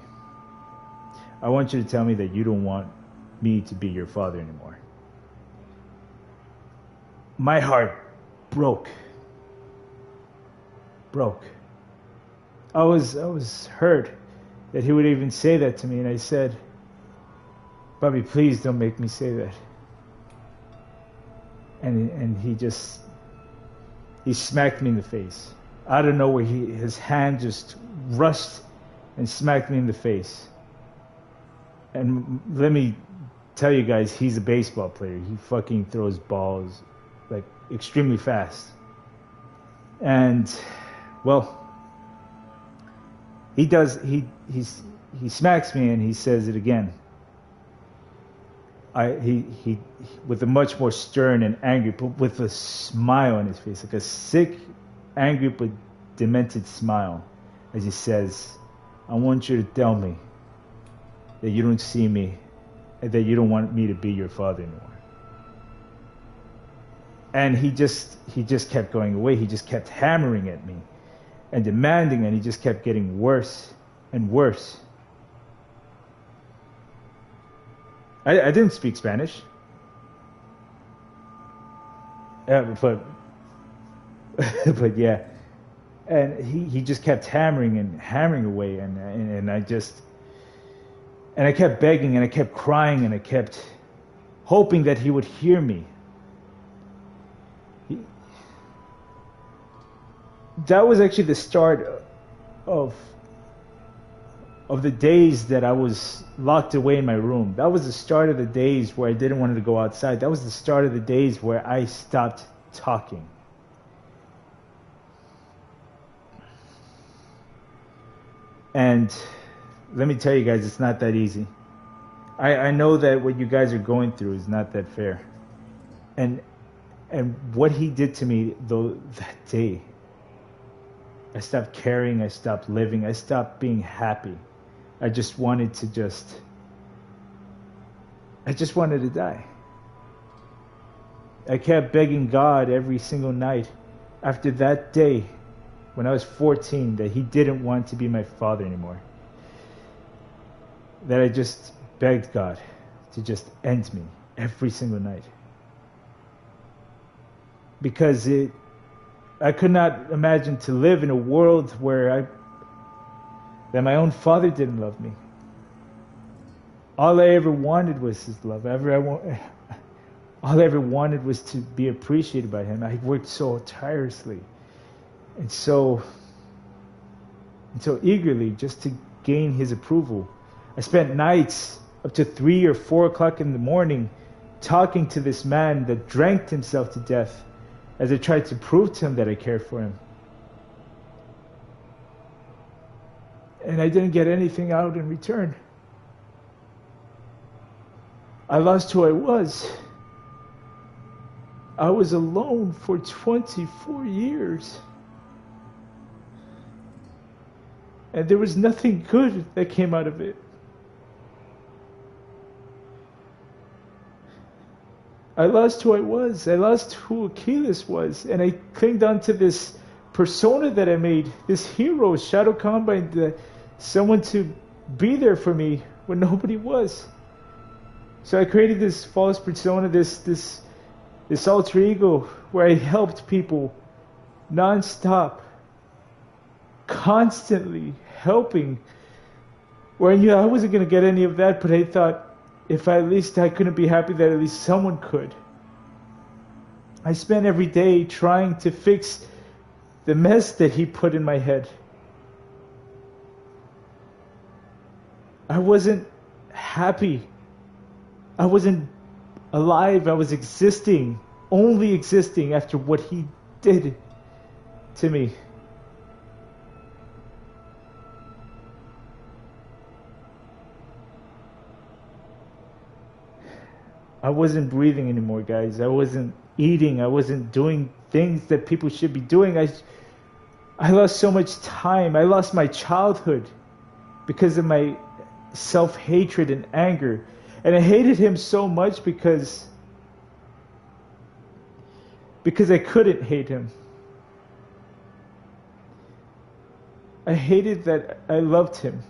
I want you to tell me that you don't want me to be your father anymore. My heart broke. I was hurt that he would even say that to me, and I said, Bobby, please don't make me say that. And he smacked me in the face. Out of nowhere, his hand just rushed and smacked me in the face. And let me tell you guys, he's a baseball player. He fucking throws balls like extremely fast. And well, he smacks me and he says it again. He with a much more stern and angry, but with a smile on his face, like a sick, angry but demented smile, as he says, I want you to tell me that you don't see me, and that you don't want me to be your father anymore. And he just kept going away. He just kept hammering at me and demanding, and he just kept getting worse and worse. I didn't speak Spanish. But yeah. And he just kept hammering away, and I kept begging, and I kept crying, and I kept hoping that he would hear me. That was actually the start of the days that I was locked away in my room. That was the start of the days where I didn't want to go outside. That was the start of the days where I stopped talking. And let me tell you guys, it's not that easy. I know that what you guys are going through is not that fair. And what he did to me though that day, I stopped caring, I stopped living, I stopped being happy. I just wanted to die. I kept begging God every single night after that day when I was 14 that he didn't want to be my father anymore. That I just begged God to just end me every single night. Because I could not imagine to live in a world where that my own father didn't love me. All I ever wanted was his love. All I ever wanted was to be appreciated by him. I worked so tirelessly and so eagerly just to gain his approval. I spent nights up to 3 or 4 o'clock in the morning talking to this man that drank himself to death as I tried to prove to him that I cared for him. And I didn't get anything out in return. I lost who I was. I was alone for 24 years. And there was nothing good that came out of it. I lost who I was. I lost who HIALEAH was. And I clinged on to this persona that I made, this hero, Shadow Combine, someone to be there for me when nobody was. So I created this false persona, this alter ego where I helped people non-stop, constantly helping, where I knew I wasn't going to get any of that, but I thought if at least I couldn't be happy, that at least someone could. I spent every day trying to fix the mess that he put in my head. I wasn't happy. I wasn't alive. I was existing, only existing after what he did to me. I wasn't breathing anymore, guys. I wasn't eating. I wasn't doing things that people should be doing. I lost so much time. I lost my childhood because of my self-hatred and anger. And I hated him so much because I couldn't hate him. I hated that I loved him.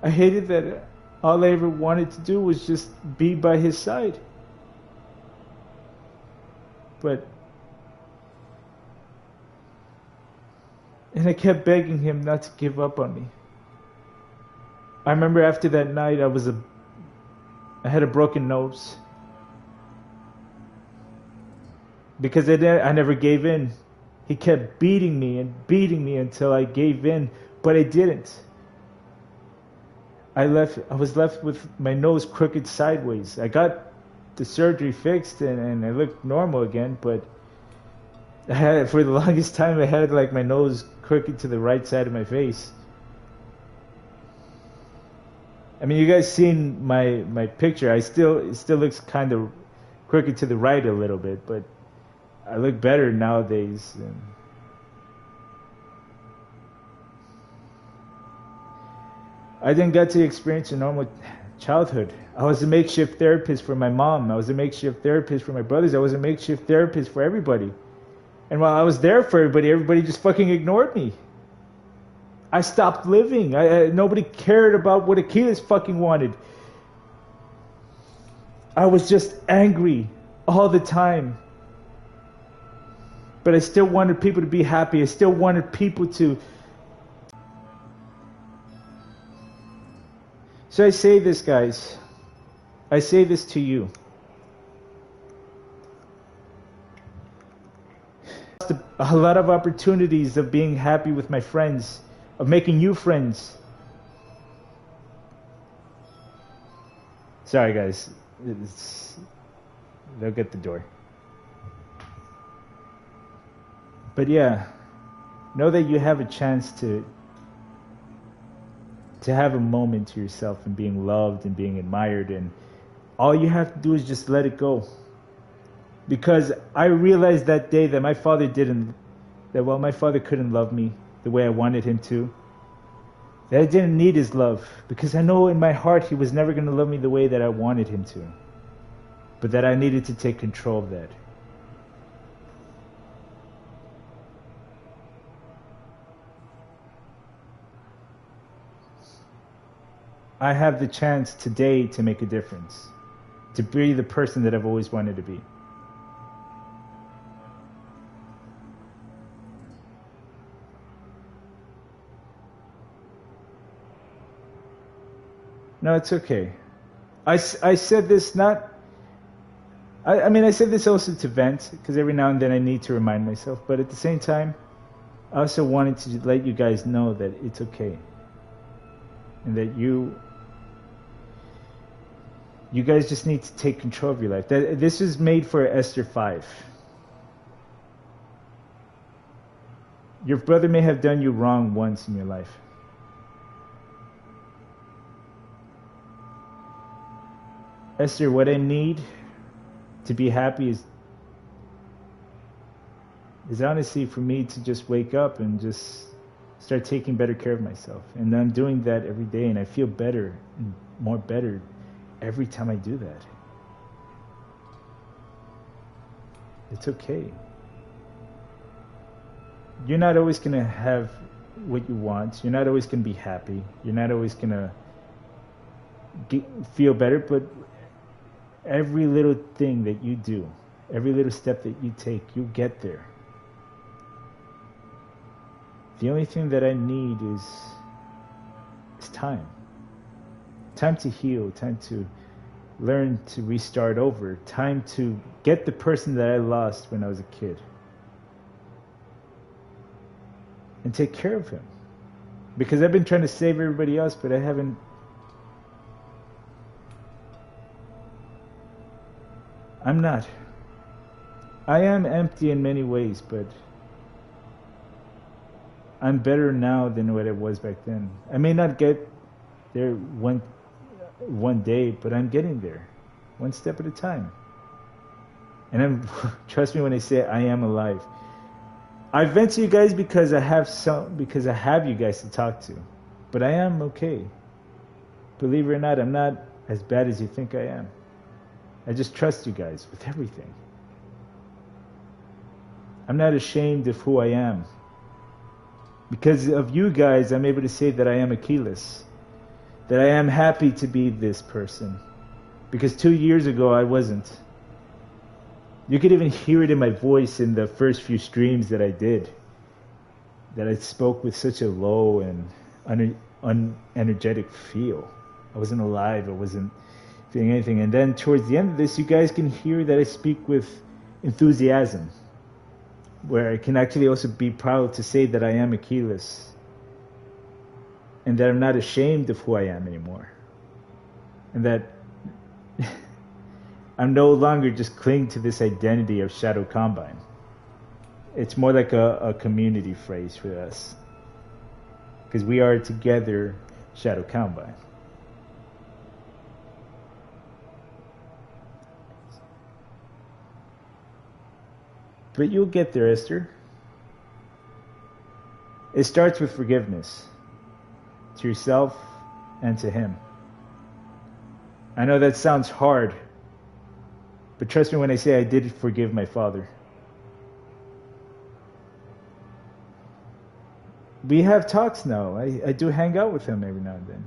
I hated that all I ever wanted to do was just be by his side. And I kept begging him not to give up on me. I remember after that night, I had a broken nose. Because I never gave in. He kept beating me until I gave in, but I didn't. I was left with my nose crooked sideways. I got the surgery fixed and I looked normal again, but for the longest time I had like my nose crooked to the right side of my face. I mean, you guys seen my picture. It still looks kind of crooked to the right a little bit, but I look better nowadays. I didn't get to experience a normal childhood. I was a makeshift therapist for my mom. I was a makeshift therapist for my brothers. I was a makeshift therapist for everybody. And while I was there for everybody just fucking ignored me. I stopped living. Nobody cared about what HIALEAH fucking wanted. I was just angry all the time. But I still wanted people to be happy. I still wanted people to... So I say this, guys. I say this to you. A lot of opportunities of being happy with my friends, of making new friends. Sorry, guys. They'll get the door. But yeah, know that you have a chance to have a moment to yourself and being loved and being admired, and all you have to do is just let it go. Because I realized that day that my father couldn't love me the way I wanted him to. That I didn't need his love, because I know in my heart he was never going to love me the way that I wanted him to. But that I needed to take control of that. I have the chance today to make a difference, to be the person that I've always wanted to be. No, it's okay. I said this not... I mean, I said this also to vent, because every now and then I need to remind myself, but at the same time, I also wanted to let you guys know that it's okay. And that you guys just need to take control of your life. This is made for Esther 5. Your brother may have done you wrong once in your life. Esther, what I need to be happy is honestly for me to just wake up and just start taking better care of myself. And I'm doing that every day, and I feel better and more better every time I do that. It's okay. You're not always going to have what you want. You're not always going to be happy. You're not always going to feel better, but every little thing that you do, every little step that you take, you get there. The only thing that I need is time. Time to heal, time to learn to restart over, time to get the person that I lost when I was a kid. And take care of him. Because I've been trying to save everybody else, but I haven't. I'm not. I am empty in many ways, but I'm better now than what I was back then. I may not get there one day, but I'm getting there, one step at a time. And I'm, trust me when I say I am alive. I vent to you guys because I have you guys to talk to, but I am okay. Believe it or not, I'm not as bad as you think I am. I just trust you guys with everything. I'm not ashamed of who I am. Because of you guys, I'm able to say that I am HIALEAH. That I am happy to be this person. Because 2 years ago, I wasn't. You could even hear it in my voice in the first few streams that I did. That I spoke with such a low and unenergetic feel. I wasn't alive. I wasn't feeling anything. And then towards the end of this, you guys can hear that I speak with enthusiasm. Where I can actually also be proud to say that I am HIALEAH. And that I'm not ashamed of who I am anymore. And that I'm no longer just clinging to this identity of Shadow Combine. It's more like a community phrase for us. Because we are together Shadow Combine. But you'll get there, Esther. It starts with forgiveness. To yourself and to him. I know that sounds hard. But trust me when I say I did forgive my father. We have talks now. I do hang out with him every now and then.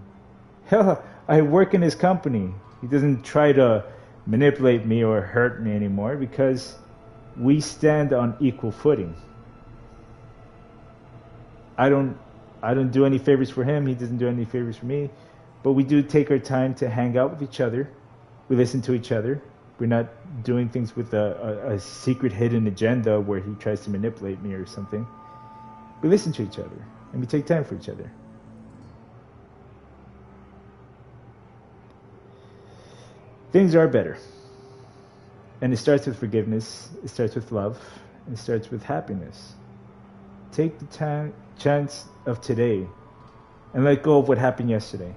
Hell, I work in his company. He doesn't try to manipulate me or hurt me anymore because we stand on equal footing. I don't do any favors for him. He doesn't do any favors for me. But we do take our time to hang out with each other. We listen to each other. We're not doing things with a secret hidden agenda where he tries to manipulate me or something. We listen to each other. And we take time for each other. Things are better. And it starts with forgiveness. It starts with love. It starts with happiness. Take the chance of today and let go of what happened yesterday.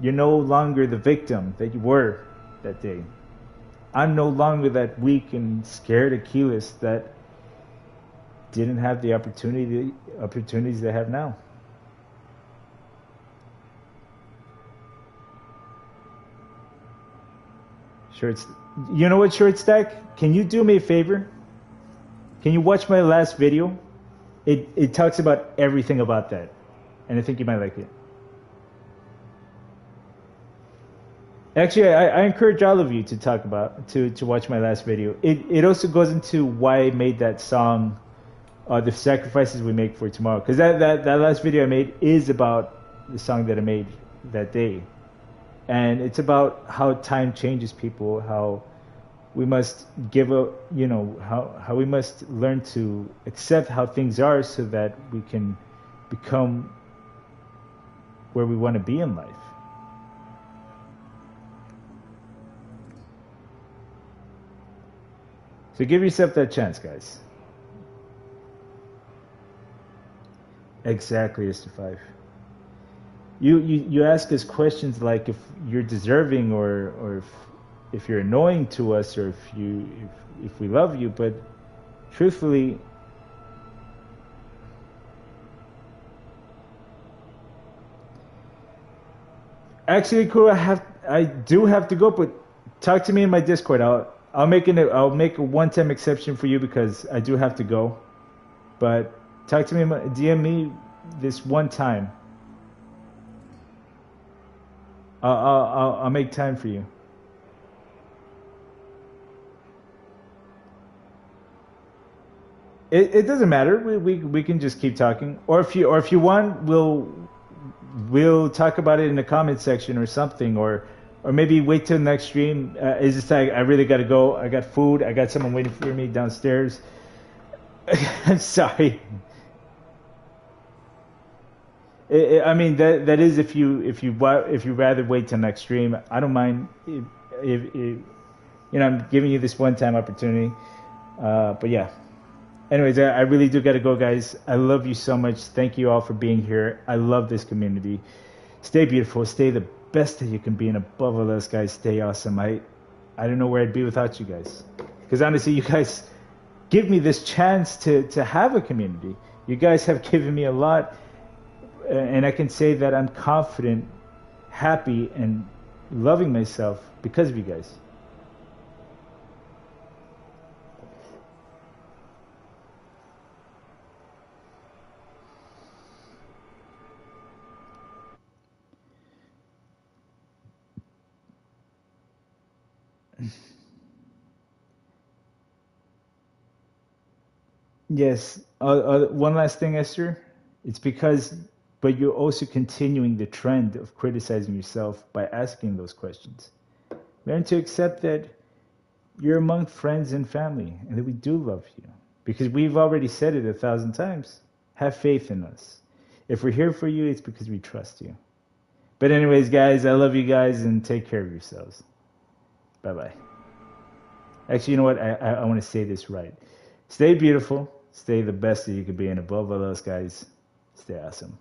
You're no longer the victim that you were that day. I'm no longer that weak and scared HIALEAH that didn't have the opportunities they have now. You know what, Short Stack? Can you do me a favor? Can you watch my last video? It talks about everything about that. And I think you might like it. Actually, I encourage all of you to watch my last video. It also goes into why I made that song, the sacrifices we make for tomorrow. Because that last video I made is about the song that I made that day. And it's about how time changes people, how we must how we must learn to accept how things are so that we can become where we want to be in life. So give yourself that chance, guys. Exactly, Mr. 5. You ask us questions like if you're deserving or if you're annoying to us or if we love you, but truthfully Actually, cool. I do have to go, but talk to me in my Discord. I'll make a one-time exception for you because I do have to go. But talk to me, DM me this one time. I'll make time for you. It doesn't matter. We can just keep talking, or if you want, we'll talk about it in the comment section or something, or maybe wait till the next stream. It's just like I really gotta go. I got food. I got someone waiting for me downstairs. I'm sorry. I mean that is if you rather wait till next stream. I don't mind if I'm giving you this one time opportunity. But yeah. Anyways, I really do gotta go, guys. I love you so much. Thank you all for being here. I love this community. Stay beautiful. Stay the best that you can be, and above all else, guys, stay awesome. I don't know where I'd be without you guys. Because honestly, you guys give me this chance to have a community. You guys have given me a lot, and I can say that I'm confident, happy, and loving myself because of you guys. Yes. One last thing, Esther. It's because, but you're also continuing the trend of criticizing yourself by asking those questions. Learn to accept that you're among friends and family, and that we do love you. Because we've already said it 1,000 times. Have faith in us. If we're here for you, it's because we trust you. But anyways, guys, I love you guys, and take care of yourselves. Bye-bye. Actually, you know what? I want to say this right. Stay beautiful. Stay the best that you could be, and above all else, guys, stay awesome.